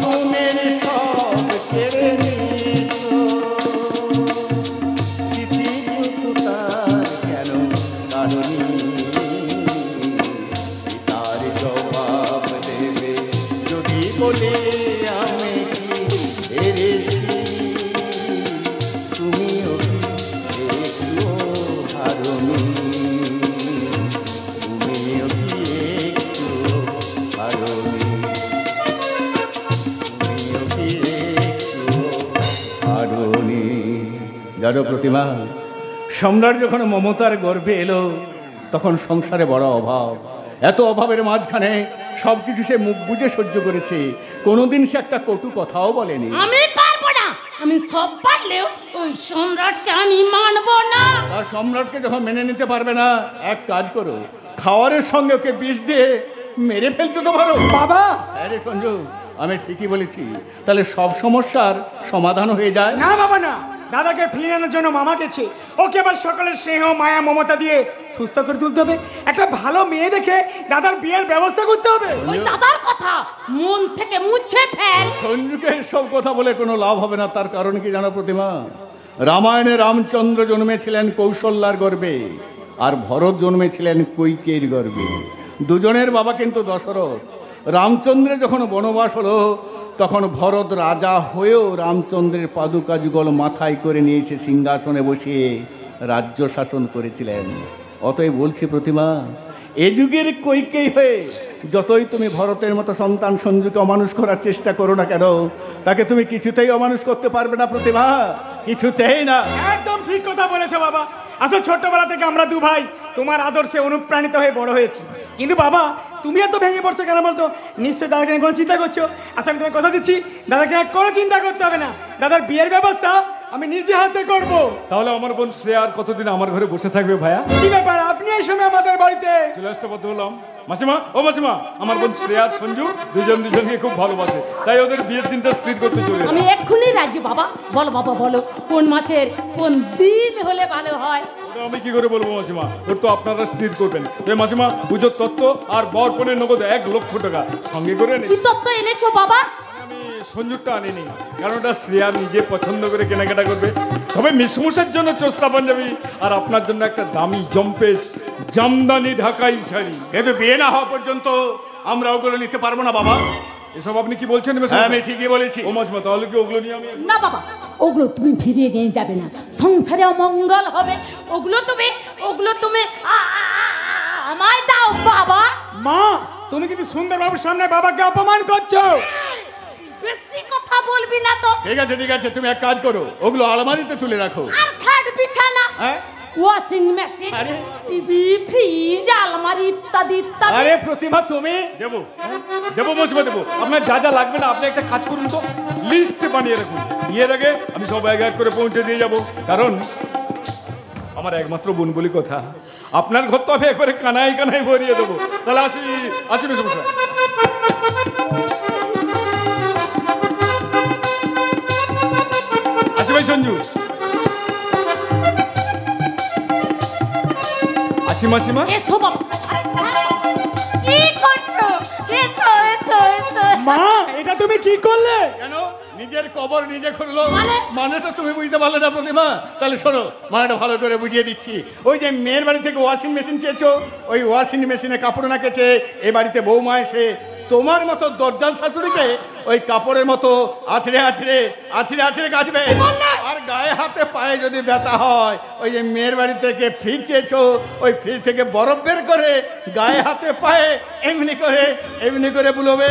বাথরুমের সব কেড়ে নিয়েছো, স্মৃতিটুকু তার কেন কারণে, তার জবাব দেবে যদি বলে আমি কি হেরেছি, তুমিও কি একটু হারনি, তুমিও কি একটু হারনি, তুমিও কি একটু হারনি। জানো প্রতিমা, সম্রাট যখন মমতার গর্ভে এলো তখন সংসারে বড় অভাব, এত অভাবের মাঝখানে সবকিছু সে মুখ বুজে সহ্য করেছে, কোনোদিন সে একটা কটু কথাও বলেনি। আমি পারবো না, আমি সব পারলেও ওই সম্রাটকে আমি মানবো না। আর সম্রাটকে যখন মেনে নিতে পারবে না, এক কাজ করো, খাওয়ারের সঙ্গে ওকে বিষ দিয়ে মেরে ফেলতে তো পারো। বাবা আরে সঞ্জু, আমি ঠিকই বলেছি, তাহলে সব সমস্যার সমাধান হয়ে যায়। না বাবা না, দাদাকে ফিরিয়ে আনার জন্য মামা গেছে, ওকে আবার সকলের স্নেহ মায়া মমতা দিয়ে সুস্থ করে তুলতে হবে, একটা ভালো মেয়ে দেখে দাদার বিয়ের ব্যবস্থা করতে হবে। ওই দাদার কথা মন থেকে মুছে ফেল। সঞ্জুকে সব কথা বলে কোনো লাভ হবে না, তার কারণ কি জানো প্রতিমা? রামায়ণে রামচন্দ্র জন্মেছিলেন কৌশল্যার গর্ভে, আর ভরত জন্মেছিলেন কৈকেয়ীর গর্ভে। দুজনের বাবা কিন্তু দশরথ। রামচন্দ্রের যখন বনবাস হলো তখন ভরত রাজা হয়েও রামচন্দ্রের পাদুকা যুগল মাথায় করে নিয়ে এসে সিংহাসনে বসিয়ে রাজ্য শাসন করেছিলেন। অতএব বলছি প্রতিমা, এ যুগের কৈকেয়ী হয়ে যতই তুমি ভরতের মতো সন্তান সঞ্জুকে অমানুষ করার চেষ্টা করো না কেন, তাকে তুমি কিছুতেই অমানুষ করতে পারবে না প্রতিমা, কিছুতেই না। একদম ঠিক কথা বলেছো বাবা। আসলে ছোট্টবেলা থেকে আমরা দু ভাই তোমার আদর্শে অনুপ্রাণিত হয়ে বড় হয়েছি, কিন্তু বাবা তুমি এত ভেঙে পড়ছো কেন বলতো? নিশ্চয়ই দাদাকে নিয়ে কোনো চিন্তা করছো। আচ্ছা আমি তোমাকে কথা দিচ্ছি, দাদাকে আর কোনো চিন্তা করতে হবে না, দাদার বিয়ের ব্যবস্থা আমি নিজে হাতে করব। তাহলে আমার বোন শ্রেয়া আর কতদিন আমার ঘরে বসে থাকবে ভাইয়া? কি ব্যাপার, আপনি এই সময় আমাদের বাড়িতে চলে আসতে বাধ্য হলাম। মাসিমা, ও মাসিমা, আমার বোন শ্রেয়া আর সঞ্জু দুজনকে খুব ভালোবাসে, তাই ওদের বিয়ের দিনটা স্থির করতে চলে এলাম। আমি এক্ষুনি রাজি বাবা। বলো বাবা বলো, কোন মাসের কোন দিন হলে ভালো হয়? আমি কি করে বলবো মাসিমা, ওর তো আপনারা স্থির করবেন। মাসিমা, পুজোর তত্ত্ব আর বর কনের নগদ 1 লক্ষ টাকা সঙ্গে করে কি তত্ত্ব এনেছো বাবা? আমি সঞ্জুরটা আনিনি, কারণ ওটা শ্রেয়া নিজে পছন্দ করে কেনাকাটা করবে। তবে মিশমুশের জন্য চোস্তা পাঞ্জাবি, আর আপনার জন্য একটা দামি জম্পেস জামদানি ঢাকাই শাড়ি। কিন্তু বিয়ে না হওয়া পর্যন্ত আমরা ওগুলো নিতে পারবো না বাবা। এসব আপনি কি বলছেন? আমি ঠিকই বলেছি। ও মাসিমা, তাহলে কি ওগুলো নিয়ে আমি? না বাবা, ওগুলো তুমি ফিরিয়ে নিয়ে যাবে না, সংসারে অমঙ্গল হবে। ওগুলো তুমি আমায় দাও বাবা। মা, তুমি কিন্তু সুন্দর বাবুর সামনে বাবাকে অপমান করছো। বেশি কথা বলবি না তো। ঠিক আছে ঠিক আছে, তুমি এক কাজ করো, ওগুলো আলমারিতে তুলে রাখো। আর খাট বিছানা, হ্যাঁ, ওয়াশিং মেশিন, আরে টিভি, ফ্রিজ, আলমারি ইত্যাদি ইত্যাদি। আরে প্রতিভা, তুমি দেবো দেবো মাসিমা দেবো। আপনার যা যা লাগবে না, আপনি একটা কাজ করুন তো, লিস্টে বানিয়ে রাখুন। বিয়ের আগে আমি সব এক এক করে পৌঁছে দিয়ে যাব, কারণ আমার একমাত্র বোন বলি কথা, আপনার ঘর তো আমি একবারে কানাই কানাই ভরিয়ে দেবো। তাহলে আসি আসি মেসমশাই। আসি ভাই সঞ্জু। আসি মাসিমা। এসো বাবা। কি করছো? এসো এসো এসো। মা, এটা তুমি কি করলে? কেন নিজের কবর নিজে খুললো? মানে? মানেটা তুমি বুঝতে পারলে না প্রতিমা? তাহলে শোনো, মানেটা ভালো করে বুঝিয়ে দিচ্ছি। ওই যে মেয়ের বাড়ি থেকে ওয়াশিং মেশিন চেয়েছো, ওই ওয়াশিং মেশিনে কাপড় না কেচে এ বাড়িতে বৌমা এসে তোমার মতো দরজাল শাশুড়িকে ওই কাপড়ের মতো আছড়ে আছড়ে আছড়ে আছড়ে কাচবে। আর গায়ে হাতে পায়ে যদি ব্যথা হয়, ওই যে মেয়ের বাড়ি থেকে ফ্রিজ চেয়েছো, ওই ফ্রিজ থেকে বরফ বের করে গায়ে হাতে পায়ে এমনি করে বুলোবে।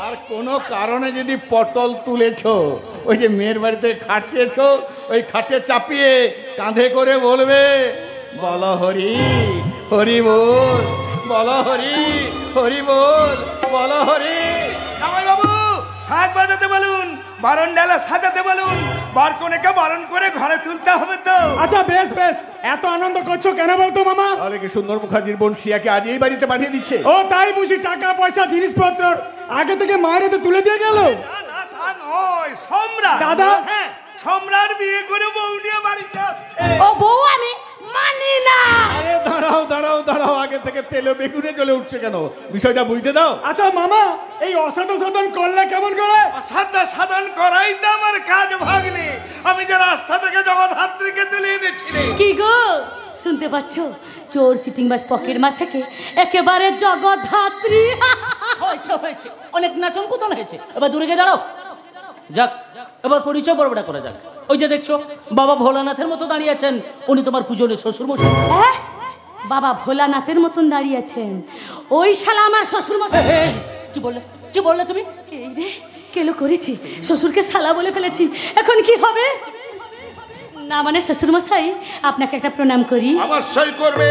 আর কোনো কারণে যদি পটল তুলেছো, ওই যে মেয়ের বাড়িতে খাট চেয়েছো, ওই খাটে চাপিয়ে কাঁধে করে বলবে, বলো হরি হরি বল, বলো হরি হরি বল, বলো হরি। জামাই বাবু, শাক বাজাতে বলুন, বারণ ডালা সাজাতে বলুন, বার কনেকে বারণ করে ঘরে তুলতে হবে তো। আচ্ছা বেশ বেশ, এত আনন্দ করছো কেন বলতো মামা? তাহলে কি সুন্দর মুখার্জির বোন শিয়াকে আজ এই বাড়িতে পাঠিয়ে দিচ্ছে? ও তাই বুঝি টাকা পয়সা জিনিসপত্র আগে থেকে মায়ের হাতে তুলে দিয়ে গেল? না তা নয়, সম্রাট। দাদা? হ্যাঁ, সম্রাট বিয়ে করে বউ নিয়ে বাড়িতে আসছে। ও বউ আমি মানি না। আরে দাঁড়াও দাঁড়াও দাঁড়াও, আগে থেকে তেলে বেগুনে জ্বলে উঠছে কেন? বিষয়টা বুঝতে দাও। আচ্ছা মামা, এই অসাধু সাধন করলে কেমন করে? অসাধ্য সাধন করাই তো আমার কাজ ভাগ্নে। আমি যে রাস্তা থেকে জগদ্ধাত্রীকে তুলে এনেছি রে। কি গো শুনতে পাচ্ছ? চোর চিটিংবাজ পকেট মার থেকে একেবারে জগদ্ধাত্রী। হয়েছে হয়েছে, অনেক নাচন কুতন হয়েছে, এবার দূরে গিয়ে দাঁড়াও। যাক, এবার পরিচয় পর্বটা করা যাক। ওই যে দেখছো বাবা ভোলানাথের মতো দাঁড়িয়ে আছেন, উনি তোমার পুজোর শ্বশুর মশাই। বাবা ভোলানাথের মতন দাঁড়িয়ে আছেন, ওই শালা আমার শ্বশুর মশাই। কি বললে, কি বললে তুমি? এই রে কেলো করেছি, শ্বশুরকে শালা বলে ফেলেছি, এখন কি হবে? না মানে শ্বশুর মশাই, আপনাকে একটা প্রণাম করি। অবশ্যই করবে।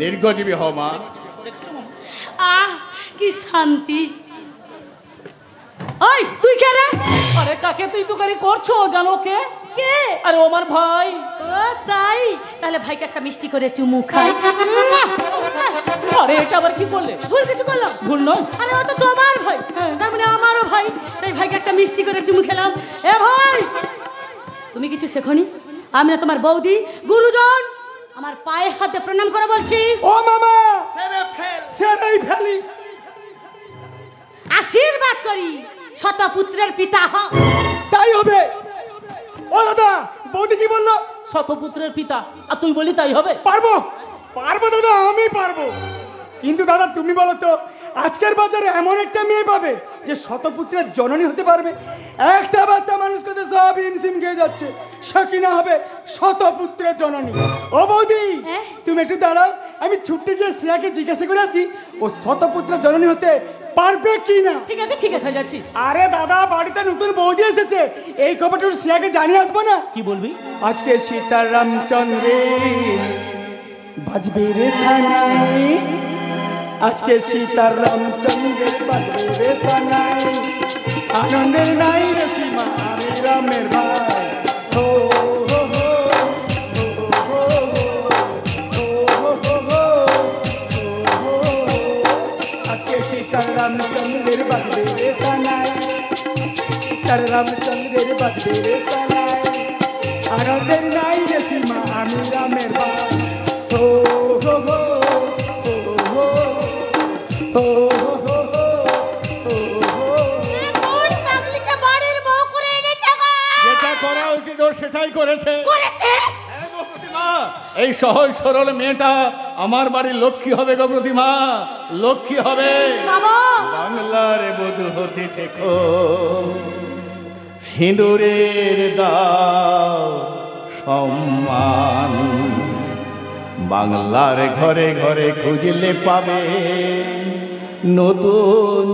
দীর্ঘজীবী হও মা। আহ কি শান্তি। ওই তুই কে রে? আরে কাকে তুই তুকারি করছো জানো? কে কে? আরে ও আমার ভাই। ও তাই, তাহলে ভাইকে একটা মিষ্টি করে চুমু খাই। আরে এটা আবার কি বললে? ভুল কিছু করলাম? ভুল নয়। আরে ও তো তোমার ভাই, তার মানে আমারও ভাই, তাই ভাইকে একটা মিষ্টি করে চুমু খেলাম। এ ভাই, তুমি কিছু শেখনি? আমি না তোমার বৌদি, গুরুজন, আমার পায়ে হাতে প্রণাম করে বলছি। ও মামা, সেরে ফেল। সেরাই ফেলি। আশীর্বাদ করি, শতপুত্রের পিতা হ। তাই হবে। ও দাদা, বৌদি কি বললো? শতপুত্রের পিতা, আর তুই বলি তাই হবে? পারবো পারবো দাদা, আমি পারবো। কিন্তু দাদা তুমি বলো তো, আজকের বাজারে এমন একটা মেয়ে পাবে যে শতপুত্রের জননী হতে পারবে? একটা বাচ্চা মানুষ করতে সব হিমশিম খেয়ে যাচ্ছে, সকিনা হবে শতপুত্রের জননী। ও বৌদি, তুমি একটু দাঁড়াও, আমি ছুটতে গিয়ে শ্রেয়াকে জিজ্ঞাসা করে আসি ও শতপুত্রের জননী হতে পারবে কি না। ঠিক আছে ঠিক আছে, যাচ্ছিস? আরে দাদা, বাড়িতে নতুন বৌদি এসেছে, এই খবরটা শ্রেয়াকে জানিয়ে আসবো না? কি বলবি? আজকে সীতারামচন্দ্রে বাজবে রে সানাই, আজকে সীতারামচন্দ্রে বাজবে রে সানাই, আনন্দের নাই রে সীমা, আমি রামের ভাই। হো হো হো হো হো হো হো, আজকে সীতারামচন্দ্রের বাজবে রে সানাই, সীতারামচন্দ্রের বাজবে রে সানাই, আনন্দের নাই রে সীমা, আমি রামের ভাই। হো হো হো হো হো হো হো। কোন পাগলিকে বাড়ির বউ করে এনেছে গো? যেটা করা উচিত ও সেটাই করেছে। করেছে? হ্যাঁ গো প্রতিমা, এই সহজ সরল মেয়েটা আমার বাড়ির লক্ষ্মী হবে গো প্রতিমা, লক্ষ্মী হবে। বাবা বাংলার বধূ হতে শেখো, সিঁদুরের দাও সম্মান, বাংলার ঘরে ঘরে খুঁজলে পাবে নতুন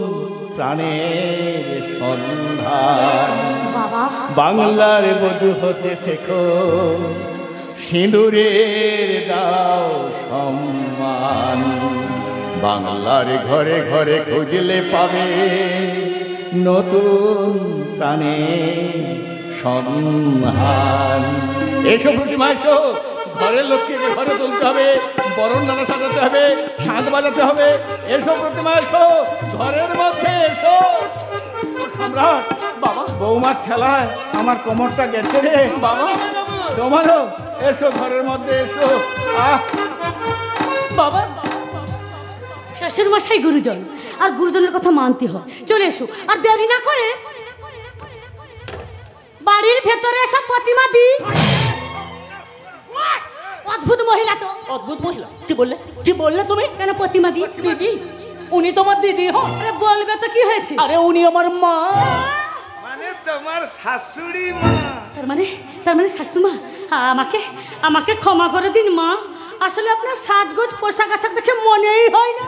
প্রাণের সন্ধান। বাবা বাংলার বধূ হতে শেখো, সিঁদুরের দাও সম্মান, বাংলার ঘরে ঘরে খুঁজলে পাবে নতুন প্রাণের সন্ধান। এসো প্রতিমা এসো, ঘরের লক্ষ্মীকে ঘরে তুলতে হবে, বরণ ডালা সাজাতে হবে, শাঁখ বাজাতে হবে। এসো প্রতিমা এসো, ঘরের মধ্যে এসো। সম্রাট বাবা, বৌমার ঠেলায় আমার কোমরটা গেছে রে বাবা, তোমারও এসো ঘরের মধ্যে এসো। বাবা, শ্বশুর মশাই গুরুজন, আর গুরুজনের কথা মানতে হয়। চলে এসো, আর দেরি না করে বাড়ির ভেতরে এসো। প্রতিমা দি, অদ্ভুত মহিলা তো। অদ্ভুত মহিলা? কি বললে, কি বললে তুমি? কেন প্রতিমা দি? দিদি, উনি তোমার দিদি হন? আরে বলবে তো, কি হয়েছে? আরে উনি আমার মা। মানে তোমার শাশুড়ি মা? তার মানে শাশুমা, আমাকে আমাকে ক্ষমা করে দিন মা, আসলে আপনার সাজগোজ পোশাক আশাক দেখে মনেই হয় না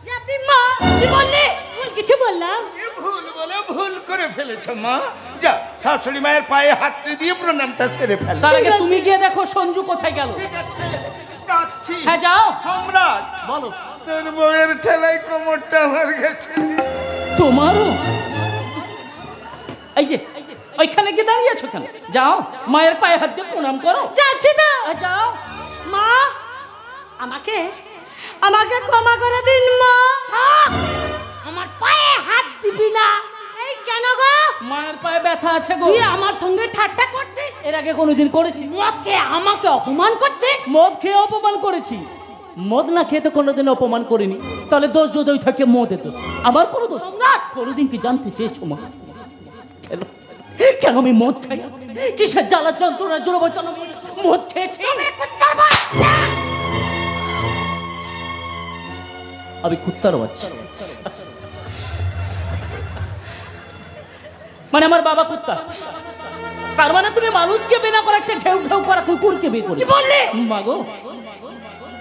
যে আপনি মা। কি বললে? ভুল কিছু বললাম? এ ভুল বলে ভুল করে ফেলেছ মা। যা, শাশুড়ি মায়ের পায়ে হাত দিয়ে প্রণামটা সেরে ফেল। তার আগে তুমি গিয়ে দেখো সঞ্জু কোথায় গেল। ঠিক আছে, যাচ্ছি। হ্যাঁ যাও। সম্রাট বলো। তোর বউয়ের ঠেলায় কোমরটা আমার গেছে। তোমারও? এই যে ওইখানে গিয়ে দাঁড়িয়ে আছো কেন? যাও, মায়ের পায়ে হাত দিয়ে প্রণাম করো। যাচ্ছি তো। যাও। মা, আমাকে আমাকে ক্ষমা করে দিন মা। আমার পায়ে হাত দিবি না। এই কেন গো? মায়ের পায়ে ব্যথা আছে গো। তুই আমার সঙ্গে ঠাট্টা করছিস? এর আগে কোনোদিন করেছি? মদ খেয়ে আমাকে অপমান করছিস? মদ খেয়ে অপমান করেছি? মদ না খেয়ে তো কোনোদিন অপমান করিনি। তাহলে দোষ যদি থাকে মদের দোষ, আমার কোনো দোষ না। কোনোদিন কি জানতে চেয়েছো মা কেন আমি মদ খাই? কিসের জ্বালা যন্ত্রণার জন্য বলছো আমি মদ খেয়েছি? আমি কুত্তার বাচ্চা, মানে আমার বাবা কুত্তা। তার মানে তুমি মানুষকে বিনা করে একটা ঘেউ ঘেউ করা কুকুরকে বিয়ে করে? কি বললে? মাগো,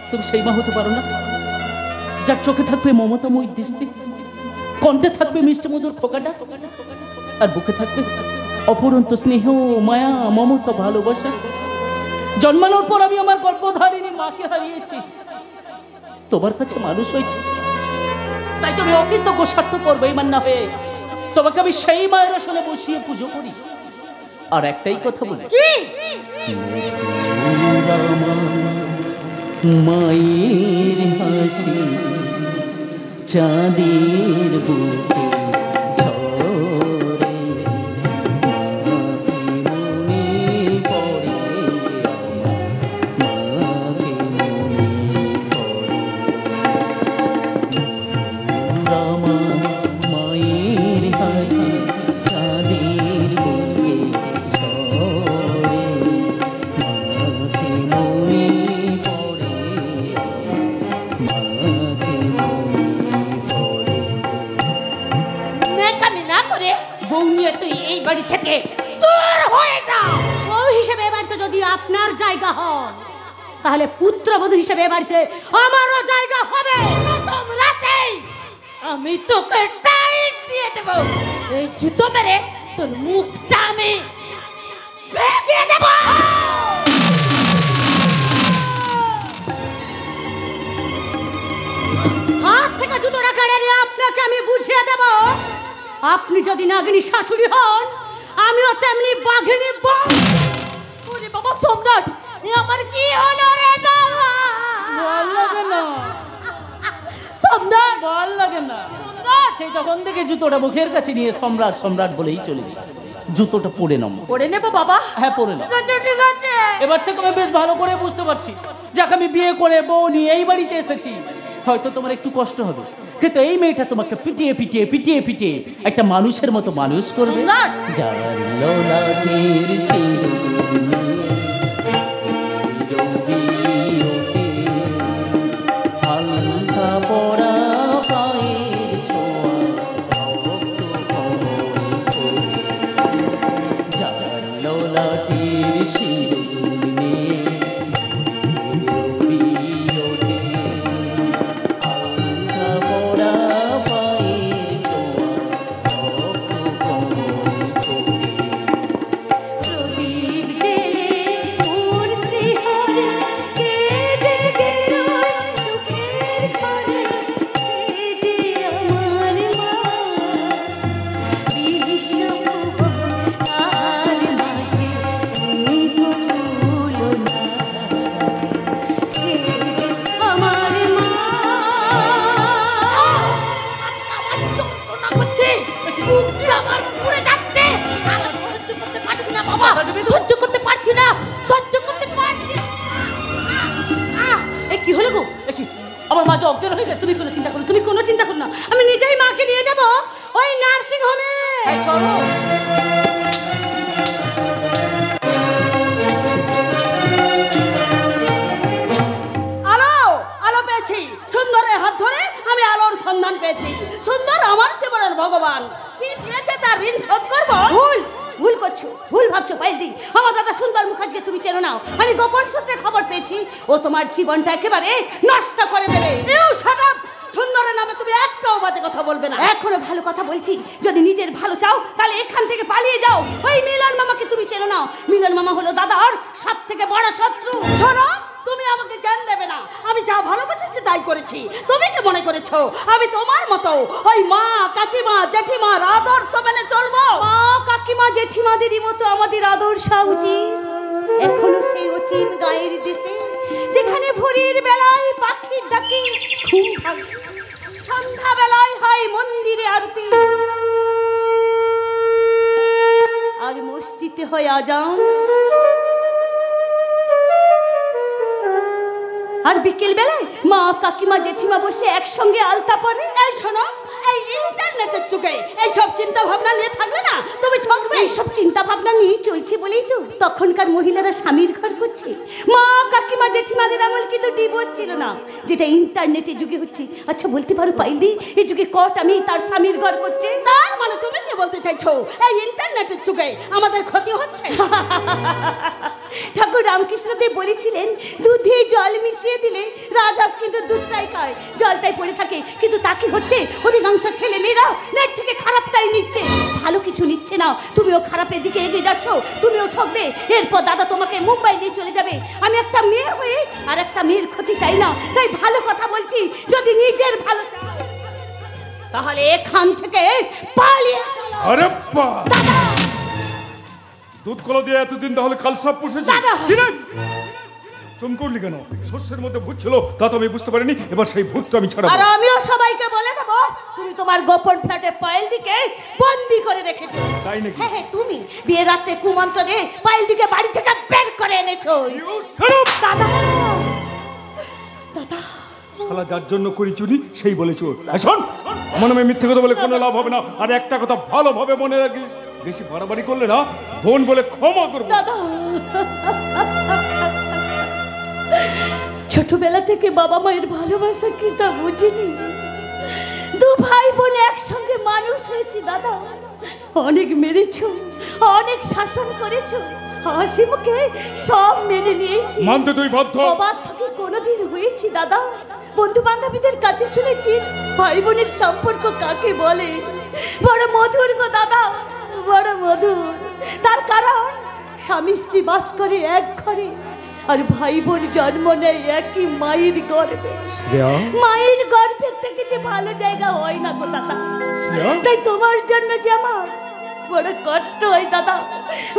তুমি সেই মা হতে পারো না যার চোখে থাকবে মমতাময়ী দৃষ্টি, কণ্ঠে থাকবে মিষ্টি মধুর খোকাটা, আর বুকে থাকবে অপরন্ত স্নেহ, মায়া, মমতা, ভালোবাসা। জন্মানোর পর আমি আমার গর্ভধারিণী মাকে হারিয়েছি, তোমার কাছে মানুষ হয়েছে। তাই তুমি অকৃতজ্ঞ, স্বার্থপর, বেঈমান না হয়ে তোমাকে আমি সেই মায়ের আসনে বসিয়ে পুজো করি। আর একটাই কথা বলি, মায়ের হাসি চাঁদের বুকে ঝরে, মনে পড়ে মাকে মনে পড়ে। মায়ের হাসি চাঁদের বুকে ঝরে, মাকে মনে পড়ে, মাকে মনে পড়ে। নেকামি না করে বউ নিয়ে তুই এই বাড়ি থেকে দূর হয়ে যা। বউ হিসেবে এ বাড়িতে যদি আপনার জায়গা হয়, তাহলে পুত্রবধূ হিসেবে এ বাড়িতে আমারও জায়গা হবে। প্রথম রাতেই আমি তোকে টাইট দিয়ে দেব। এই জুতো মেরে তোর মুখটা আমি ভেঙে দেব। হাত থেকে জুতোটা কেড়ে নিয়ে আপনাকে আমি বুঝিয়ে দেব, আপনি যদি নাগিনী শাশুড়ি হন, আমিও তেমনি বাঘিনী বউ। ওরে বাবা সম্রাট, এ আমার কি হলো রে বাবা? ভাল লাগে না সম্রাট, ভাল লাগে না। সেই তখন থেকে জুতোটা মুখের কাছে নিয়ে সম্রাট সম্রাট বলেই চলেছে। জুতোটা পরে নাও। পরে নেবো বাবা? হ্যাঁ পরে নাও। ঠিক আছে ঠিক আছে। এবার থেকে আমি বেশ ভালো করে বুঝতে পারছি, যাকে আমি বিয়ে করে বউ নিয়ে এই বাড়িতে এসেছি। হয়তো তোমার একটু কষ্ট হবে, কিন্তু এই মেয়েটা তোমাকে পিটিয়ে পিটিয়ে পিটিয়ে পিটিয়ে একটা মানুষের মতো মানুষ করবে। যার ললাটের শিরোমণি রবিওতে হালকা পড়া পায়ের ছোঁয়া রক্ত ভরে পড়ে। যার ললাটের শিরোমণি রবিওতে হালকা পড়া পায়ের ছোঁয়া রক্ত ভরে পড়ে। প্রদীপ জেলে মোর শ্রীহরি কে জেগে রয় দুঃখের ঘরে, সে যে আমার মা। বিশ্বভুবন তার মাঝে তুমি তো তুলনা, সে যে আমার মা। আমার যন্ত্রণা করছে, বুকটা আমার পুড়ে যাচ্ছে। আর আমি সহ্য করতে পারছি না বাবা, সহ্য করতে পারছি না, সহ্য করতে পারছি না। এ কি হলো গো? দেখি আমার মা যে অজ্ঞান হয়ে গেছে। তুমি কোনো চিন্তা করো, তুমি কোনো চিন্তা করো না, আমি নিজেই মাকে নিয়ে যাব ওই নার্সিং হোমে। এই চলো। আলো আলো পেয়েছি, সুন্দরের হাত ধরে আমি আলোর সন্ধান পেয়েছি। সুন্দর আমার জীবনের ভগবান, কি দিয়েছে তার ঋণ শোধ করবো। ভুল ভুল করছো, ভুল ভাবছো পাইলদি। আমার দাদা সুন্দর মুখার্জিকে তুমি চেনো নাও, আমি গোপন সূত্রে খবর পেয়েছি ও তোমার জীবনটা একেবারে নষ্ট করে দেবে। সুন্দরের নামে তুমি একটাও বাজে কথা বলবে না। এখনো ভালো কথা বলছি, যদি নিজের ভালো চাও তাহলে এখান থেকে পালিয়ে যাও। ওই মিলন মামাকে তুমি চেনো নাও, মিলন মামা হলো দাদার সব থেকে বড় শত্রু। শোনো, তুমি আমাকে জ্ঞান দেবে না, আমি যা ভালোবেসেছি তাই করেছি। তুমি কি মনে করেছো আমি তোমার মতো ওই মা কাকিমা জেঠিমার আদর্শ মেনে চলবো? মা কাকিমা জেঠিমাদেরই মতো আমাদের আদর্শ উচিত। এখনো সেই অচিন গায়ের দেশে, যেখানে ভোরের বেলায় পাখির ডাকে ঘুম ভাঙে, সন্ধ্যা বেলায় হয় মন্দিরে আরতি। হয় আজান। আর বিকেল বেলায় মা কাকিমা জেঠিমা বসে একসঙ্গে আলতা পরে। এই শোনো, এই ইন্টারনেটের যুগে এইসব চিন্তা ভাবনা নিয়ে থাকলে না তুমি ঠকবে। এইসব চিন্তা ভাবনা নিয়ে চলছে বলেই তো তখনকার মহিলারা স্বামীর ঘর করছে। মা কাকিমা জেঠিমাদের আমল কিন্তু ডিভোর্স ছিল না, যেটা ইন্টারনেটের যুগে হচ্ছে। আচ্ছা বলতে পারো পাইলদি, এই যুগে কটা মেয়ে তার স্বামীর ঘর করছে? তার মানে তুমি কি বলতে চাইছো এই ইন্টারনেটের যুগে আমাদের ক্ষতি হচ্ছে? ঠাকুর রামকৃষ্ণদেব বলেছিলেন দুধে জল মিশিয়ে দিলে রাজহাঁস কিন্তু দুধটাই খায়, জলটাই পড়ে থাকে। কিন্তু তাকে হচ্ছে অধিকাংশ ছেলে মেয়েরা নেট থেকে খারাপটাই নিচ্ছে, ভালো কিছু নিচ্ছে না। তুমিও খারাপের দিকে এগিয়ে যাচ্ছ, তুমিও ঠকবে। এরপর দাদা তোমাকে মুম্বাই নিয়ে চলে যাবে। আমি একটা মেয়ে হয়ে আর একটা মেয়ের ক্ষতি চাই না, তাই ভালো কথা বলছি। যদি নিজের ভালো চাও তাহলে এখান থেকে পালিয়ে চলো। আরে বাবা, দুধ কলা দিয়ে এতদিন তাহলে কালসাপ পুষেছে? দাদা! কি রে? চুম করলি কেন? শস্যের মধ্যে ভূত ছিল, তা তো আমি বুঝতে পারিনি। এবার সেই ভূতটা আমি ছাড়াবো। আর আমিও সবাইকে বলে দেবো তুমি তোমার গোপন ফ্ল্যাটে পাইলদিকে বন্দি করে রেখেছো। তাই নাকি? হ্যাঁ হ্যাঁ, তুমি বিয়ের রাতে কুমন্ত্র দিয়ে পাইলদিকে বাড়ি থেকে বের করে এনেছো। দাদা দাদা, শালা যার জন্য করি চুরি সেই বলে চোর। শোন, আমার নামে মিথ্যে কথা বলে কোনো লাভ হবে না। আর একটা কথা ভালোভাবে মনে রাখিস, বেশি বাড়াবাড়ি করলে না বোন বলে ক্ষমা করবো। দাদা ছোটবেলা থেকে বাবা মায়ের ভালোবাসা কি তা বুঝিনি। দু ভাই বোন একসঙ্গে মানুষ হয়েছি দাদা। অনেক মেরেছো, অনেক শাসন করেছো, হাসি মুখে সব মেনে নিয়েছি। মানতে তুই বাধ্য। অবাধ্য কি কোনোদিন হয়েছি দাদা? বন্ধু বান্ধবীদের কাছে শুনেছি ভাই বোনের সম্পর্ক কাকে বলে। বড় মধুর গো দাদা, বড় মধুর। তার কারণ স্বামী স্ত্রী বাস করে এক ঘরে, আর ভাই বোন জন্ম নেয় একই মায়ের গর্ভে। মায়ের গর্ভের থেকে যে ভালো জায়গা হয় না গো দাদা। তাই তোমার জন্য যে আমার বড় কষ্ট হয় দাদা,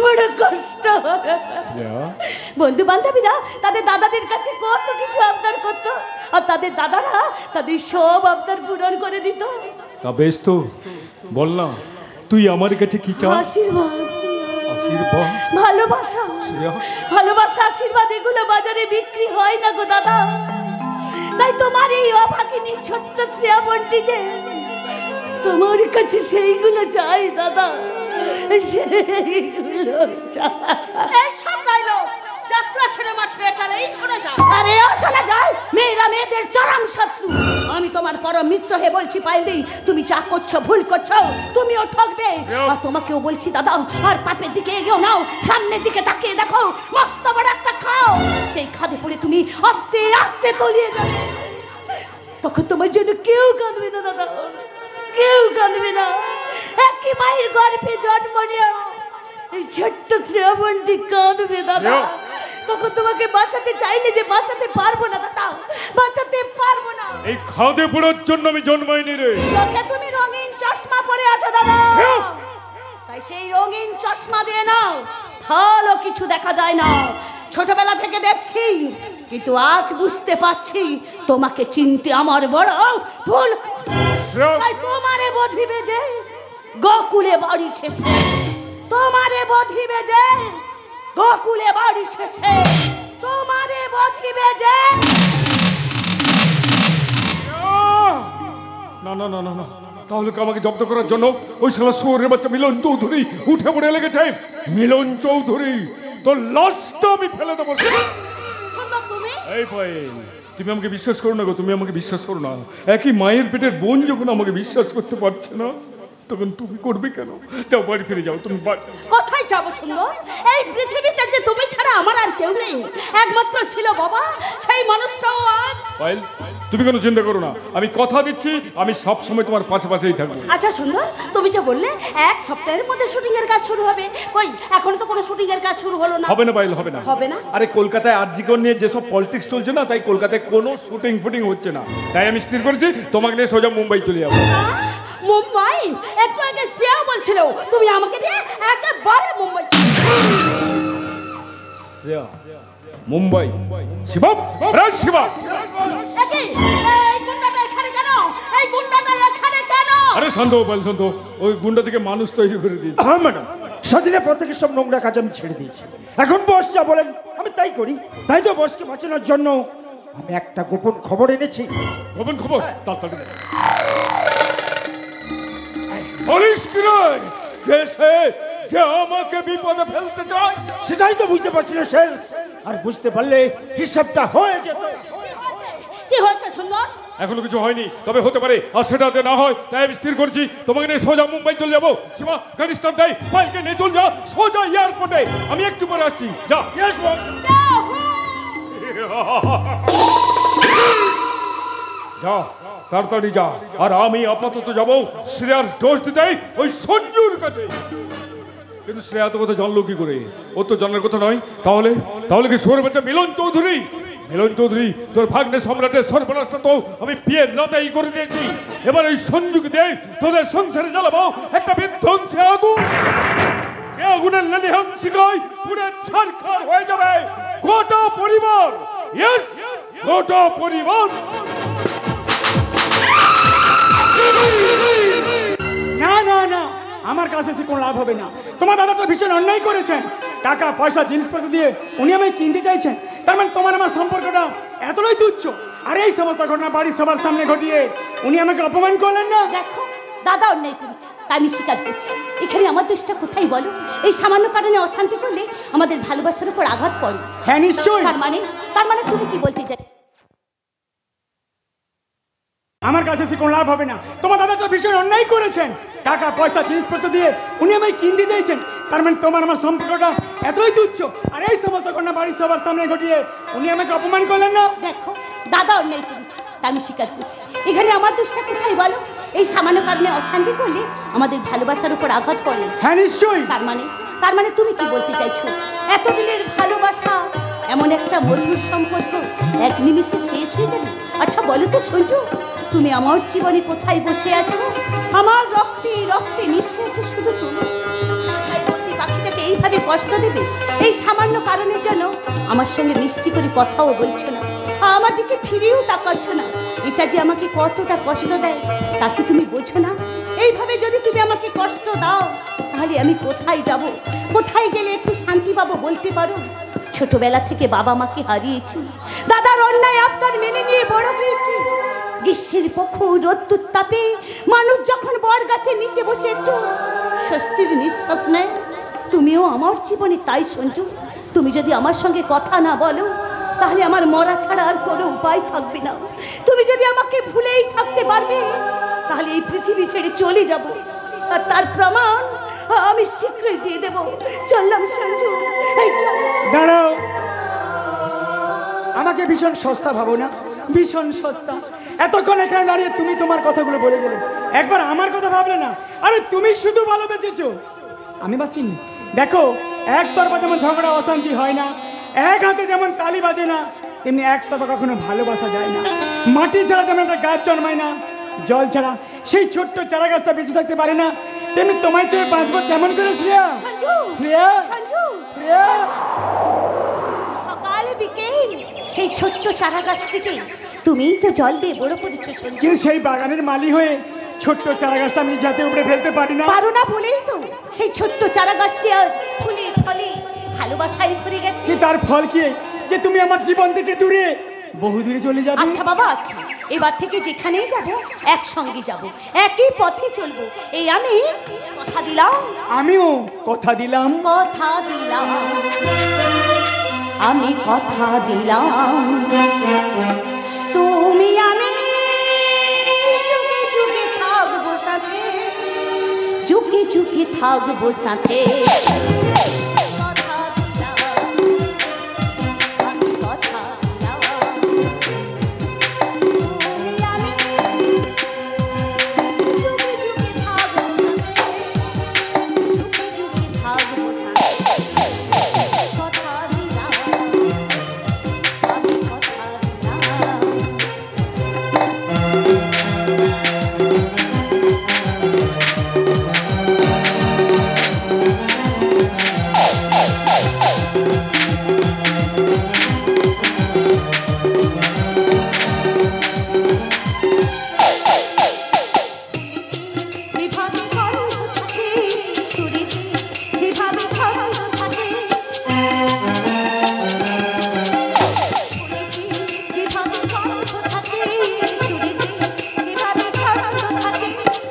বড় কষ্ট। বন্ধু বান্ধবীরা তাদের দাদাদের কাছে কত কিছু আবদার করত, আর তাদের দাদারা তাদের সব আবদার পূরণ করে দিত। তা বেশ, তো বল না তুই আমার কাছে কি চাস? আশীর্বাদ, আশীর্বাদ, ভালোবাসা। ভালোবাসা আশীর্বাদ এগুলো বাজারে বিক্রি হয় না গো দাদা। তাই তোমার এই অভাগিনী ছোট্ট শ্রেয়াবন্তী যে তোমার কাছে সেইগুলো চাই দাদা, সেইগুলো চাই। এইসব ডায়লগ যাত্রা সিনেমা থিয়েটারেই শোনা যায়। আরে ও শোনা যায়, মেয়েরা মেয়েদের চরম শত্রু। আমি তোমার পরম মিত্র হয়ে বলছি পাইলদি, তুমি যা করছো ভুল করছো, তুমিও ঠকবে। আর তোমাকেও বলছি দাদা, আর পাপের দিকে এগিয়েও নাও, সামনের দিকে তাকিয়ে দেখো, মস্ত বড় একটা খাও। সেই খাদে পড়ে তুমি আস্তে আস্তে তলিয়ে যাবে। তখন তোমার জন্য কেউ কাঁদবে না দাদা, কেউ কাঁদবে না। একই মায়ের গর্ভে জন্ম নিয়ে এই ছোট্ট শ্রেয়াবন্তী কাঁদবে দাদা। তখন তোমাকে বাঁচাতে চাইলে যে বাঁচাতে পারবো না দাদা, বাঁচাতে পারবো না। এই খাদে পড়ার জন্য আমি জন্মাইনি রে। চোখে তুমি রঙিন চশমা পরে আছো দাদা, তাই সেই রঙিন চশমা দিয়ে নাও, ভালো কিছু দেখা যায় না। ছোটবেলা থেকে দেখছি, কিন্তু আজ বুঝতে পারছি তোমাকে চিনতে আমার বড় ভুল। তাই তোমারে বধিবে যে গোকুলে বাড়ি শেষে, তোমারে বধিবে যে গোকুলে বাড়ি শেষে, তোমারে বধিবে যে। না না না না না, তাহলে কি আমাকে জব্দ করার জন্য ওই শালা শুয়োরের বাচ্চা মিলন চৌধুরী উঠে পড়ে লেগেছে? মিলন চৌধুরী, তোর লাশটা আমি ফেলে দেবো। এই পায়েল, তুমি আমাকে বিশ্বাস করো না গো, তুমি আমাকে বিশ্বাস করো না। একই মায়ের পেটের বোন যখন আমাকে বিশ্বাস করতে পারছে না, তখন তুমি করবে কেন? যাও বাড়ি ফিরে যাও, তুমি কোথায় যাবো সুন্দর? এই পৃথিবীতে যে তুমি ছাড়া আমার আর কেউ নেই, একমাত্র ছিল বাবা, সেই মানুষটাও আজ। পায়েল, তুমি কোনো চিন্তা করো না, আমি কথা দিচ্ছি আমি সব সময় তোমার পাশে পাশেই থাকবো। আচ্ছা সুন্দর, তুমি যে বললে এক সপ্তাহের মধ্যে শুটিং এর কাজ শুরু হবে, কই এখন তো কোনো শুটিং এর কাজ শুরু হলো না। হবে না পায়েল, হবে না। হবে না? আরে কলকাতায় আরজিকর নিয়ে যেসব পলিটিক্স চলছে না, তাই কলকাতায় কোনো শুটিং ফুটিং হচ্ছে না। তাই আমি স্থির করেছি তোমাকে নিয়ে সোজা মুম্বাই চলে যাবো। মুম্বাই? একটু আগে শ্রেয়া বলছিল তুমি আমাকে নিয়ে একেবারে মুম্বাই। শ্রেয়া মুম্বাই? শিবম, রে শিবা, এই গুন্ডাটা এখানে কেন? এই গুন্ডাটা এখানে কেন? আরে শান্ত পায়েল, শান্ত। ওই গুন্ডা থেকে মানুষ তৈরি করে দিয়েছে। হ্যাঁ ম্যাডাম, স্বাধীনের পর থেকে সব নোংরা কাজ আমি ছেড়ে দিয়েছি। এখন বস যা বলেন আমি তাই করি। তাই তো বসকে বাঁচানোর জন্য আমি একটা গোপন খবর এনেছি। গোপন খবর? তাড়াতাড়ি বলিস কি রে? যে আমাকে বিপদে ফেলতে চায়? সেটাই তো বুঝতে পারছি না স্যার, আর বুঝতে পারলে হিসাবটা হয়ে যেত। কি হয়েছে সুন্দর? এখনো কিছু হয়নি, তবে হতে পারে। আর সেটাতে না হয় তাই আমি স্থির করছি তোমাকে নিয়ে সোজা মুম্বাই চলে যাবো। সীমা গাড়ি স্টার্ট দেয়, বাইকে নিয়ে চল যা সোজা এয়ারপোর্টে। আমি একটু পরে আসছি, যা। যা তাড়াতাড়ি যা। আর আমি আপাতত যাবো শ্রেয়ার ডোজ দিতে ওই সঞ্জুর কাছে। কিন্তু শ্রেয়া তো কথা জানলো কি করে? ও তো জানার কথা নয়। তাহলে কি সোর বাচ্চা মিলন চৌধুরী? মিলন চৌধুরী তোর ভাগ্নে সম্রাটের সর্বনাশটা তো আমি বিয়ের রাতেই করে দিয়েছি। এবার এই সঞ্জুকে দিয়ে তোদের সংসারে জ্বালাবো একটা বিধ্বংসী আগুন। সে আগুনের লেলিহাংসিকায় পুরো ছারখার হয়ে যাবে গোটা পরিবার। ইয়েস, গোটা পরিবার। না না না, আমার কাছে এসে কোনো লাভ হবে না। তোমার দাদাটা ভীষণ অন্যায় করেছেন। টাকা পয়সা জিনিসপত্র দিয়ে উনি আমায় কিনতে চাইছেন। তার মানে তোমার আমার সম্পর্কটা এতটাই তুচ্ছ। আর এই সমস্ত ঘটনা বাড়ির সবার সামনে ঘটিয়ে উনি আমাকে অপমান করলেন না। দেখো, দাদা অন্যায় করেছে, তাই আমি স্বীকার করছি। এখানে আমার দোষটা কোথায় বলো? এই সামান্য কারণে অশান্তি করলে আমাদের ভালোবাসার উপর আঘাত পড়ে। হ্যাঁ নিশ্চয়ই। তার মানে তুমি কি বলতে চাই? আমার কাছে এসে কোনো লাভ হবে না। তোমার দাদাটা ভীষণ অন্যায় করেছেন। টাকা পয়সা জিনিসপত্র দিয়ে উনি আমায় কিনতে চাইছেন। তার মানে তোমার আমার সম্পর্কটা এতই তুচ্ছ। আর এই সমস্ত ঘটনা বাড়ির সবার সামনে ঘটিয়ে উনি আমাকে অপমান করলেন না। দেখো, দাদা অন্যায় করেছে, তা আমি স্বীকার করছি। এখানে আমার দোষটা কোথায় বলো? এই সামান্য কারণে অশান্তি করলে আমাদের ভালোবাসার উপর আঘাত পড়ে। হ্যাঁ নিশ্চয়ই। তার মানে তুমি কি বলতে চাইছো? এতদিনের ভালোবাসা, এমন একটা মধুর সম্পর্ক এক নিমিষে শেষ হয়ে যাবে? আচ্ছা বলো তো সঞ্জু, তুমি আমার জীবনে কোথায় বসে আছো? আমার রক্তে রক্তে মিশে আছো শুধু তুমি। পাখিটাকে এইভাবে কষ্ট দেবে এই সামান্য কারণের জন্য? আমার সঙ্গে মিষ্টি করে কথাও বলছো না, আমার দিকে ফিরেও তাকাচ্ছ না। এটা যে আমাকে কতটা কষ্ট দেয় তা কি তুমি বোঝো না? এইভাবে যদি তুমি আমাকে কষ্ট দাও তাহলে আমি কোথায় যাব? কোথায় গেলে একটু শান্তি পাবো বলতে পারো? ছোটবেলা থেকে বাবা মাকে হারিয়েছি, দাদার অন্যায় আবদার মেনে নিয়ে বড় হয়েছি। গ্রীষ্মের প্রখর রোদ্দুর তাপে মানুষ যখন বট গাছের নিচে বসে একটু স্বস্তির নিঃশ্বাস নেয়, তুমিও আমার জীবনে তাই সঞ্জু। তুমি যদি আমার সঙ্গে কথা না বলো তাহলে আমার মরা ছাড়া আর কোনো উপায় থাকবে না। তুমি যদি আমাকে ভুলেই থাকতে পারবে তাহলে এই পৃথিবী ছেড়ে চলে যাব, আর তার প্রমাণ আমি শীঘ্রই দিয়ে দেব। চললাম সঞ্জু, এই চল। দাঁড়াও, আমাকে ভীষণ সস্তা ভাবো না, ভীষণ সস্তা। এতক্ষণ এখানে দাঁড়িয়ে তুমি তোমার কথাগুলো বলে গেলে, একবার আমার কথা ভাবলে না? আরে তুমি শুধু ভালোবেসেছো, আমি বাসিনি। দেখো, একতরফা যেমন ঝগড়া অশান্তি হয় না, এক হাতে যেমন তালি বাজে না, তেমনি একতরফা কখনো ভালোবাসা যায় না। মাটি ছাড়া যেমন একটা গাছ জন্মায় না, জল ছাড়া সেই ছোট্ট চারা গাছটা বেঁচে থাকতে পারে না, তেমনি তোমায় চেয়ে বাঁচবো কেমন করে শ্রেয়া? শ্রেয়া, শ্রেয়া। সকাল বিকেল সেই ছোট্ট চারা গাছটিকে তুমিই তো জল দিয়ে বড় করেছো সঞ্জু। কিন্তু সেই বাগানের মালি হয়ে ছোট্ট চারা গাছটা আমি যাতে উপরে ফেলতে পারি না। পারো না বলেই তো সেই ছোট্ট চারা গাছটি আজ ফুলে ফলে ভালোবাসায় ভরে গেছে। কি তার ফল কি যে তুমি আমার জীবন থেকে দূরে, বহু দূরে চলে যাবে? আচ্ছা বাবা, আচ্ছা, এবার থেকে যেখানেই যাব একসঙ্গে যাব, একই পথে চলবো, এই আমি কথা দিলাম। আমিও কথা দিলাম। কথা দিলাম, আমি কথা দিলাম। তুমি আমি যুগে যুগে থাকবো সাথে, যুগে যুগে থাকবো সাথে।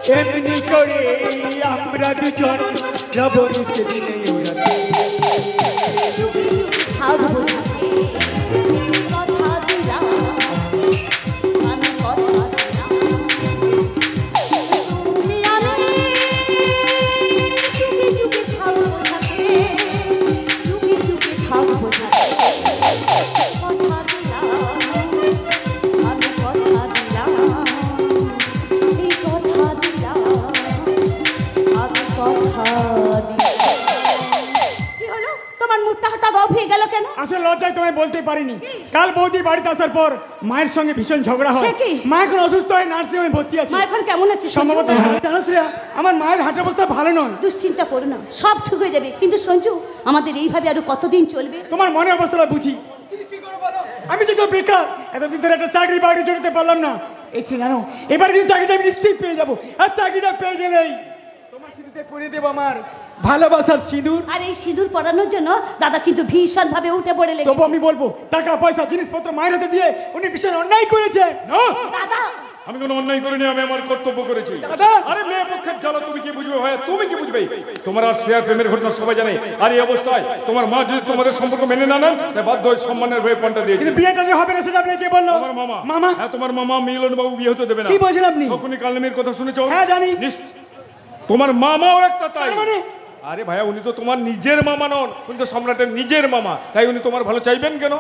এমনি করে আমরা দুজন রব সেদিনে উড়াতে থাকবো থাকে, কথা দিলাম আমি কথা দিলাম তুমি আমি চুপি চুপি থাকবো থাকে, চুপি চুপি থাকবো থাকে কথা দিলাম আমি কথা দিলাম এই কথা দিলাম আমি কথা দিলাম। কি হলো তোমার মুখটা হঠাৎ অফ হয়ে গেল কেন? আসলে লজ্জায় তোমায় বলতে পারিনি। কাল বৌদি বাড়িতে আসার পর মায়ের সঙ্গে ভীষণ ঝগড়া হয়। সে কি? মা এখন অসুস্থ হয়ে নার্সিং হোমে ভর্তি আছে। মা এখন কেমন আছে? সম্ভবত জানাস রে, আমার মায়ের হার্টের অবস্থা ভালো নয়। দুশ্চিন্তা করো না, সব ঠিক হয়ে যাবে। কিন্তু সঞ্জু, আমাদের এইভাবে আরো কতদিন চলবে? তোমার মনের অবস্থাটা বুঝি, কিন্তু কি করবো বলো? আমি যেটা বেকার, এতদিন ধরে একটা চাকরি বাকরি জড়িতে পারলাম না। এসে জানো, এবার কিন্তু চাকরিটা আমি নিশ্চিত পেয়ে যাবো। আর চাকরিটা পেয়ে গেলেই তোমার স্মৃতিতে পরিয়ে দেবো আমার ভালোবাসার সিঁদুর। আর এই সিঁদুর পরানোর জন্য দাদা কিন্তু ভীষণ ভাবে উঠে পড়ে লেগে। তবু আমি বলবো, টাকা পয়সা জিনিসপত্র মায়ের হাতে দিয়ে উনি ভীষণ অন্যায় করেছে। দাদা আমি কোনো অন্যায় করিনি, আমি আমার কর্তব্য করেছি। দাদা! আরে মেয়ে পক্ষের জ্বালা তুমি কি বুঝবে ভাই, তুমি কি বুঝবে? তোমার আর শেয়ার প্রেমের ঘটনা সবাই জানে। আর এই অবস্থায় তোমার মা যদি তোমাদের সম্পর্ক মেনে না নেন, তাই বাধ্য হয়ে সম্মানের হয়ে পাল্টা দিয়েছে। কিন্তু বিয়েটা যে হবে না সেটা আপনি কে বললো? আমার মামা। মামা? হ্যাঁ, তোমার মামা মিলন বাবু বিয়ে হতে দেবে না। কি বলছেন আপনি? তখনই কালমের কথা শুনেছো? হ্যাঁ, জানি। তোমার মামাও একটা তাই। তার মানে? আরে ভাইয়া, উনি তো তোমার নিজের মামা নন, উনি তো সম্রাটের নিজের মামা, তাই উনি তোমার ভালো চাইবেন কেন?